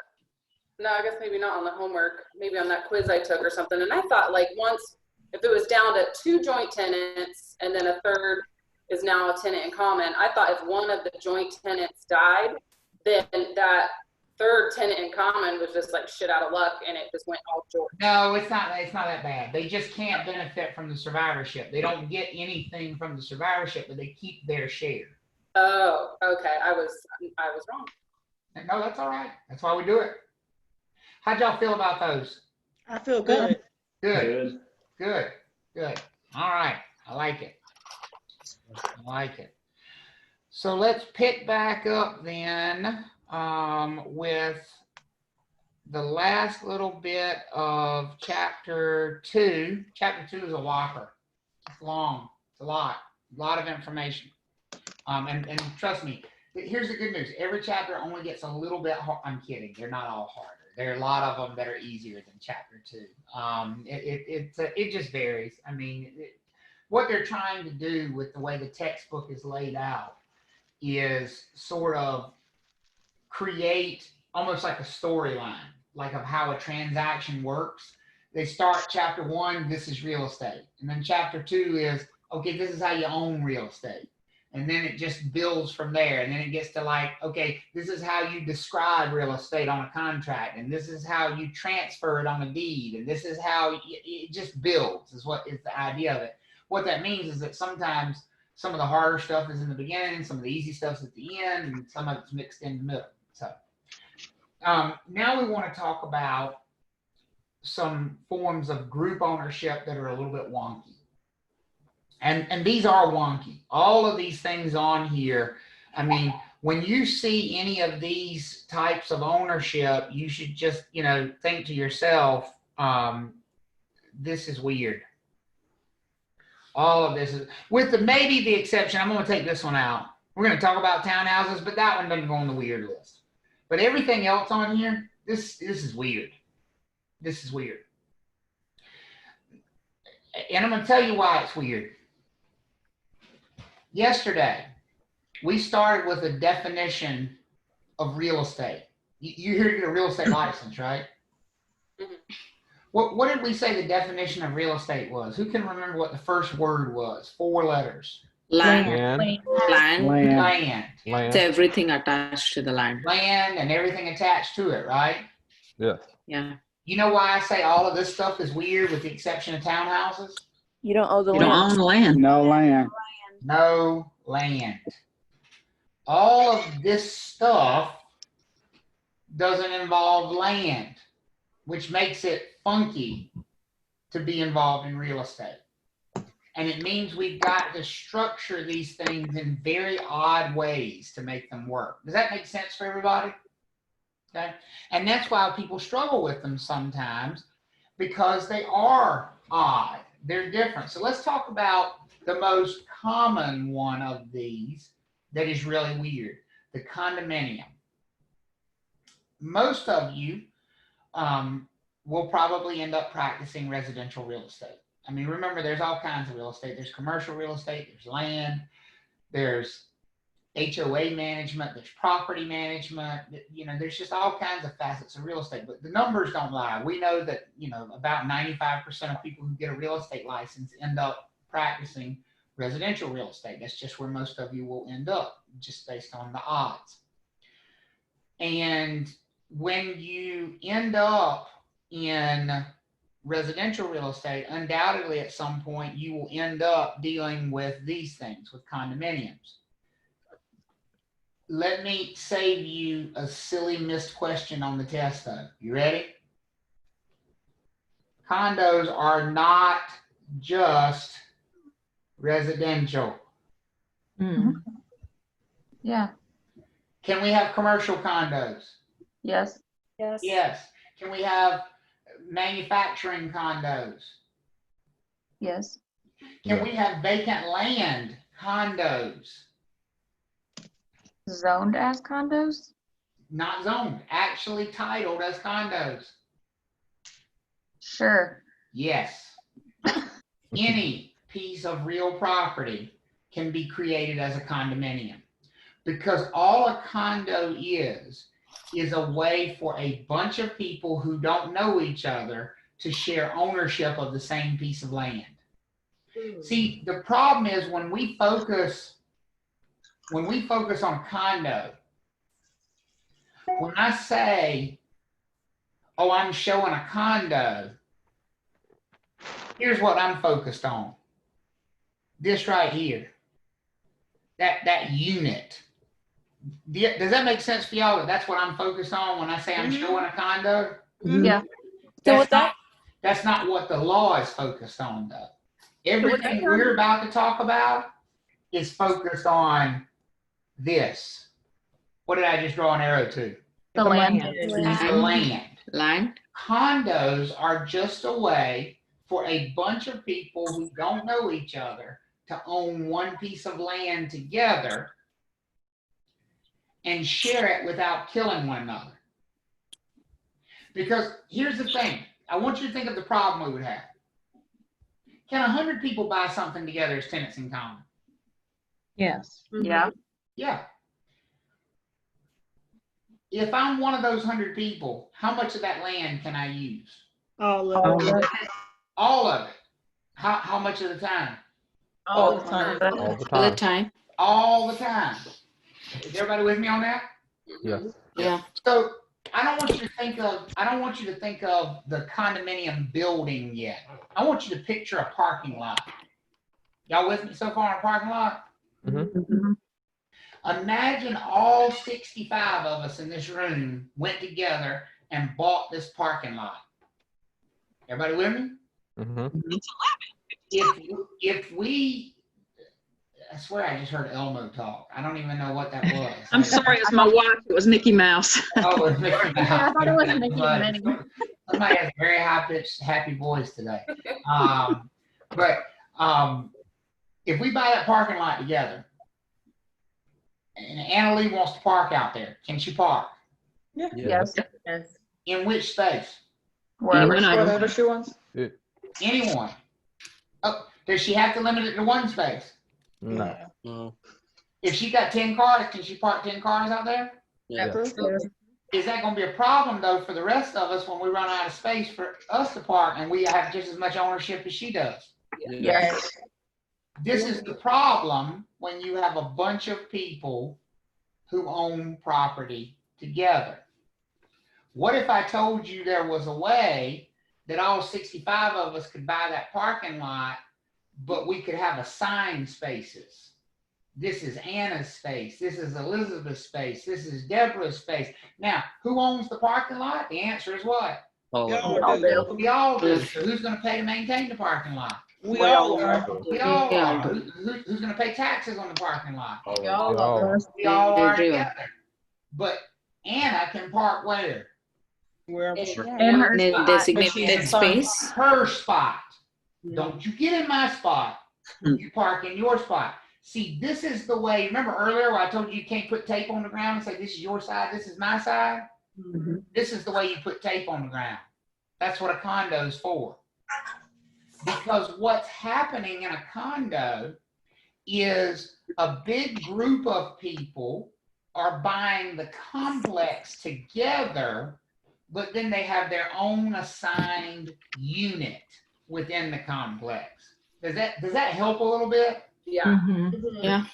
No, I guess maybe not on the homework, maybe on that quiz I took or something. And I thought like once, if it was down to 2 joint tenants and then a third is now a tenant in common, I thought if one of the joint tenants died, then that third tenant in common was just like shit out of luck and it just went all George. No, it's not that bad. They just can't benefit from the survivorship. They don't get anything from the survivorship, but they keep their share. Oh, okay. I was wrong. No, that's all right. That's why we do it. How'd y'all feel about those? I feel good. Good. All right. I like it. So let's pick back up then with the last little bit of chapter 2. Chapter 2 is a whopper. It's long. It's a lot of information. And trust me, here's the good news. Every chapter only gets a little bit hard. I'm kidding. They're not all harder. There are a lot of them that are easier than chapter 2. It just varies. I mean, what they're trying to do with the way the textbook is laid out is sort of create almost like a storyline, like of how a transaction works. They start chapter 1, this is real estate. And then chapter 2 is, okay, this is how you own real estate. And then it just builds from there. And then it gets to like, okay, this is how you describe real estate on a contract. And this is how you transfer it on a deed. And this is how it just builds is what is the idea of it. What that means is that sometimes some of the harder stuff is in the beginning, some of the easy stuff's at the end, and some of it's mixed in the middle. So now we want to talk about some forms of group ownership that are a little bit wonky. And these are wonky. All of these things on here, I mean, when you see any of these types of ownership, you should just, think to yourself, this is weird. All of this is, with maybe the exception, I'm going to take this one out. We're going to talk about townhouses, but that one doesn't go on the weird list. But everything else on here, this is weird. This is weird. And I'm going to tell you why it's weird. Yesterday, we started with a definition of real estate. You hear you get a real estate license, right? Mm-hmm. What did we say the definition of real estate was? Who can remember what the first word was? 4 letters. Land. Land. It's everything attached to the land. Land and everything attached to it, right? Yeah. Yeah. You know why I say all of this stuff is weird with the exception of townhouses? You don't own the You land. don't own the land. No land. No land. All of this stuff doesn't involve land, which makes it funky to be involved in real estate. And it means we've got to structure these things in very odd ways to make them work. Does that make sense for everybody? Okay, and that's why people struggle with them sometimes, because they are odd. They're different. So let's talk about the most common one of these that is really weird, the condominium. Most of you will probably end up practicing residential real estate. I mean, remember, there's all kinds of real estate. There's commercial real estate, there's land, there's HOA management, there's property management, you know, there's just all kinds of facets of real estate, but the numbers don't lie. We know that, you know, about 95% of people who get a real estate license end up practicing residential real estate. That's just where most of you will end up, just based on the odds. And when you end up in residential real estate, undoubtedly at some point you will end up dealing with these things, with condominiums. Let me save you a silly missed question on the test though. You ready? Condos are not just residential. Yeah. Can we have commercial condos? Yes. Yes. Yes. Can we have manufacturing condos? Yes. Can we have vacant land condos? Zoned as condos? Not zoned, actually titled as condos. Sure. Yes. Any piece of real property can be created as a condominium, because all a condo is a way for a bunch of people who don't know each other to share ownership of the same piece of land. See, the problem is when we focus on condo, when I say, oh, I'm showing a condo, here's what I'm focused on. This right here, that unit. Does that make sense for y'all? That's what I'm focused on when I say I'm showing a condo? Yeah. That's not what the law is focused on though. Everything we're about to talk about is focused on this. What did I just draw an arrow to? The land. The land. Land. Condos are just a way for a bunch of people who don't know each other to own one piece of land together and share it without killing one another. Because here's the thing. I want you to think of the problem we would have. Can 100 people buy something together as tenants in common? Yes. Yeah. Yeah. If I'm one of those 100 people, how much of that land can I use? All of it. All of it. How much of the time? All the time. All the time. All the time. Is everybody with me on that? Yeah. Yeah. So I don't want you to think of the condominium building yet. I want you to picture a parking lot. Y'all with me so far on a parking lot? Mm-hmm. Imagine all 65 of us in this room went together and bought this parking lot. Everybody with me? Mm-hmm. If we, I swear I just heard Elmo talk. I don't even know what that was. I'm sorry, it was my wife. It was Mickey Mouse. Oh, it was Mickey Mouse. I thought it was Mickey and Minnie. Somebody has a very high-pitched, happy voice today. If we buy that parking lot together, and Anna Lee wants to park out there, can she park? Yeah. Yes. In which space? Wherever she wants. Anyone. Oh, does she have to limit it to one space? No. If she got 10 cars, can she park 10 cars out there? Yeah. Is that going to be a problem though for the rest of us when we run out of space for us to park and we have just as much ownership as she does? Yes. This is the problem when you have a bunch of people who own property together. What if I told you there was a way that all 65 of us could buy that parking lot, but we could have assigned spaces? This is Anna's space. This is Elizabeth's space. This is Deborah's space. Now, who owns the parking lot? The answer is what? We all do. We all do. So who's going to pay to maintain the parking lot? We all are. We all are. Who's going to pay taxes on the parking lot? We all are. We all are together. But Anna can park where? Wherever In her In designated space. her spot. Don't you get in my spot. You park in your spot. See, this is the way. Remember earlier where I told you can't put tape on the ground and say this is your side, this is my side? This is the way you put tape on the ground. That's what a condo is for. Because what's happening in a condo is a big group of people are buying the complex together, but then they have their own assigned unit within the complex. Does that help a little bit? Yeah. Yeah.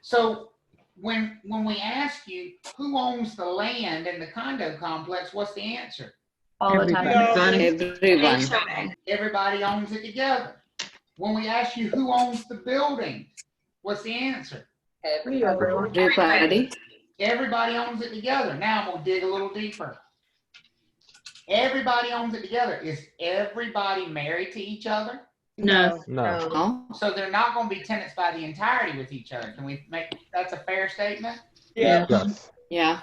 So when we ask you who owns the land in the condo complex, what's the answer? All the time. Everyone. Everybody owns it together. When we ask you who owns the buildings, what's the answer? Everybody. Everybody owns it together. Now I'm gonna dig a little deeper. Everybody owns it together. Is everybody married to each other? No. No. So they're not going to be tenants by the entirety with each other. Can we make that's a fair statement? Yeah. Yes. Yeah.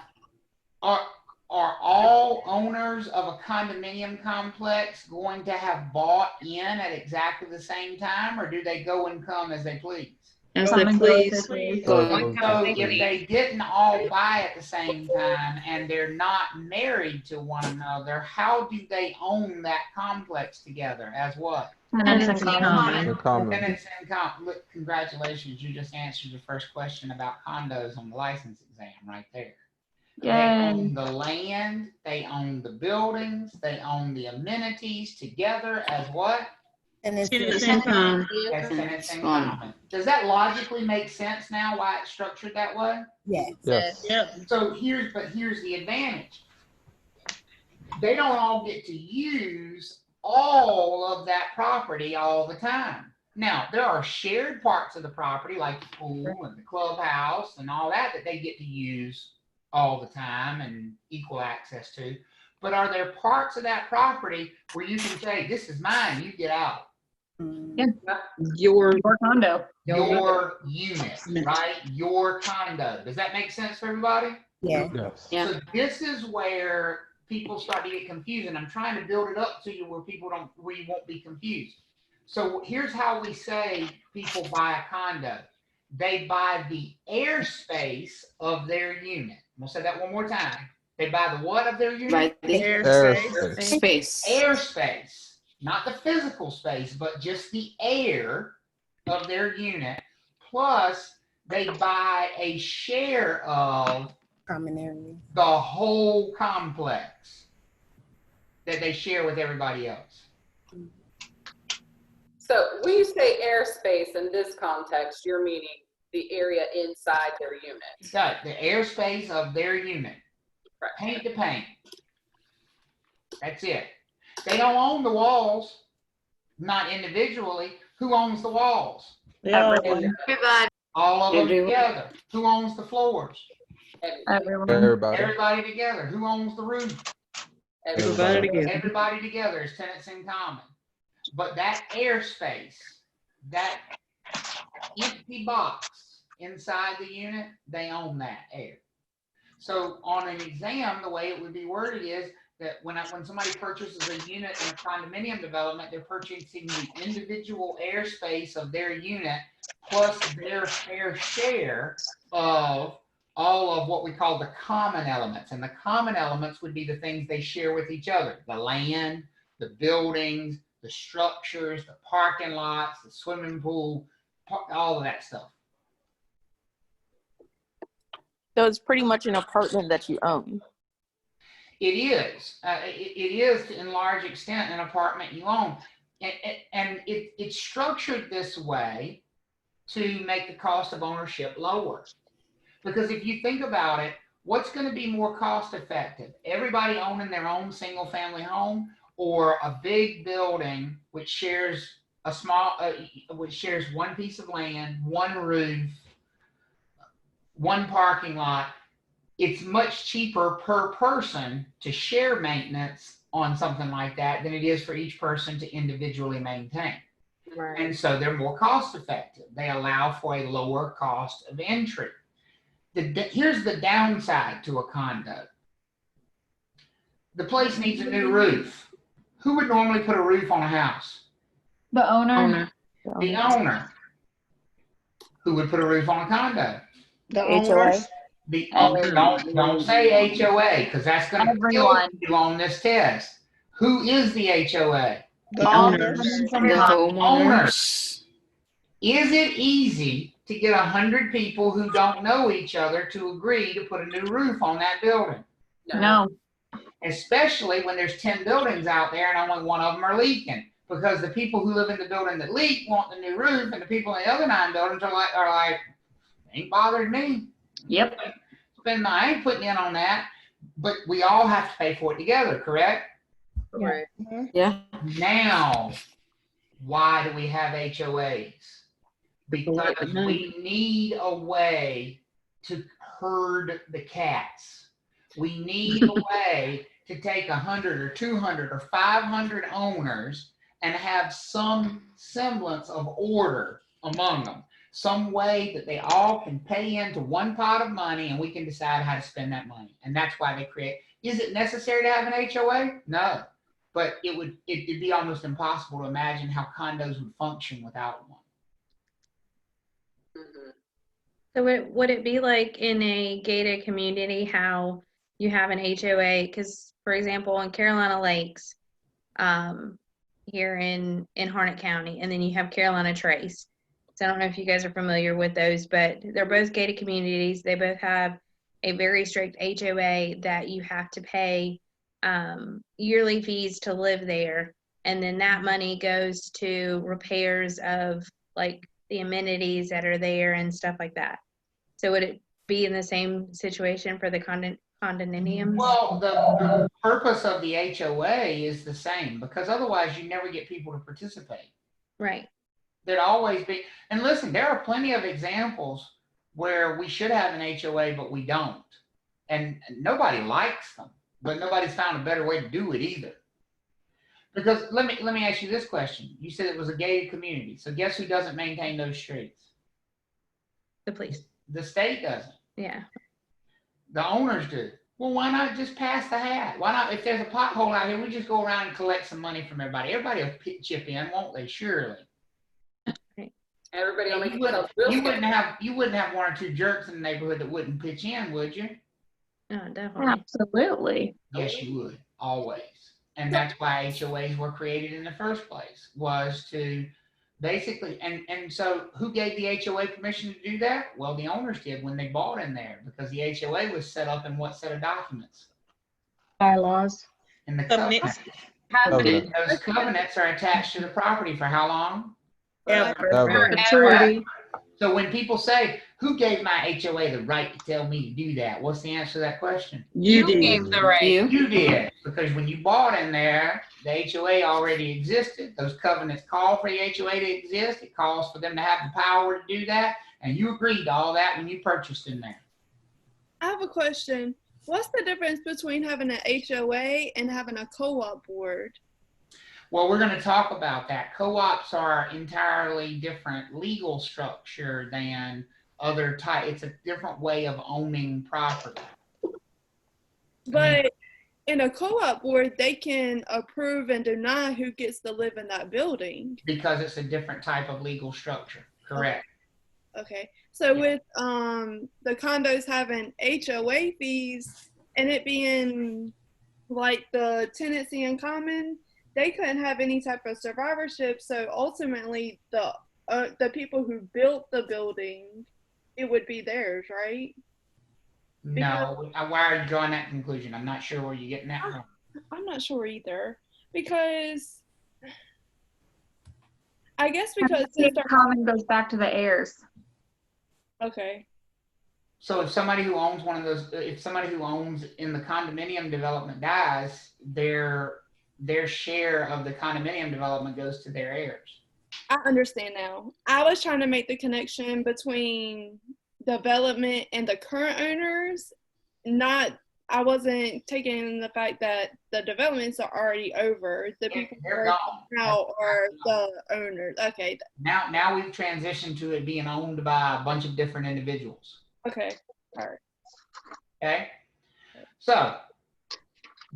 Are all owners of a condominium complex going to have bought in at exactly the same time, or do they go and come as they please? As they please. So if they didn't all buy at the same time and they're not married to one another, how do they own that complex together? As what? Tenants in common. Tenants in common. Look, congratulations, you just answered your first question about condos on the license exam right there. Yay. They own the land, they own the buildings, they own the amenities together as what? Tenants in common. As tenants in common. Does that logically make sense now why it's structured that way? Yes. Yes. So here's the advantage. They don't all get to use all of that property all the time. Now, there are shared parts of the property like the pool and the clubhouse and all that they get to use all the time and equal access to. But are there parts of that property where you can say, this is mine, you get out? Yeah. Your condo. Your unit, right? Your condo. Does that make sense for everybody? Yeah. Yes. So this is where people start to get confused, and I'm trying to build it up to you where you won't be confused. So here's how we say people buy a condo. They buy the airspace of their unit. I'm gonna say that one more time. They buy the what of their unit? Right. The airspace. Airspace. Not the physical space, but just the air of their unit. Plus, they buy a share of Common area. the whole complex that they share with everybody else. So when you say airspace in this context, you're meaning the area inside their unit. Right, the airspace of their unit. Right. Paint to paint. That's it. They don't own the walls, not individually. Who owns the walls? Everyone. All of them Everyone. together. Who owns the floors? Everyone. Everybody. Everybody together. Who owns the roof? everybody together. Everybody together is tenants in common. But that airspace, that empty box inside the unit, they own that air. So on an exam, the way it would be worded is that when somebody purchases a unit in a condominium development, they're purchasing the individual airspace of their unit plus their fair share of all of what we call the common elements. And the common elements would be the things they share with each other: the land, the buildings, the structures, the parking lots, the swimming pool, all of that stuff. So it's pretty much an apartment that you own. It is. It is to in large extent an apartment you own. And it's structured this way to make the cost of ownership lower. Because if you think about it, what's going to be more cost effective? Everybody owning their own single family home, or a big building which shares which shares one piece of land, one roof, one parking lot? It's much cheaper per person to share maintenance on something like that than it is for each person to individually maintain. Right. And so they're more cost effective. They allow for a lower cost of entry. Here's the downside to a condo. the place needs a new roof. Who would normally put a roof on a house? The owner. The owner. Who would put a roof on a condo? The owners. The owner. Don't say HOA, because that's going to kill you on this test. Who is the HOA? The owners. The Owners. Is it easy to get 100 people who don't know each other to agree to put a new roof on that building? No. Especially when there's 10 buildings out there and only one of them are leaking. Because the people who live in the building that leak want the new roof, and the people in the other 9 buildings are like, ain't bothered me. Yep. I ain't putting in on that. But we all have to pay for it together, correct? Right. Yeah. Now, why do we have HOAs? Because we need a way to herd the cats. We need a way to take 100 or 200 or 500 owners and have some semblance of order among them. Some way that they all can pay into one pot of money and we can decide how to spend that money. And that's why they create. Is it necessary to have an HOA? No. But it'd be almost impossible to imagine how condos would function without one. So would it be like in a gated community how you have an HOA? Because, for example, in Carolina Lakes, here in Harnett County, and then you have Carolina Trace. So I don't know if you guys are familiar with those, but they're both gated communities. They both have a very strict HOA that you have to pay yearly fees to live there. And then that money goes to repairs of like the amenities that are there and stuff like that. So would it be in the same situation for the condominiums? Well, the purpose of the HOA is the same, because otherwise you never get people to participate. Right. There'd always be, and listen, there are plenty of examples where we should have an HOA, but we don't. And nobody likes them, but nobody's found a better way to do it either. Because let me ask you this question. You said it was a gated community. So guess who doesn't maintain those streets? The police. The state doesn't. Yeah. The owners do. Well, why not just pass the hat? Why not, if there's a pothole out here, we just go around and collect some money from everybody. Everybody will chip in, won't they? Surely. Everybody will make you wouldn't have 1 or 2 jerks in the neighborhood that wouldn't pitch in, would you? No, definitely. Absolutely. Yes, you would. Always. And that's why HOAs were created in the first place, was to basically, and so who gave the HOA permission to do that? Well, the owners did when they bought in there, because the HOA was set up in what set of documents? Bylaws. And the covenants. Those covenants are attached to the property for how long? Ever. So when people say, who gave my HOA the right to tell me to do that? What's the answer to that question? You did. Gave the right. You did. Because when you bought in there, the HOA already existed. Those covenants call for the HOA to exist. It calls for them to have the power to do that. And you agreed to all that when you purchased in there. I have a question. What's the difference between having an HOA and having a co-op board? Well, we're going to talk about that. Co-ops are entirely different legal structure than other type. It's a different way of owning property. But in a co-op board, they can approve and deny who gets to live in that building. Because it's a different type of legal structure. Correct. Okay. So with the condos having HOA fees and it being like the tenancy in common, they couldn't have any type of survivorship. So ultimately, the people who built the building, it would be theirs, right? No. Why are you drawing that conclusion? I'm not sure where you're getting that from. I'm not sure either. Because I guess because the common goes back to the heirs. Okay. So if somebody who owns one of those, if somebody who owns in the condominium development dies, their share of the condominium development goes to their heirs. I understand now. I was trying to make the connection between development and the current owners. I wasn't taking the fact that the developments are already over. The people now are the owners. Okay. Now we've transitioned to it being owned by a bunch of different individuals. Okay. All right. Okay. So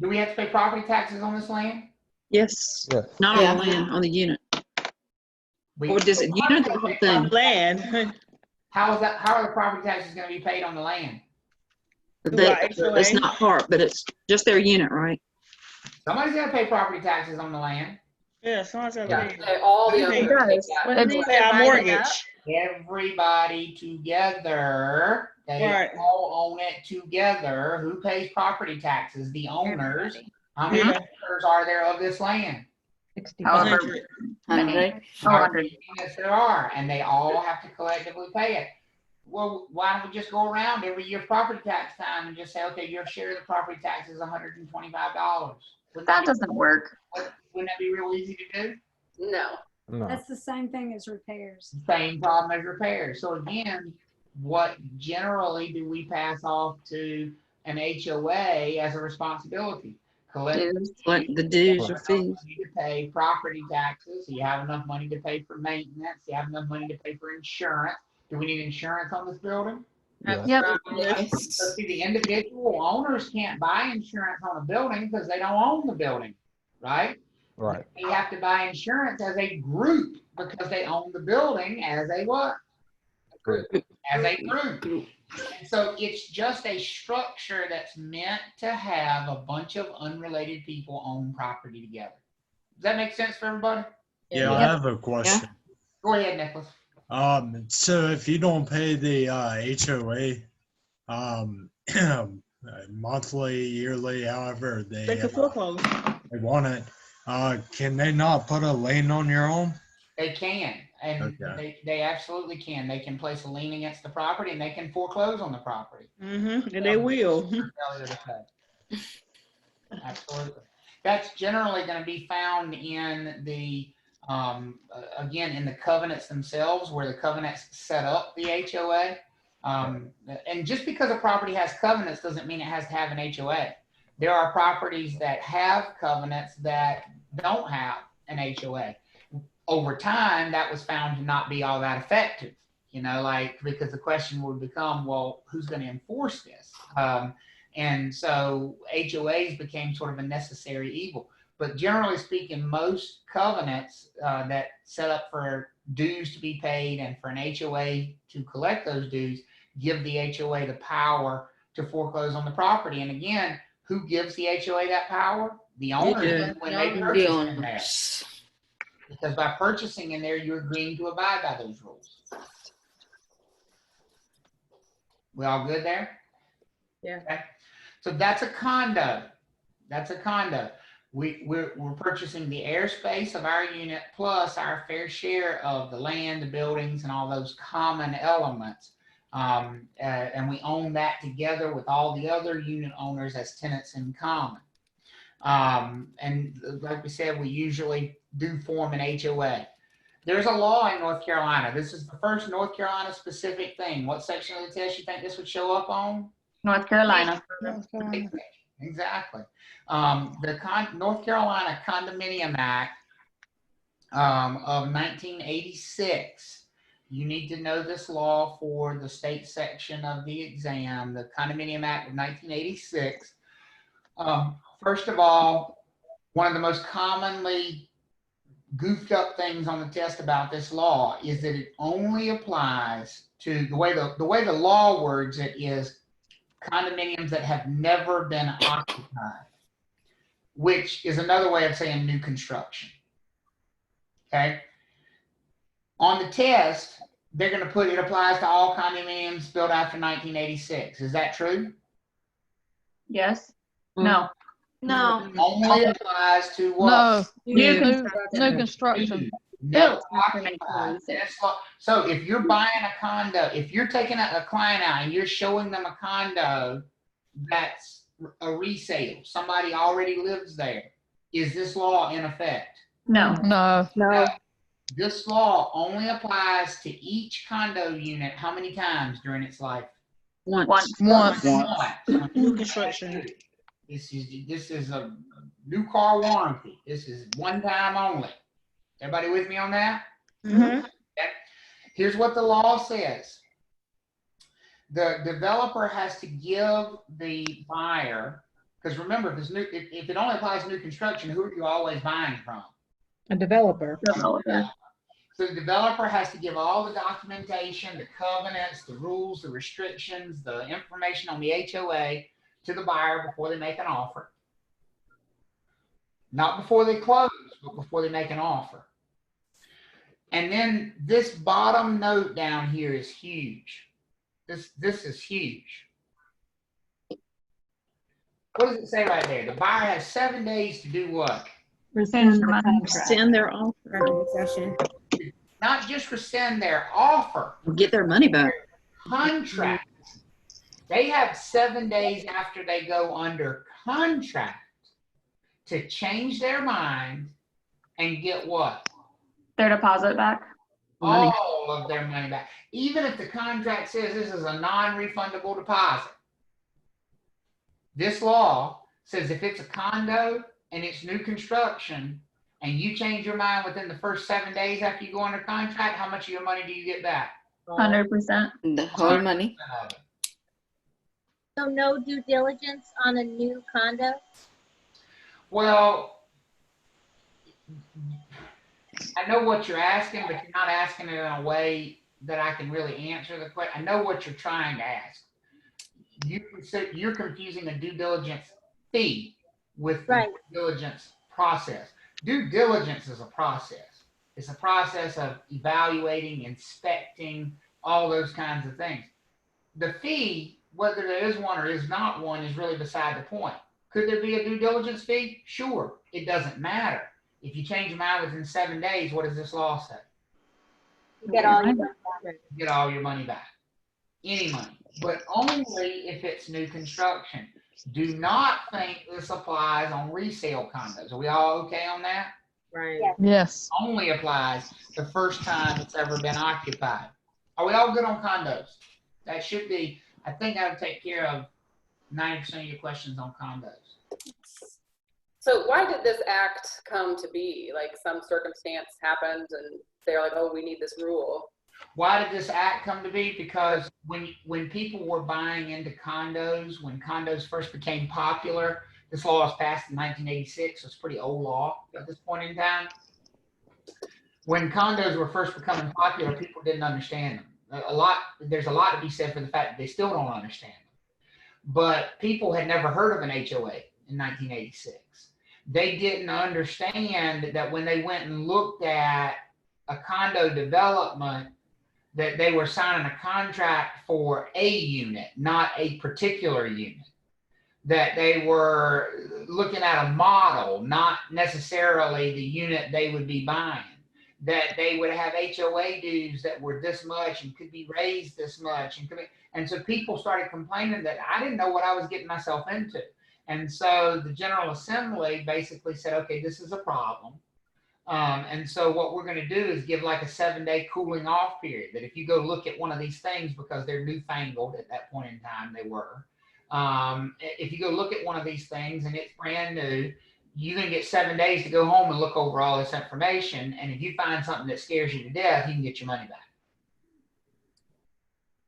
Do we have to pay property taxes on this land? Yes. Yes. Not on the land, on the unit. Or does it unit the whole thing? Land. How are the property taxes going to be paid on the land? It's not part, but it's just their unit, right? Somebody's got to pay property taxes on the land. Yeah, someone's got Yeah. to pay. All the It owners does. pay that. It's pay our mortgage. Everybody together. They Right. all own it together. Who pays property taxes? The owners. How many Yeah. owners are there of this land? 100. 100. Yes, there are, and they all have to collectively pay it. Well, why don't we just go around every year property tax time and just say, okay, your share of the property tax is $125? That doesn't work. Wouldn't that be real easy to do? No. That's the same thing as repairs. Same problem as repairs. So again, what generally do we pass off to an HOA as a responsibility? Collect like the dues or fees. money to pay property taxes. You have enough money to pay for maintenance. You have enough money to pay for insurance. Do we need insurance on this building? Yep. So see, the individual owners can't buy insurance on a building because they don't own the building, right? Right. They have to buy insurance as a group because they own the building as a what? Group. As a group. And so it's just a structure that's meant to have a bunch of unrelated people own property together. Does that make sense for everybody? Yeah, I have a question. Go ahead, Nicholas. So if you don't pay the HOA, monthly, yearly, however They can foreclose. they want it, can they not put a lien on your home? They can, and they absolutely can. They can place a lien against the property, and they can foreclose on the property. And they will. Failure to pay. Absolutely. That's generally going to be found in the again, in the covenants themselves, where the covenants set up the HOA. And just because a property has covenants doesn't mean it has to have an HOA. There are properties that have covenants that don't have an HOA. Over time, that was found to not be all that effective, because the question would become, well, who's going to enforce this? And so HOAs became sort of a necessary evil. But generally speaking, most covenants that set up for dues to be paid and for an HOA to collect those dues give the HOA the power to foreclose on the property. And again, who gives the HOA that power? The owners when they purchase in there. Because by purchasing in there, you're agreeing to abide by those rules. We all good there? Yeah. Okay. So that's a condo. That's a condo. We're purchasing the airspace of our unit plus our fair share of the land, the buildings, and all those common elements. And we own that together with all the other unit owners as tenants in common. And like we said, we usually do form an HOA. There's a law in North Carolina. This is the first North Carolina specific thing. What section of the test you think this would show up on? North Carolina. Exactly. The North Carolina Condominium Act of 1986. You need to know this law for the state section of the exam. The Condominium Act of 1986. First of all, one of the most commonly goofed up things on the test about this law is that it only applies to the way the law words it is condominiums that have never been occupied, which is another way of saying new construction. Okay. On the test, they're going to put it applies to all condominiums built after 1986. Is that true? Yes. No. No. Only applies to what? No. New construction. Never occupied. So if you're buying a condo, if you're taking a client out and you're showing them a condo that's a resale, somebody already lives there, is this law in effect? No. No. This law only applies to each condo unit how many times during its life? Once. New construction. This is a new car warranty. This is one time only. Everybody with me on that? Mm-hmm. Okay. Here's what the law says. The developer has to give the buyer Because remember, if it only applies to new construction, who are you always buying from? A developer. Developer. So the developer has to give all the documentation, the covenants, the rules, the restrictions, the information on the HOA to the buyer before they make an offer. Not before they close, but before they make an offer. And then this bottom note down here is huge. This is huge. What does it say right there? The buyer has 7 days to do what? Rescind the contract. Rescind their offer. Session. Not just rescind their offer. Get their money back. Contract. They have 7 days after they go under contract to change their mind and get what? Their deposit back. Money. All of their money back. Even if the contract says this is a non-refundable deposit. This law says if it's a condo and it's new construction and you change your mind within the first 7 days after you go under contract, how much of your money do you get back? 100%. The whole money. So no due diligence on a new condo? Well, I know what you're asking, but you're not asking it in a way that I can really answer the question. I know what you're trying to ask. You're confusing a due diligence fee with the due diligence process. Due diligence is a process. It's a process of evaluating, inspecting, all those kinds of things. The fee, whether there is one or is not one, is really beside the point. Could there be a due diligence fee? Sure. It doesn't matter. If you change your mind within 7 days, what does this law say? You get all your money back. Get all your money back. Any money. But only if it's new construction. Do not think this applies on resale condos. Are we all okay on that? Right. Yes. Only applies the first time it's ever been occupied. Are we all good on condos? That should be, I think I would take care of 90% of your questions on condos. So why did this act come to be? Like some circumstance happened and they're like, oh, we need this rule. Why did this act come to be? Because when people were buying into condos, when condos first became popular, this law was passed in 1986, so it's a pretty old law at this point in time. When condos were first becoming popular, people didn't understand them. There's a lot to be said for the fact that they still don't understand them. But people had never heard of an HOA in 1986. They didn't understand that when they went and looked at a condo development, that they were signing a contract for a unit, not a particular unit. That they were looking at a model, not necessarily the unit they would be buying. That they would have HOA dues that were this much and could be raised this much. And so people started complaining that I didn't know what I was getting myself into. And so the General Assembly basically said, okay, this is a problem. And so what we're going to do is give like a 7-day cooling off period, that if you go look at one of these things, because they're newfangled at that point in time, they were. If you go look at one of these things and it's brand new, you're going to get 7 days to go home and look over all this information. And if you find something that scares you to death, you can get your money back.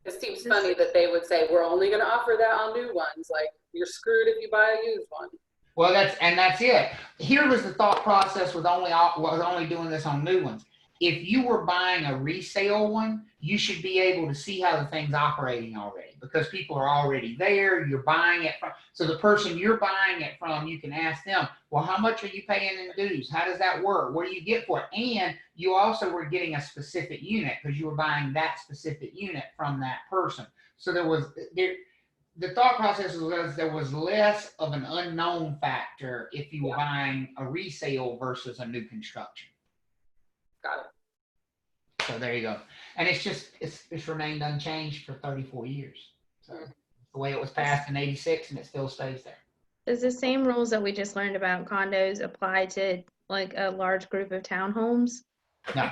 It seems funny that they would say, we're only going to offer that on new ones. Like, you're screwed if you buy a used one. Well, that's it. Here was the thought process with only doing this on new ones. If you were buying a resale one, you should be able to see how the thing's operating already, because people are already there. You're buying it from. So the person you're buying it from, you can ask them, well, how much are you paying in dues? How does that work? What do you get for it? And you also were getting a specific unit because you were buying that specific unit from that person. So the thought process was there was less of an unknown factor if you were buying a resale versus a new construction. Got it. So there you go. And it's remained unchanged for 34 years. So the way it was passed in 86, and it still stays there. Does the same rules that we just learned about condos apply to like a large group of townhomes? No.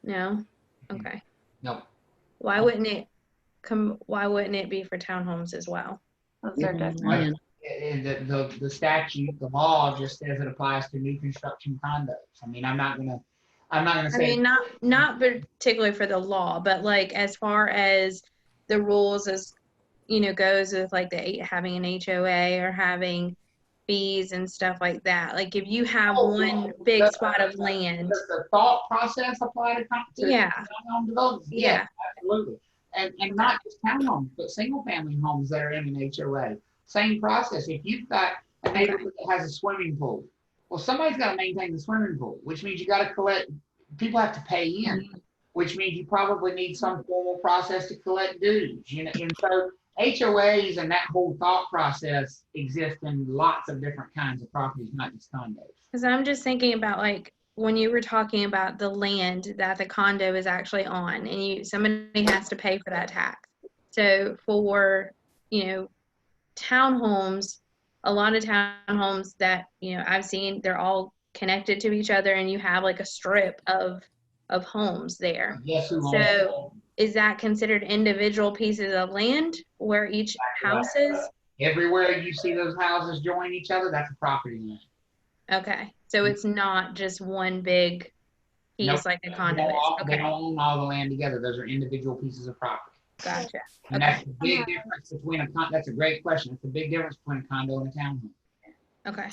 No? Okay. No. Why wouldn't it be for townhomes as well? The statute, the law just says it applies to new construction condos. I mean, I'm not gonna say. I mean, not particularly for the law, but like as far as the rules as goes with like having an HOA or having fees and stuff like that? Like if you have one big spot of land. Does the thought process apply to Yeah. townhome developments? Yeah. Absolutely. And not just townhomes, but single family homes that are in an HOA. Same process. If you've got a neighborhood that has a swimming pool, well, somebody's got to maintain the swimming pool, which means you got to collect, people have to pay in, which means you probably need some formal process to collect dues. You know, and so HOAs and that whole thought process exists in lots of different kinds of properties, not just condos. Because I'm just thinking about like when you were talking about the land that the condo is actually on, and somebody has to pay for that tax. So for, you know, townhomes, a lot of townhomes that, you know, I've seen, they're all connected to each other, and you have like a strip of homes there. Yes, so is that considered individual pieces of land where each house is? Everywhere you see those houses join each other, that's a property line. Okay, so it's not just one big piece. Nope. Like a condo is. They Okay, don't own all the land together. Those are individual pieces of property. gotcha. And that's the big difference between that's a great question. It's the big difference between a condo and a townhome. Okay.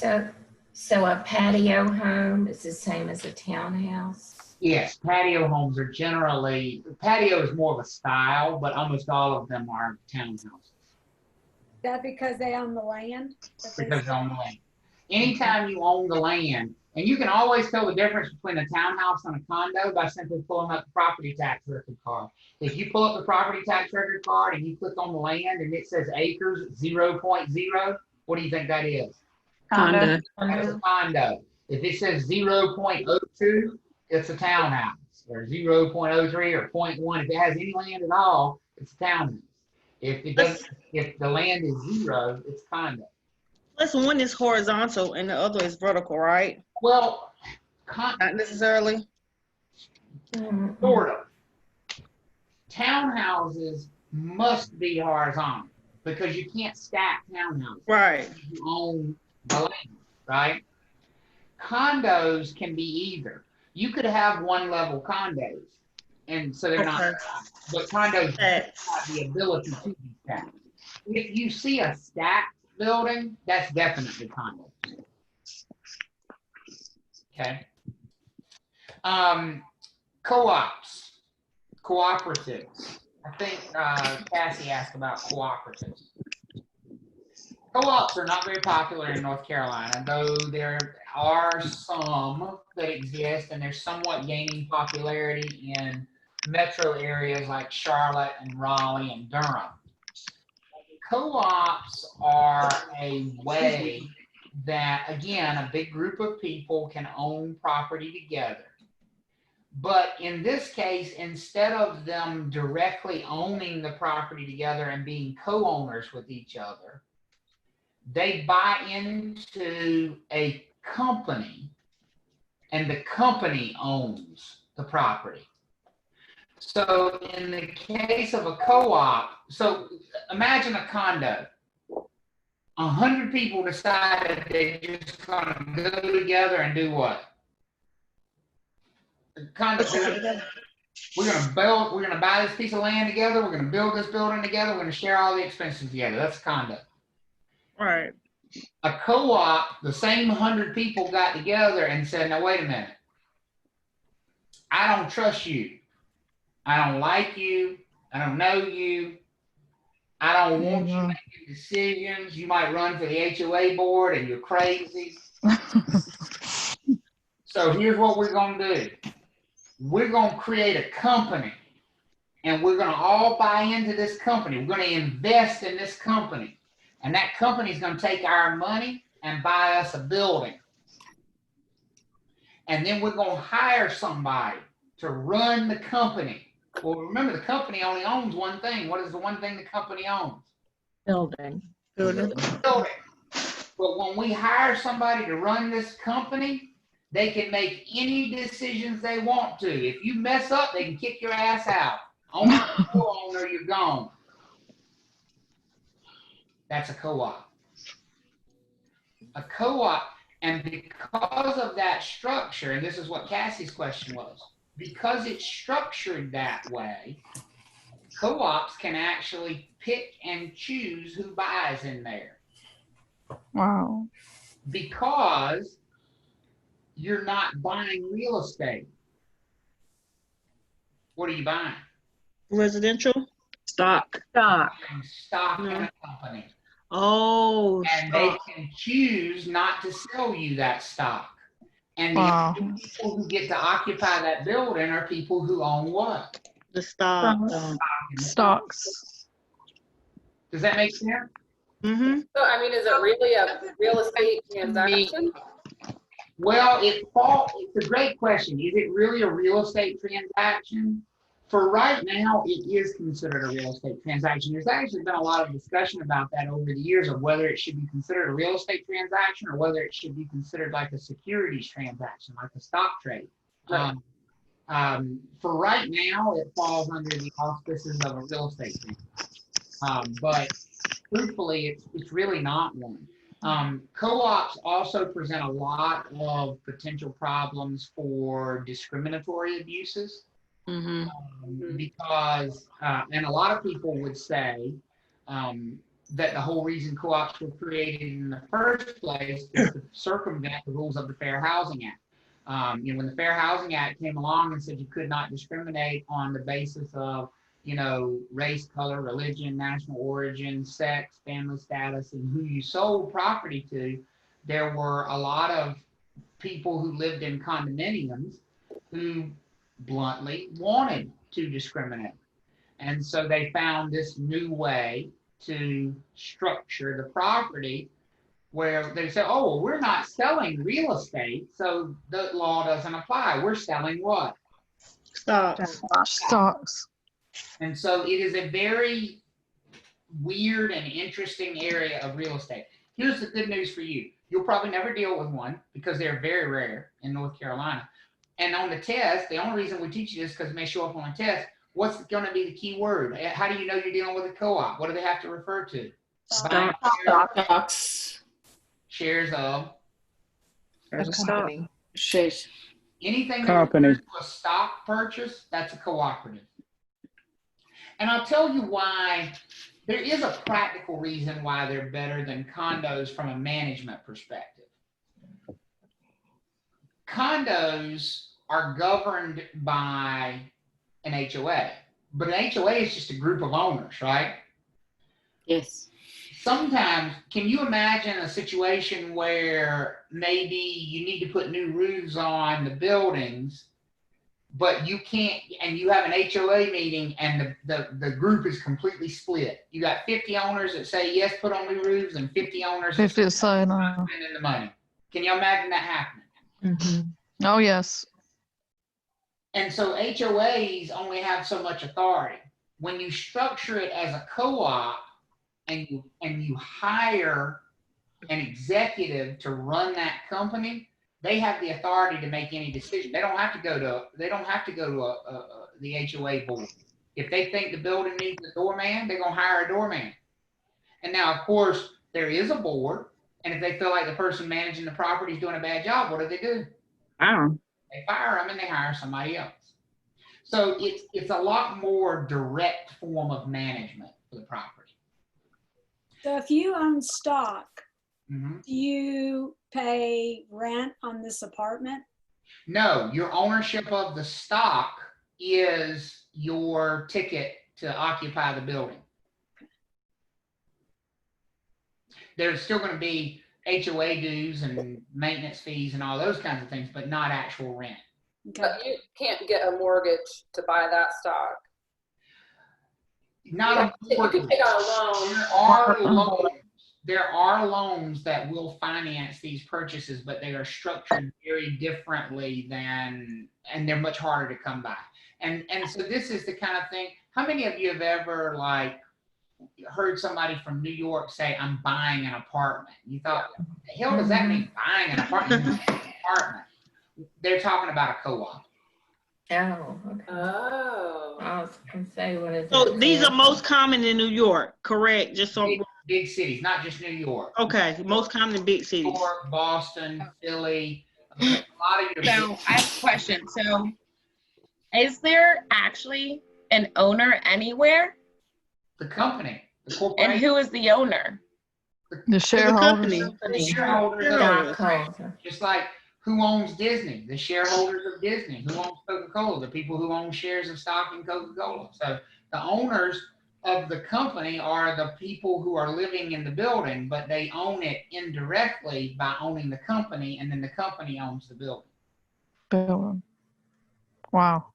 So a patio home is the same as a townhouse? Yes, patio homes are generally, patio is more of a style, but almost all of them are townhouses. Is that because they own the land? Because they own the land. Anytime you own the land, and you can always tell the difference between a townhouse and a condo by simply pulling up the property tax record card. If you pull up the property tax record card and you click on the land and it says acres 0.0, what do you think that is? Condo. That's a condo. If it says 0.02, it's a townhouse, or 0.03 or 0.1. If it has any land at all, it's a townhouse. If it doesn't, if the land is 0, it's condo. Plus one is horizontal and the other is vertical, right? Well, not necessarily. Sort of. Townhouses must be horizontal because you can't stack townhouses. Right. You own the land, right? Condos can be either. You could have one-level condos, and so they're not, but condos have the ability to be stacked. If you see a stacked building, that's definitely condos. Okay. Co-ops, cooperatives. I think Cassie asked about cooperatives. Co-ops are not very popular in North Carolina, though there are some that exist, and they're somewhat gaining popularity in metro areas like Charlotte and Raleigh and Durham. Co-ops are a way that, again, a big group of people can own property together. But in this case, instead of them directly owning the property together and being co-owners with each other, they buy into a company, and the company owns the property. So in the case of a co-op, so imagine a condo. 100 people decided they're just gonna go together and do what? Condo, we're gonna buy this piece of land together, we're gonna build this building together, we're gonna share all the expenses together. That's a condo. Right. A co-op, the same 100 people got together and said, now wait a minute. I don't trust you. I don't like you. I don't know you. I don't want you making decisions. You might run for the HOA board and you're crazy. So here's what we're going to do. We're going to create a company, and we're going to all buy into this company. We're going to invest in this company. And that company is going to take our money and buy us a building. And then we're going to hire somebody to run the company. Well, remember, the company only owns one thing. What is the one thing the company owns? Building. Building. But when we hire somebody to run this company, they can make any decisions they want to. If you mess up, they can kick your ass out. Owner, co-owner, you're gone. That's a co-op. A co-op, and because of that structure, and this is what Cassie's question was, because it's structured that way, co-ops can actually pick and choose who buys in there. Wow. because you're not buying real estate. What are you buying? Residential? Stock. Stock in a company. Oh. And they can choose not to sell you that stock. And the only people who get to occupy that building are people who own what? The stock. Stocks. Does that make sense? Mm-hmm. So, I mean, is it really a real estate transaction? Well, it's a great question. Is it really a real estate transaction? For right now, it is considered a real estate transaction. There's actually been a lot of discussion about that over the years of whether it should be considered a real estate transaction or whether it should be considered like a securities transaction, like a stock trade. Right. For right now, it falls under the auspices of a real estate transaction. But truthfully, it's really not one. Co-ops also present a lot of potential problems for discriminatory abuses. Because, and a lot of people would say that the whole reason co-ops were created in the first place is to circumvent the rules of the Fair Housing Act. When the Fair Housing Act came along and said you could not discriminate on the basis of, race, color, religion, national origin, sex, family status, and who you sold property to, there were a lot of people who lived in condominiums who bluntly wanted to discriminate. And so they found this new way to structure the property where they said, oh, well, we're not selling real estate, so the law doesn't apply. We're selling what? Stocks. And so it is a very weird and interesting area of real estate. Here's the good news for you. You'll probably never deal with one because they're very rare in North Carolina. And on the test, the only reason we teach you this because it may show up on the test, what's going to be the key word? How do you know you're dealing with a co-op? What do they have to refer to? Stocks. Shares of? Shares. Anything that refers to a stock purchase, that's a cooperative. And I'll tell you why. There is a practical reason why they're better than condos from a management perspective. Condos are governed by an HOA, but an HOA is just a group of owners, right? Yes. Sometimes, can you imagine a situation where maybe you need to put new roofs on the buildings, but you can't, and you have an HOA meeting and the group is completely split. You got 50 owners that say, yes, put on new roofs, and 50 owners that say, no. Spending the money. Can you imagine that happening? Oh, yes. And so HOAs only have so much authority. When you structure it as a co-op and you hire an executive to run that company, they have the authority to make any decision. They don't have to go to the HOA board. If they think the building needs a doorman, they're gonna hire a doorman. And now, of course, there is a board, and if they feel like the person managing the property is doing a bad job, what do? They fire them and they hire somebody else. So it's a lot more direct form of management for the property. So if you own stock, Mm-hmm. do you pay rent on this apartment? No, your ownership of the stock is your ticket to occupy the building. There's still going to be HOA dues and maintenance fees and all those kinds of things, but not actual rent. Okay. But you can't get a mortgage to buy that stock. Not you can take out a loan. There are loans that will finance these purchases, but they are structured very differently and they're much harder to come by. And so this is the kind of thing. How many of you have ever heard somebody from New York say, I'm buying an apartment? You thought, what the hell does that mean, buying an apartment? They're talking about a co-op. Oh, okay. Oh. I was going to say, what is So it? these are most common in New York, correct? Just so big cities, not just New York. Okay, most common in big cities. New York, Boston, Philly, a lot of your. So I have a question. So is there actually an owner anywhere? The company, the corporation. And who is the owner? The company. shareholders. The shareholders of Stockholder. just like who owns Disney, the shareholders of Disney, who owns Coca-Cola, the people who own shares of stock in Coca-Cola. So the owners of the company are the people who are living in the building, but they own it indirectly by owning the company, and then the company owns the building. Building. Wow.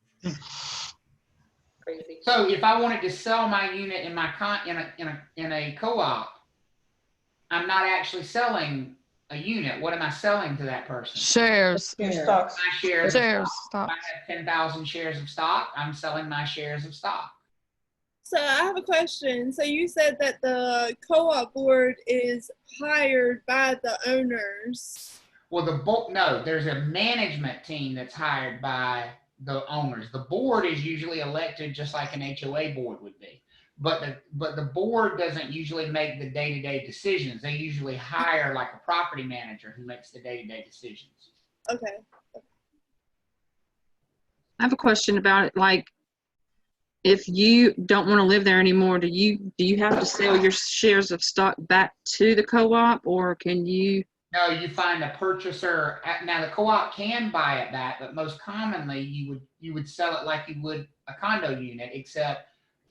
Crazy. So if I wanted to sell my unit in my in a co-op, I'm not actually selling a unit. What am I selling to that person? Shares. My shares. Shares. If Stock. I have 10,000 shares of stock, I'm selling my shares of stock. So I have a question. So you said that the co-op board is hired by the owners. Well, no, there's a management team that's hired by the owners. The board is usually elected just like an HOA board would be. But the board doesn't usually make the day-to-day decisions. They usually hire like a property manager who makes the day-to-day decisions. Okay. I have a question about it. Like, if you don't want to live there anymore, do you have to sell your shares of stock back to the co-op, or can you? No, you find a purchaser. Now the co-op can buy it back, but most commonly you would sell it like you would a condo unit, except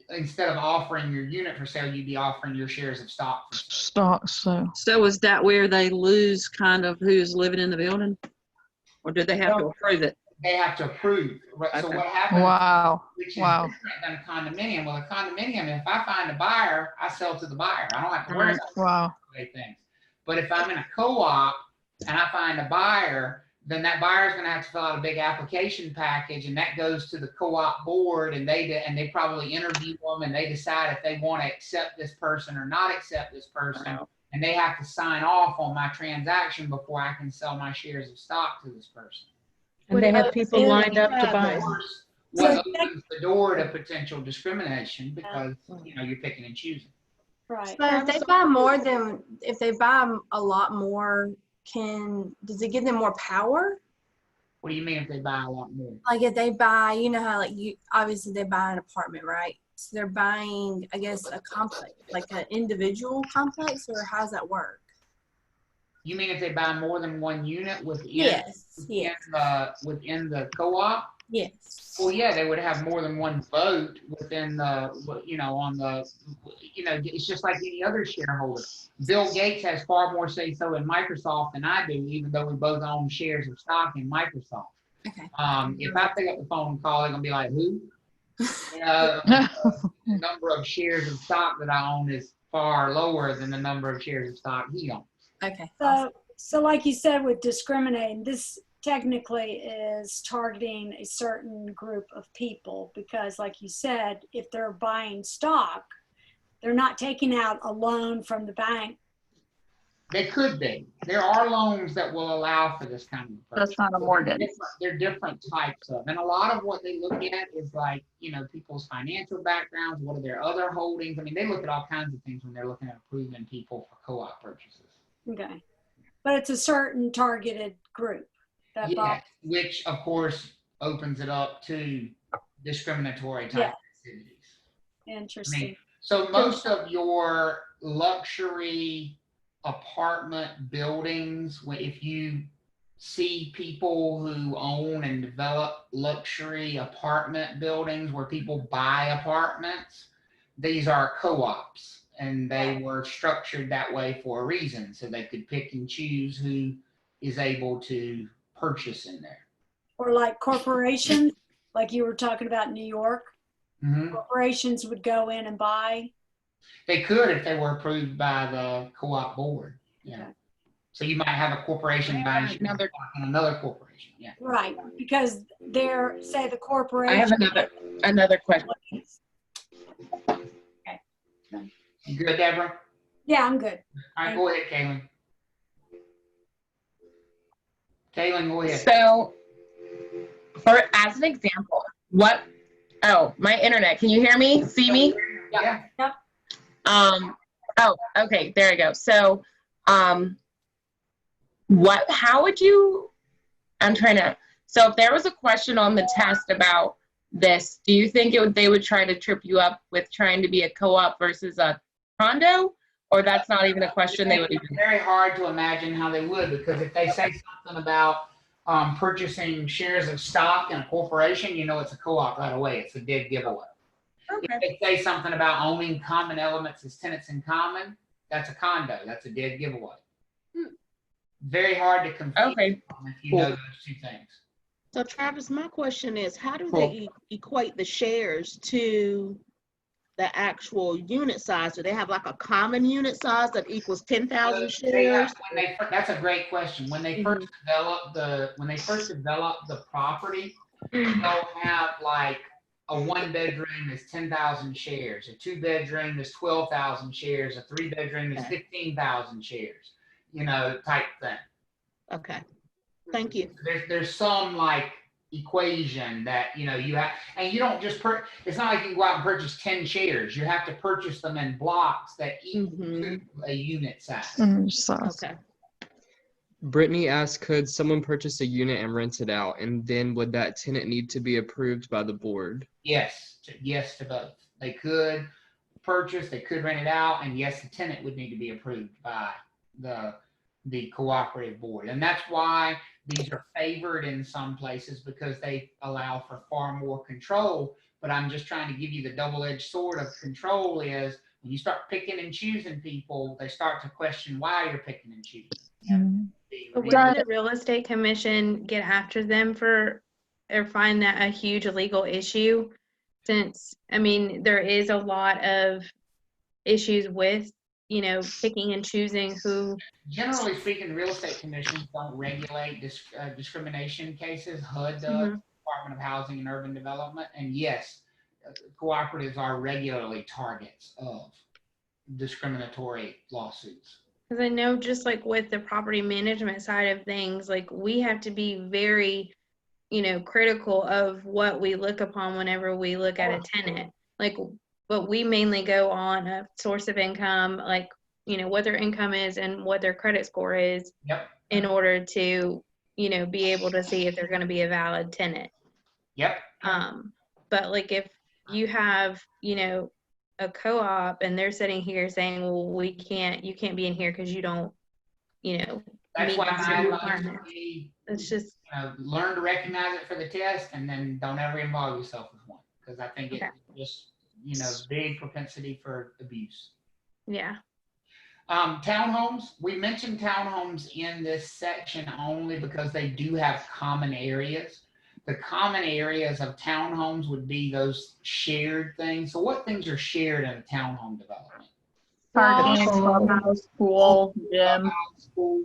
instead of offering your unit for sale, you'd be offering your shares of stock for sale. Stock. So is that where they lose kind of who's living in the building, or do they have to approve it? They have to approve. Okay. So what happens? Wow. Which is Wow. different than a condominium. Well, a condominium, if I find a buyer, I sell to the buyer. I don't have to worry about Wow. things. But if I'm in a co-op and I find a buyer, then that buyer is going to have to fill out a big application package, and that goes to the co-op board, and they probably interview them, and they decide if they want to accept this person or not accept this person. Wow. And they have to sign off on my transaction before I can sell my shares of stock to this person. And they have people lined up to buy. What opens the door to potential discrimination, because you're picking and choosing. Right. But if they buy more than, if they buy a lot more, does it give them more power? What do you mean if they buy a lot more? Like if they buy, you know how obviously they buy an apartment, right? So they're buying, I guess, a complex, like an individual complex, or how does that work? You mean if they buy more than one unit within the co-op? Yes. Well, yeah, they would have more than one vote within it's just like any other shareholder. Bill Gates has far more say so in Microsoft than I do, even though we both own shares of stock in Microsoft. Okay. If I pick up the phone and call, they're gonna be like, who? The number of shares of stock that I own is far lower than the number of shares of stock he owns. Okay. So like you said, with discriminating, this technically is targeting a certain group of people, because like you said, if they're buying stock, they're not taking out a loan from the bank. They could be. There are loans that will allow for this kind of approach. That's not a mortgage. They're different types of, and a lot of what they look at is like, people's financial backgrounds, what are their other holdings. I mean, they look at all kinds of things when they're looking at approving people for co-op purchases. Okay. But it's a certain targeted group. Which of course opens it up to discriminatory type activities. Interesting. So most of your luxury apartment buildings, if you see people who own and develop luxury apartment buildings where people buy apartments, these are co-ops, and they were structured that way for a reason, so they could pick and choose who is able to purchase in there. Or like corporations, like you were talking about in New York. Mm-hmm. Corporations would go in and buy. They could if they were approved by the co-op board. Yeah. Okay. So you might have a corporation buying another corporation. Yeah. Right, because they're, say the corporation. I have another question. Okay. You good, Deborah? Yeah, I'm good. All right, go ahead, Kaylin. Kaylin, go ahead. So, as an example, my internet, can you hear me, see me? Yeah. Yep. Okay, there we go. So, how would you, so if there was a question on the test about this, do you think they would try to trip you up with trying to be a co-op versus a condo? Or that's not even a question they would even. It's very hard to imagine how they would, because if they say something about purchasing shares of stock in a corporation, you know it's a co-op right away. It's a dead giveaway. Okay. If they say something about owning common elements as tenants in common, that's a condo. That's a dead giveaway. Very hard to confuse if you know those two things. So Travis, my question is, how do they equate the shares to the actual unit size? Do they have like a common unit size that equals 10,000 shares? That's a great question. When they first develop the property, they'll have like a 1-bedroom is 10,000 shares, a 2-bedroom is 12,000 shares, a 3-bedroom is 15,000 shares, type thing. Okay. Thank you. There's some like equation that you have, and you don't just it's not like you can go out and purchase 10 shares. You have to purchase them in blocks that equal to a unit size. Okay. Brittany asked, could someone purchase a unit and rent it out, and then would that tenant need to be approved by the board? Yes to both. They could purchase, they could rent it out, and yes, the tenant would need to be approved by the cooperative board. And that's why these are favored in some places, because they allow for far more control. But I'm just trying to give you the double-edged sword of control is when you start picking and choosing people, they start to question why you're picking and choosing. But wouldn't the real estate commission get after them or find that a huge legal issue? Since, there is a lot of issues with picking and choosing who. Generally speaking, real estate commissions don't regulate discrimination cases. HUD does, Department of Housing and Urban Development. And yes, cooperatives are regularly targets of discriminatory lawsuits. Because I know just like with the property management side of things, like we have to be very, critical of what we look upon whenever we look at a tenant. But we mainly go on a source of income, like, what their income is and what their credit score is in order to, be able to see if they're going to be a valid tenant. But like if you have, a co-op and they're sitting here saying, well, you can't be in here because you don't, that's why certain requirements. It's just learn to recognize it for the test, and then don't ever involve yourself with one, because I think it's just big propensity for abuse. Yeah. Townhomes, we mentioned townhomes in this section only because they do have common areas. The common areas of townhomes would be those shared things. So what things are shared in a townhome development? Parking, clubhouse, pool, gym.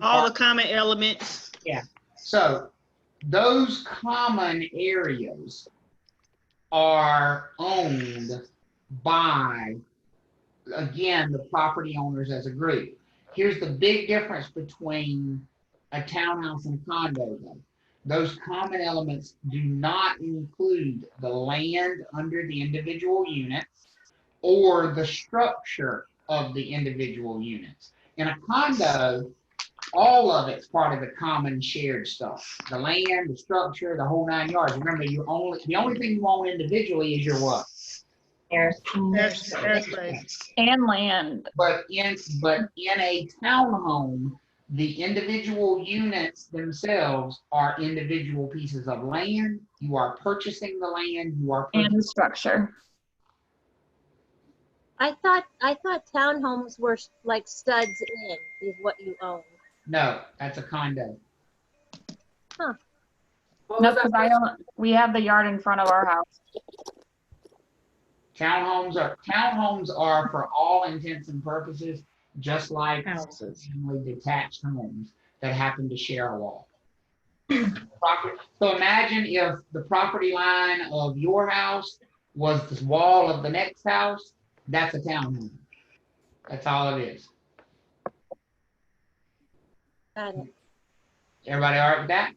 All the common elements. Yeah. So those common areas are owned by, again, the property owners as a group. Here's the big difference between a townhouse and a condo, though. Those common elements do not include the land under the individual units or the structure of the individual units. In a condo, all of it's part of the common shared stuff. The land, the structure, the whole 9 yards. Remember, the only thing you own individually is your what? Airspace. And land. But in a townhome, the individual units themselves are individual pieces of land. You are purchasing the land. You are purchasing and the structure. I thought townhomes were like studs in is what you own. No, that's a condo. Huh. No, because we have the yard in front of our house. Townhomes are for all intents and purposes just like houses, detached homes that happen to share a wall. So imagine if the property line of your house was the wall of the next house. That's a townhome. That's all it is. Got it. Everybody all right with that?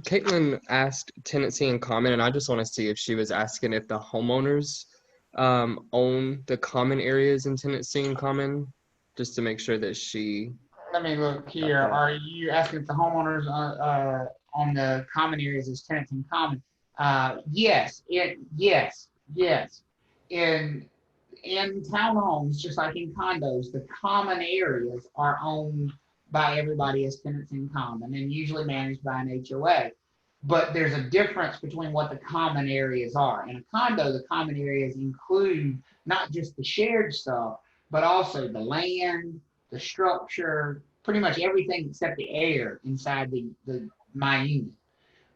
Caitlin asked tenancy in common, and I just want to see if she was asking if the homeowners own the common areas in tenancy in common, just to make sure that she. Let me look here. Are you asking if the homeowners on the common areas is tenants in common? Yes. in townhomes, just like in condos, the common areas are owned by everybody as tenants in common and usually managed by an HOA. But there's a difference between what the common areas are. In a condo, the common areas include not just the shared stuff, but also the land, the structure, pretty much everything except the air inside my unit.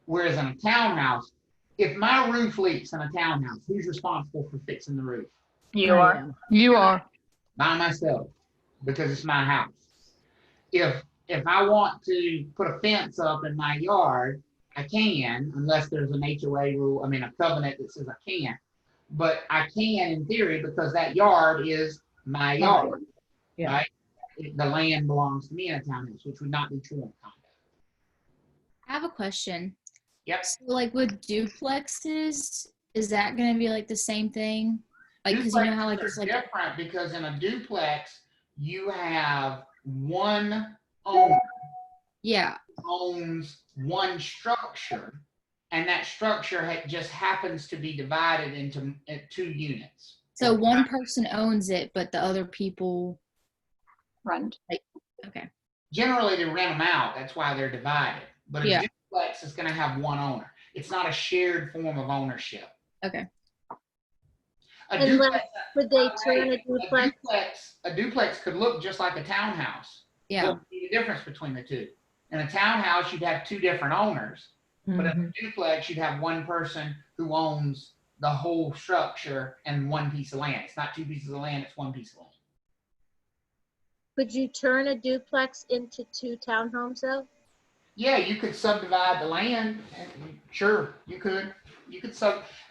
Whereas in a townhouse, if my roof leaks in a townhouse, who's responsible for fixing the roof? You are. You are. By myself, because it's my house. If I want to put a fence up in my yard, I can, unless there's an HOA rule, a covenant that says I can't. But I can in theory because that yard is my yard, right? The land belongs to me in a townhouse, which would not be true in a condo. I have a question. Yep. So like with duplexes, is that going to be like the same thing? Like, because you know how like it's like different because in a duplex you have one owner. Yeah. Owns one structure, and that structure just happens to be divided into 2 units. So one person owns it, but the other people rent. Like, okay. Generally, they rent them out. That's why they're divided. But a Yeah. duplex is going to have one owner. It's not a shared form of ownership. Okay. Unless, would they turn a duplex? A duplex could look just like a townhouse. Yeah. What would be the difference between the two? In a townhouse, you'd have 2 different owners. But in a duplex, you'd have one person who owns the whole structure and one piece of land. It's not 2 pieces of land, it's 1 piece of land. Could you turn a duplex into 2 townhomes though? Yeah, you could subdivide the land. Sure, you could. You could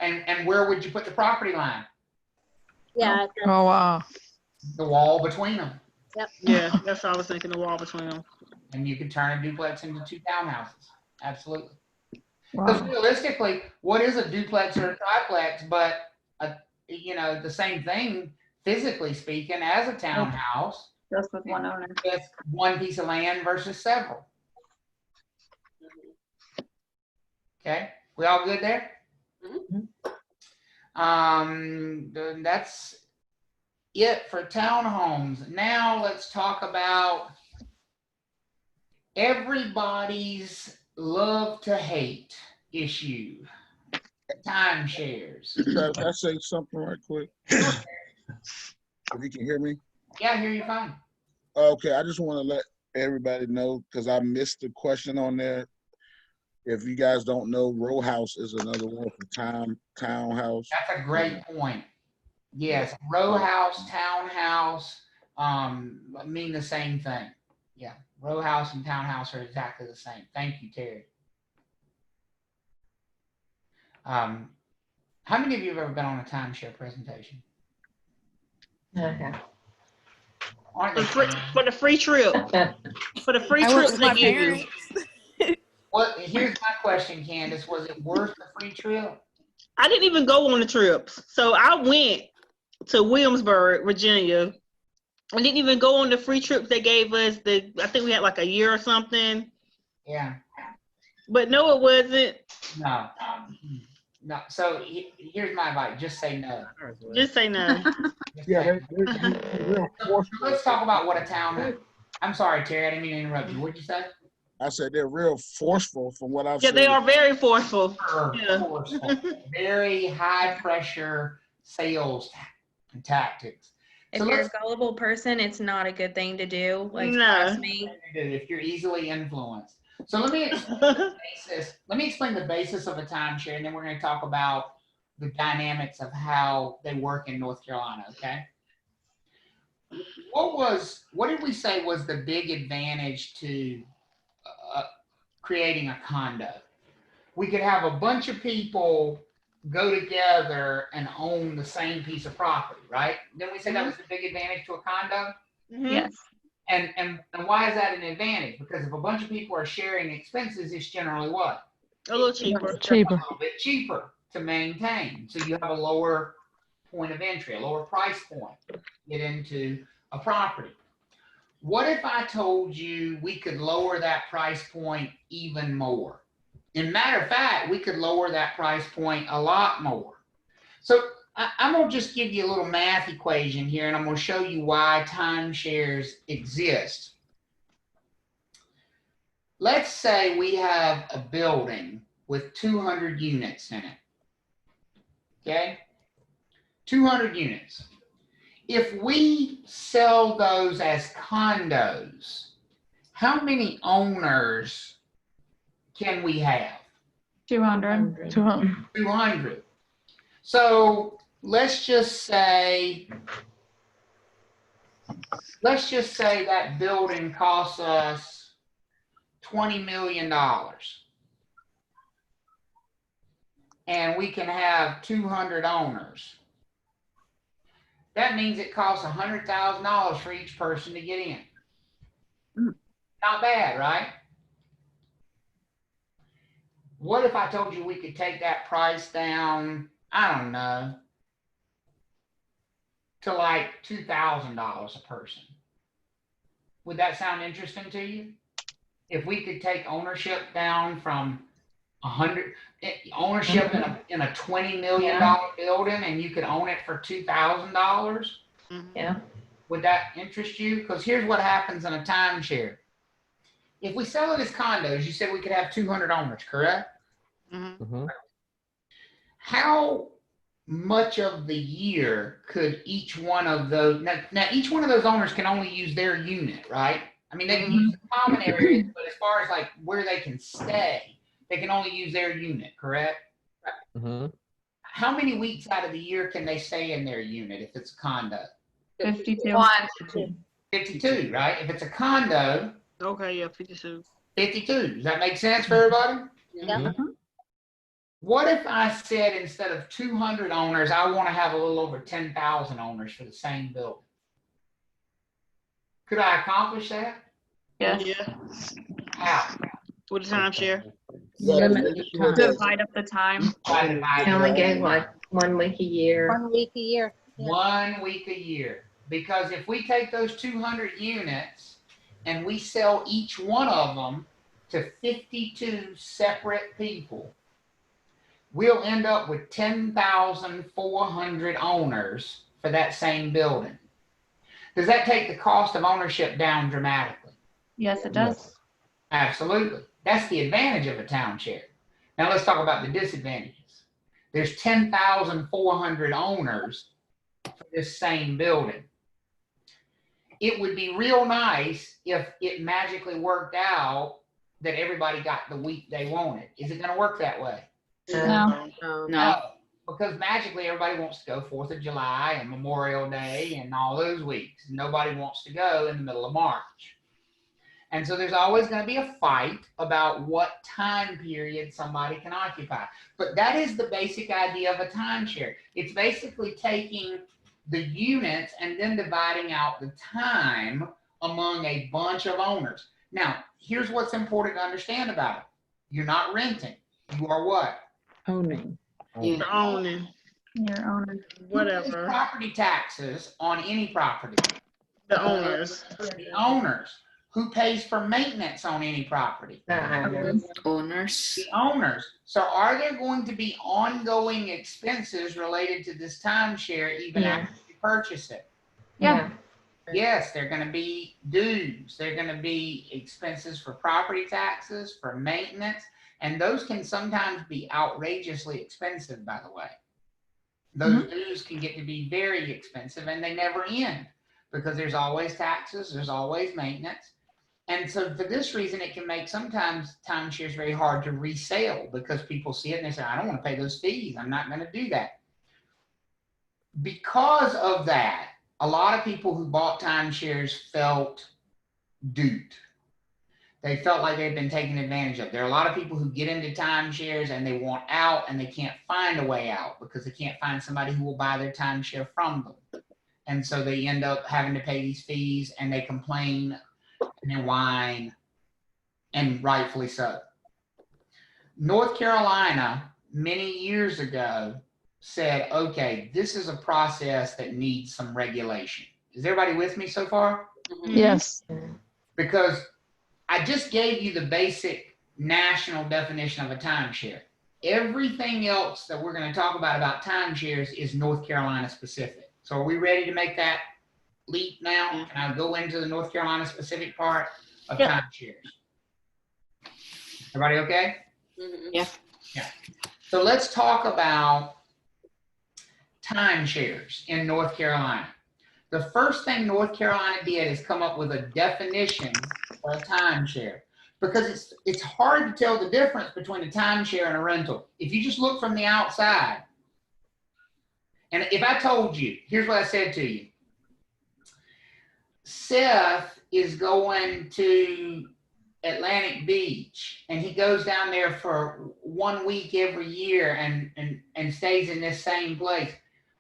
and where would you put the property line? Yeah. Oh, wow. The wall between them. Yep. Yeah, that's what I was thinking, the wall between them. And you could turn a duplex into 2 townhouses. Absolutely. Wow. Because realistically, what is a duplex or a triplex but the same thing, physically speaking, as a townhouse. Just with one owner. Just one piece of land versus several. Okay, we all good there? That's it for townhomes. Now let's talk about everybody's love to hate issue, timeshares. Can I say something right quick? If you can hear me? Yeah, I hear you fine. Okay, I just want to let everybody know, because I missed the question on there. If you guys don't know, row house is another word for townhouse. That's a great point. Yes, row house, townhouse mean the same thing. Yeah, row house and townhouse are exactly the same. Thank you, Terry. How many of you have ever been on a timeshare presentation? Okay. For the free trip. For the free trip they give you. Well, here's my question, Candace. Was it worth the free trip? I didn't even go on the trips. So I went to Williamsburg, Virginia. I didn't even go on the free trips they gave us. I think we had like a year or something. Yeah. But no, it wasn't. No. No. So here's my advice. Just say no. Just say no. Yeah, let's talk about what a town. I'm sorry, Terry. I didn't mean to interrupt you. What did you say? I said they're real forceful from what I've seen. Yeah, they are very forceful. Forceful. Very high pressure sales tactics. If you're a gullible person, it's not a good thing to do. Like, trust me. If you're easily influenced. So let me explain the basis of a timeshare, and then we're going to talk about the dynamics of how they work in North Carolina. Okay. What did we say was the big advantage to creating a condo? We could have a bunch of people go together and own the same piece of property, right? Then we said that was the big advantage to a condo. Yes. And why is that an advantage? Because if a bunch of people are sharing expenses, it's generally what? A little cheaper. A little bit cheaper to maintain. So you have a lower point of entry, a lower price point to get into a property. What if I told you we could lower that price point even more? In matter of fact, we could lower that price point a lot more. So I'm gonna just give you a little math equation here, and I'm gonna show you why timeshares exist. Let's say we have a building with 200 units in it. Okay? 200 units. If we sell those as condos, how many owners can we have? 200. 200. So let's just say that building costs us $20 million. And we can have 200 owners. That means it costs $100,000 for each person to get in. Not bad, right? What if I told you we could take that price down, I don't know, to like $2,000 a person? Would that sound interesting to you? If we could take ownership down from ownership in a $20 million building, and you could own it for $2,000. Yeah. Would that interest you? Because here's what happens in a timeshare. If we sell it as condos, you said we could have 200 owners, correct? How much of the year could each one of those, now each one of those owners can only use their unit, right? I mean, they can use the common areas, but as far as like where they can stay, they can only use their unit, correct? How many weeks out of the year can they stay in their unit if it's a condo? 52. 52, right? If it's a condo. Okay, yeah, 52. 52. Does that make sense for everybody? Yeah. What if I said instead of 200 owners, I want to have a little over 10,000 owners for the same building? Could I accomplish that? Yes. Yeah. How? With a timeshare. Divide up the time. Can only go like 1 week a year. 1 week a year. Yeah. 1 week a year. Because if we take those 200 units and we sell each one of them to 52 separate people, we'll end up with 10,400 owners for that same building. Does that take the cost of ownership down dramatically? Yes, it does. Absolutely. That's the advantage of a timeshare. Now let's talk about the disadvantages. There's 10,400 owners for this same building. It would be real nice if it magically worked out that everybody got the week they wanted. Is it going to work that way? No. No. Because magically everybody wants to go 4th of July and Memorial Day and all those weeks. Nobody wants to go in the middle of March. And so there's always going to be a fight about what time period somebody can occupy. But that is the basic idea of a timeshare. It's basically taking the units and then dividing out the time among a bunch of owners. Now, here's what's important to understand about it. You're not renting. You are what? Owning. You're owning. Your owner. Whatever. Property taxes on any property. The owners. The owners. Who pays for maintenance on any property? The owners. Owners. The owners. So are there going to be ongoing expenses related to this timeshare even after you purchase it? Yeah. Yes, there are going to be dues. There are going to be expenses for property taxes, for maintenance, and those can sometimes be outrageously expensive, by the way. Those dues can get to be very expensive, and they never end because there's always taxes, there's always maintenance. And so for this reason, it can make sometimes timeshares very hard to resell because people see it and they say, I don't want to pay those fees. I'm not going to do that. Because of that, a lot of people who bought timeshares felt duped. They felt like they'd been taken advantage of. There are a lot of people who get into timeshares and they want out and they can't find a way out because they can't find somebody who will buy their timeshare from them. And so they end up having to pay these fees and they complain and they whine, and rightfully so. North Carolina, many years ago, said, okay, this is a process that needs some regulation. Is everybody with me so far? Yes. Because I just gave you the basic national definition of a timeshare. Everything else that we're going to talk about timeshares is North Carolina specific. So are we ready to make that leap now? Can I go into the North Carolina specific part of timeshares? Everybody okay? Yeah. Yeah. So let's talk about timeshares in North Carolina. The first thing North Carolina did is come up with a definition for a timeshare, because it's hard to tell the difference between a timeshare and a rental. If you just look from the outside, and if I told you, here's what I said to you. Seth is going to Atlantic Beach, and he goes down there for 1 week every year and stays in this same place.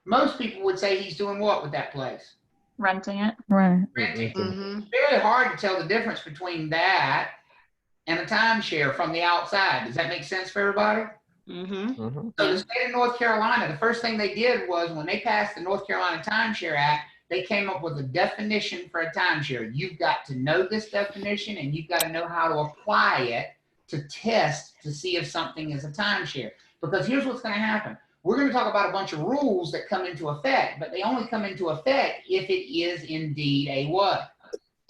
Most people would say he's doing what with that place? Renting it. Right. Renting. It's very hard to tell the difference between that and a timeshare from the outside. Does that make sense for everybody? So the state of North Carolina, the first thing they did was when they passed the North Carolina Timeshare Act, they came up with a definition for a timeshare. You've got to know this definition, and you've got to know how to apply it to test to see if something is a timeshare. Because here's what's going to happen. We're going to talk about a bunch of rules that come into effect, but they only come into effect if it is indeed a what?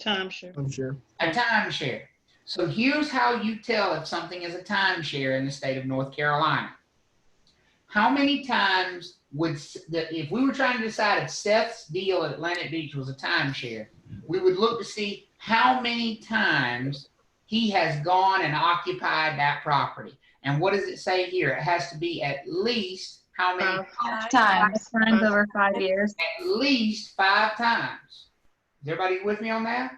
Timeshare. A timeshare. So here's how you tell if something is a timeshare in the state of North Carolina. How many times if we were trying to decide if Seth's deal at Atlantic Beach was a timeshare, we would look to see how many times he has gone and occupied that property. And what does it say here? It has to be at least how many times? 5 times over 5 years. At least 5 times. Is everybody with me on that?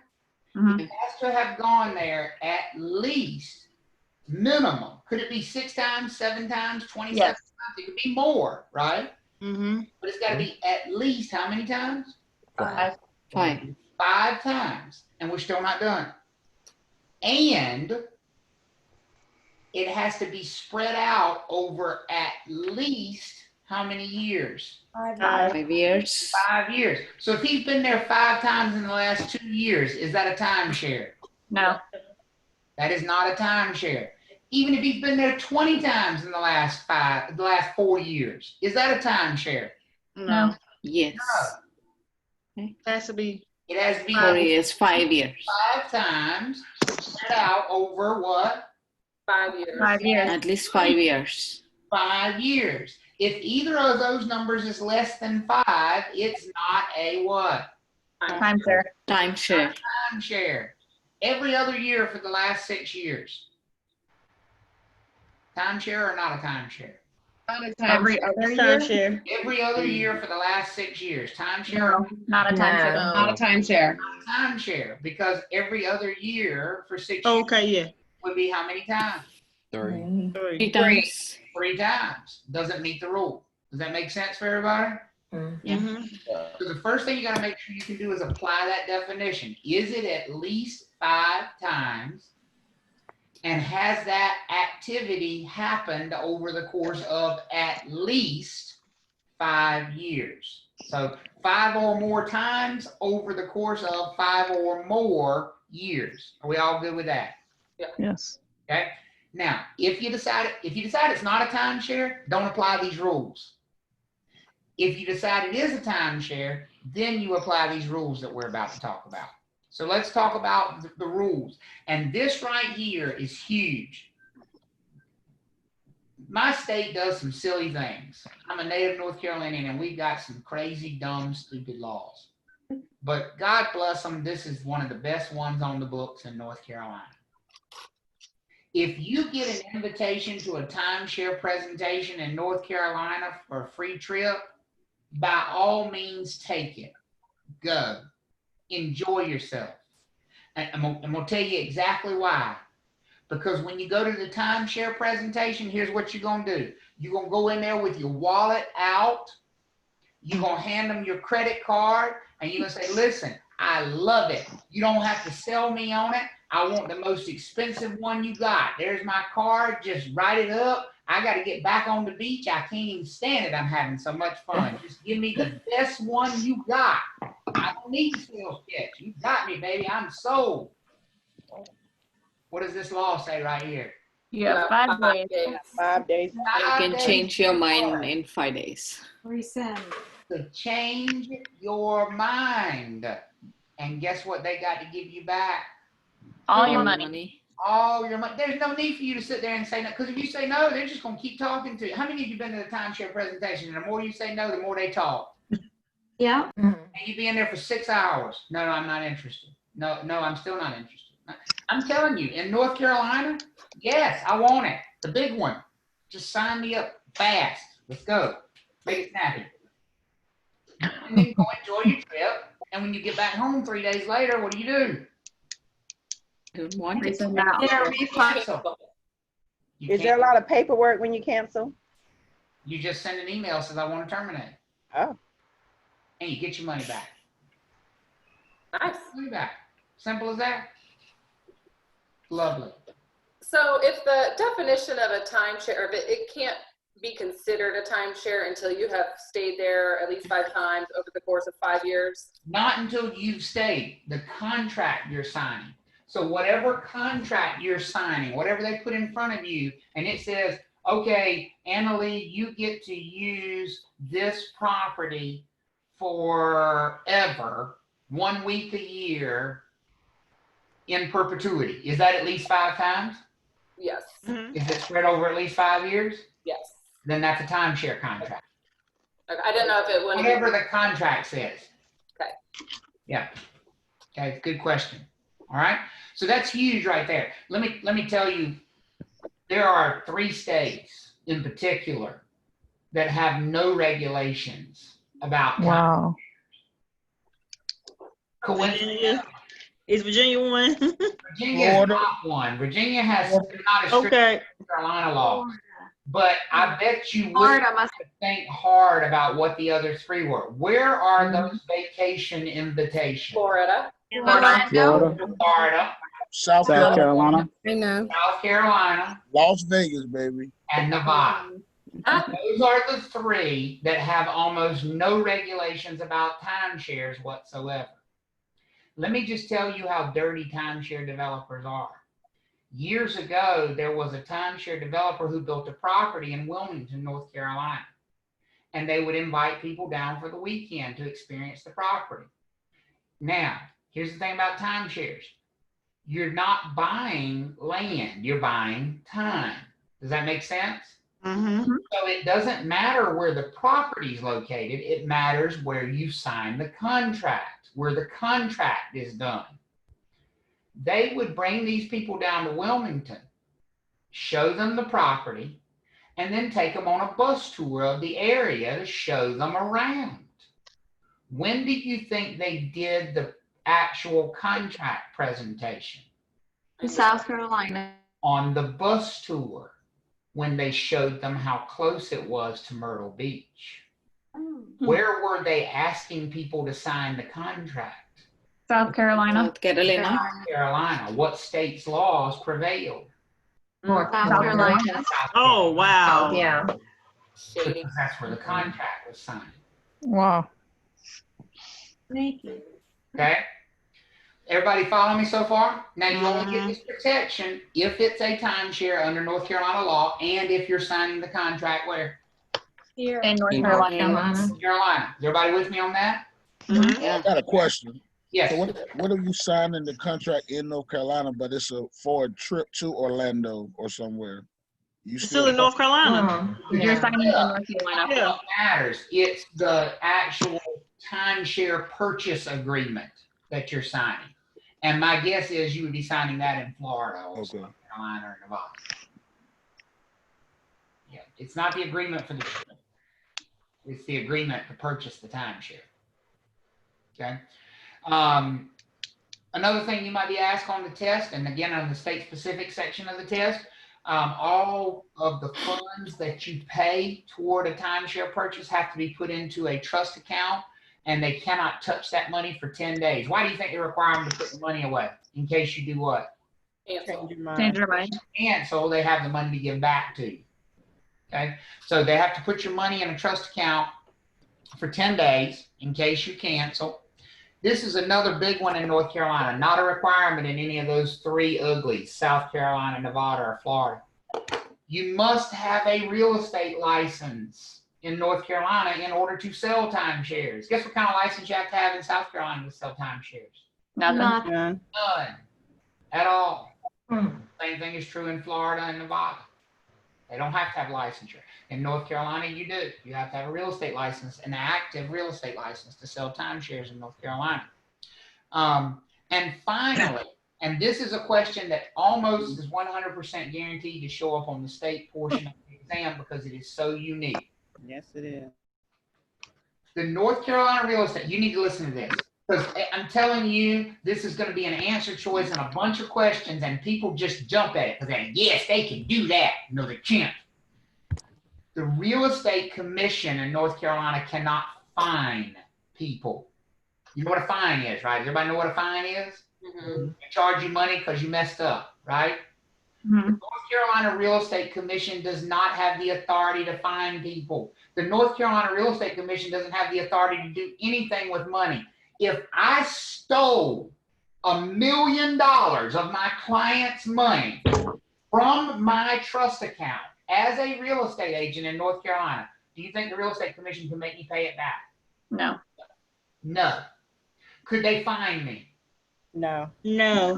It has to have gone there at least minimum. Could it be 6 times, 7 times, 27 times? It could be more, right? But it's got to be at least how many times? 5. 5 times. And we're still not done. And it has to be spread out over at least how many years? 5 years. 5 years. So if he's been there 5 times in the last 2 years, is that a timeshare? No. That is not a timeshare. Even if he's been there 20 times in the last 4 years, is that a timeshare? No. Yes. No. It has to be. It has to be 4 years, 5 years. 5 times spread out over what? 5 years. 5 years. At least 5 years. 5 years. If either of those numbers is less than 5, it's not a what? Timeshare. Timeshare. Timeshare. Every other year for the last 6 years. Timeshare or not a timeshare? Every other year? Every other year for the last 6 years. Timeshare? No, not a timeshare. Not a timeshare. Not a timeshare, because every other year for 6 years Okay, yeah. would be how many times? 3. 3 times. 3 times. Doesn't meet the rule. Does that make sense for everybody? So the first thing you got to make sure you can do is apply that definition. Is it at least 5 times? And has that activity happened over the course of at least 5 years? So 5 or more times over the course of 5 or more years. Are we all good with that? Yes. Okay. Now, if you decide it's not a timeshare, don't apply these rules. If you decide it is a timeshare, then you apply these rules that we're about to talk about. So let's talk about the rules. And this right here is huge. My state does some silly things. I'm a native North Carolinian, and we've got some crazy, dumb, stupid laws. But God bless them, this is one of the best ones on the books in North Carolina. If you get an invitation to a timeshare presentation in North Carolina for a free trip, by all means take it. Go. Enjoy yourself. And I'm going to tell you exactly why. Because when you go to the timeshare presentation, here's what you're going to do. You're going to go in there with your wallet out. You're going to hand them your credit card, and you're going to say, listen, I love it. You don't have to sell me on it. I want the most expensive one you got. There's my card. Just write it up. I got to get back on the beach. I can't even stand it. I'm having so much fun. Just give me the best one you got. I don't need sales pitch. You got me, baby. I'm sold. What does this law say right here? Yeah, 5 days. 5 days. You can change your mind in 5 days. Resend. To change your mind. And guess what they got to give you back? All your money. All your money. There's no need for you to sit there and say no, because if you say no, they're just going to keep talking to you. How many of you been to the timeshare presentation? And the more you say no, the more they talk. Yeah. And you be in there for 6 hours. No, I'm not interested. No, I'm still not interested. I'm telling you, in North Carolina, yes, I want it. The big one. Just sign me up fast. Let's go. Make it snappy. And then go enjoy your trip. And when you get back home 3 days later, what do? Don't want it. Cancel. Is there a lot of paperwork when you cancel? You just send an email says I want to terminate. Oh. And you get your money back. Nice. Money back. Simple as that. Lovely. So if the definition of a timeshare, it can't be considered a timeshare until you have stayed there at least 5 times over the course of 5 years? Not until you've stayed. The contract you're signing. So whatever contract you're signing, whatever they put in front of you, and it says, okay, Annalee, you get to use this property forever, 1 week a year, in perpetuity. Is that at least 5 times? Yes. Is it spread over at least 5 years? Yes. Then that's a timeshare contract. Okay. I didn't know if it wouldn't. Whatever the contract says. Okay. Yeah. Okay, good question. All right. So that's huge right there. Let me tell you, there are 3 states in particular that have no regulations about time. Wow. Coincidence. Is Virginia one? Virginia is not one. Virginia has not a strict Okay. North Carolina law. But I bet you would Florida must think hard about what the other 3 were. Where are those vacation invitations? Florida. Florida. South Carolina. I know. South Carolina. Las Vegas, baby. And Nevada. Those are the 3 that have almost no regulations about timeshares whatsoever. Let me just tell you how dirty timeshare developers are. Years ago, there was a timeshare developer who built a property in Wilmington, North Carolina. And they would invite people down for the weekend to experience the property. Now, here's the thing about timeshares. You're not buying land, you're buying time. Does that make sense? So it doesn't matter where the property is located, it matters where you sign the contract, where the contract is done. They would bring these people down to Wilmington, show them the property, and then take them on a bus tour of the area to show them around. When do you think they did the actual contract presentation? in South Carolina. On the bus tour, when they showed them how close it was to Myrtle Beach. Where were they asking people to sign the contract? South Carolina. South Carolina. South Carolina. What state's laws prevailed? South Carolina. Oh, wow. Yeah. Because that's where the contract was signed. Wow. Thank you. Okay? Everybody follow me so far? Now you only get this protection if it's a timeshare under North Carolina law and if you're signing the contract where? Here. In North Carolina. North Carolina. Is everybody with me on that? I got a question. Yes. So what if you signing the contract in North Carolina, but it's for a trip to Orlando or somewhere? You Still in North Carolina. You're signing in North Carolina. It matters. It's the actual timeshare purchase agreement that you're signing. And my guess is you would be signing that in Florida or South Carolina or Nevada. Yeah, it's not the agreement for the trip. It's the agreement to purchase the timeshare. Okay. Another thing you might be asked on the test, and again on the state-specific section of the test, all of the funds that you pay toward a timeshare purchase have to be put into a trust account, and they cannot touch that money for 10 days. Why do you think they require them to put the money away? In case you do what? Change your mind. Cancel, they have the money to give back to you. Okay, so they have to put your money in a trust account for 10 days in case you cancel. This is another big one in North Carolina, not a requirement in any of those 3 uglies, South Carolina, Nevada, or Florida. You must have a real estate license in North Carolina in order to sell timeshares. Guess what kind of license you have to have in South Carolina to sell timeshares? Nothing. None at all. Same thing is true in Florida and Nevada. They don't have to have licensure. In North Carolina, you do. You have to have a real estate license, an active real estate license to sell timeshares in North Carolina. And finally, and this is a question that almost is 100% guaranteed to show up on the state portion of the exam because it is so unique. Yes, it is. The North Carolina real estate, you need to listen to this. Because I'm telling you, this is going to be an answer choice and a bunch of questions, and people just jump at it because they're, yes, they can do that. No, they can't. The Real Estate Commission in North Carolina cannot fine people. You know what a fine is, right? Does everybody know what a fine is? Mm-hmm. They charge you money because you messed up, right? Mm-hmm. The North Carolina Real Estate Commission does not have the authority to fine people. The North Carolina Real Estate Commission doesn't have the authority to do anything with money. If I stole $1 million of my client's money from my trust account as a real estate agent in North Carolina, do you think the Real Estate Commission can make me pay it back? No. No. Could they fine me? No. No.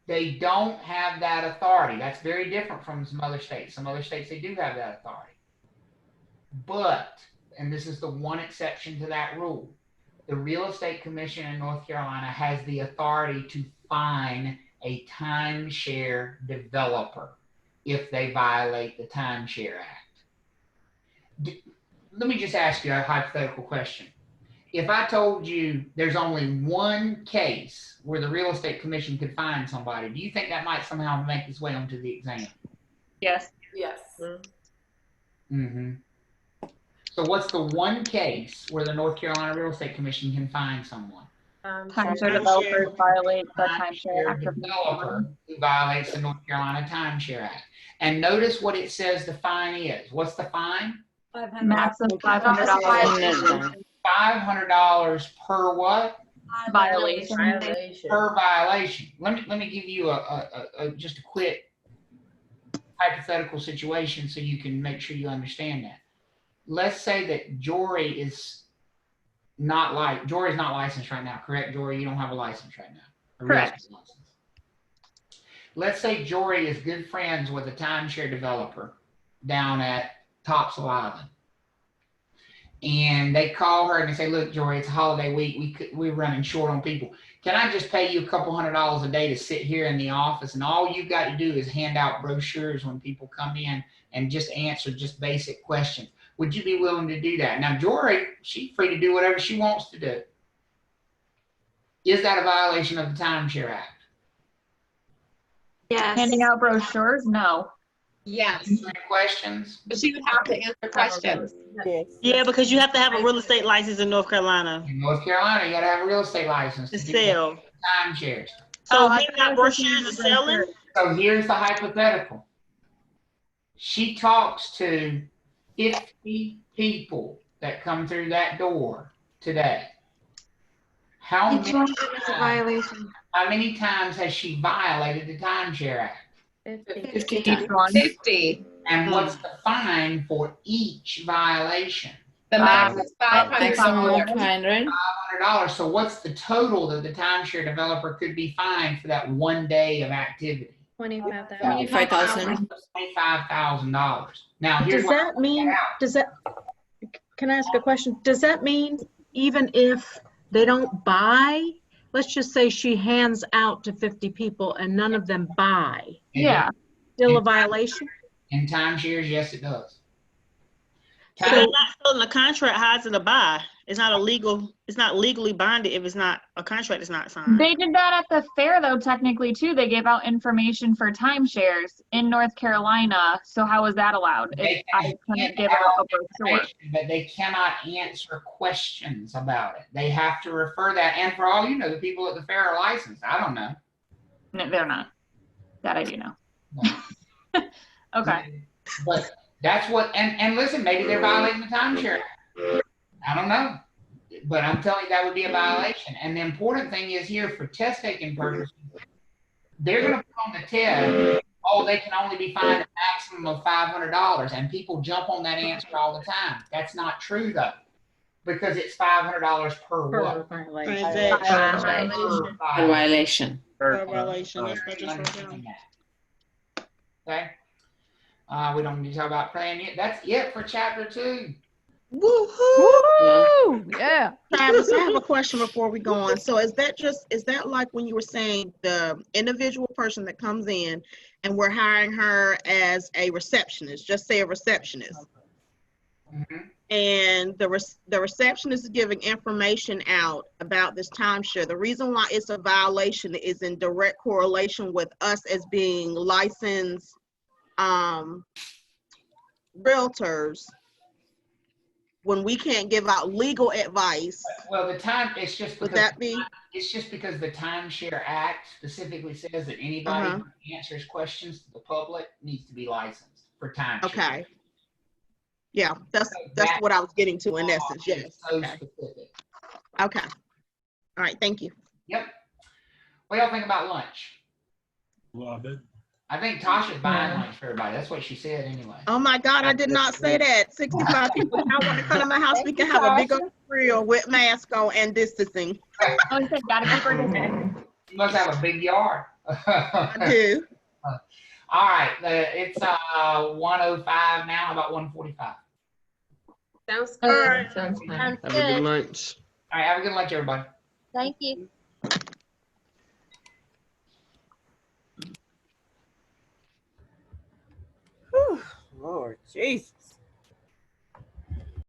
They don't have that authority. That's very different from some other states. Some other states, they do have that authority. But, and this is the one exception to that rule, the Real Estate Commission in North Carolina has the authority to fine a timeshare developer if they violate the Timeshare Act. Let me just ask you a hypothetical question. If I told you there's only one case where the Real Estate Commission could fine somebody, do you think that might somehow make its way onto the exam? Yes. Yes. Mm-hmm. So what's the one case where the North Carolina Real Estate Commission can fine someone? Timeshare developers violate the Timeshare Act. Developer who violates the North Carolina Timeshare Act. And notice what it says the fine is. What's the fine? Max of $500. $500 per what? Violation. Per violation. Let me give you just a quick hypothetical situation so you can make sure you understand that. Let's say that Jory is not licensed right now, correct, Jory? You don't have a license right now. Correct. Let's say Jory is good friends with a timeshare developer down at Topsail Island. And they call her and they say, look, Jory, it's a holiday week. We're running short on people. Can I just pay you a couple $100 a day to sit here in the office? And all you've got to do is hand out brochures when people come in and just answer just basic questions. Would you be willing to do that? Now, Jory, she's free to do whatever she wants to do. Is that a violation of the Timeshare Act? Yes. Handing out brochures? No. Yes. Questions? But she would have to answer questions. Yeah, because you have to have a real estate license in North Carolina. In North Carolina, you got to have a real estate license to sell timeshares. So handing out brochures and selling? So here's the hypothetical. She talks to 50 people that come through that door today. How many times has she violated the Timeshare Act? 50. And what's the fine for each violation? The max is $500. $500. So what's the total that the timeshare developer could be fined for that one day of activity? $25,000. $25,000. Now, here's Does that mean, can I ask a question? Does that mean even if they don't buy, let's just say she hands out to 50 people and none of them buy? Yeah. Still a violation? In timeshares, yes, it does. So it's not still in the contract, how is it a buy? It's not illegal. It's not legally binded if it's not a contract is not signed. They did that at the fair, though. Technically, too, they gave out information for timeshares in North Carolina. So how is that allowed? If I couldn't give out a brochure, but they cannot answer questions about it. They have to refer that. And for all you know, the people at the fair are licensed. I don't know. No, they're not. That I do know. No. Okay. But that's what. And listen, maybe they're violating the timeshare. I don't know, but I'm telling you that would be a violation. And the important thing is here for test taking purposes, they're going to put on the test, oh, they can only be fined a maximum of $500, and people jump on that answer all the time. That's not true though, because it's $500 per what? Transaction. Per violation. Per violation. That's what I just wrote down. Okay. We don't need to talk about plan yet. That's it for chapter 2. Woo! Yeah. Travis, I have a question before we go on. So is that like when you were saying the individual person that comes in and we're hiring her as a receptionist, just say a receptionist. And the receptionist is giving information out about this timeshare. The reason why it's a violation is in direct correlation with us as being licensed realtors, when we can't give out legal advice. Well, it's just would because that be? It's just because the Timeshare Act specifically says that anybody who answers questions to the public needs to be licensed for timeshare. Okay. Yeah, that's what I was getting to in essence. Yes. So Okay. specific. Okay. All right. Thank you. Yep. What y'all think about lunch? Love it. I think Tasha's buying lunch for everybody. That's what she said anyway. Oh my God, I did not say that. 65 people now want to come to my house. We can have a big old grill with mask on and distancing. You must have a big yard. I do. All right. It's 1:05 now, about 1:45. Sounds All good. right. Sounds Have a good good. lunch. All right. Have a good lunch, everybody. Thank you. Lord, jeez.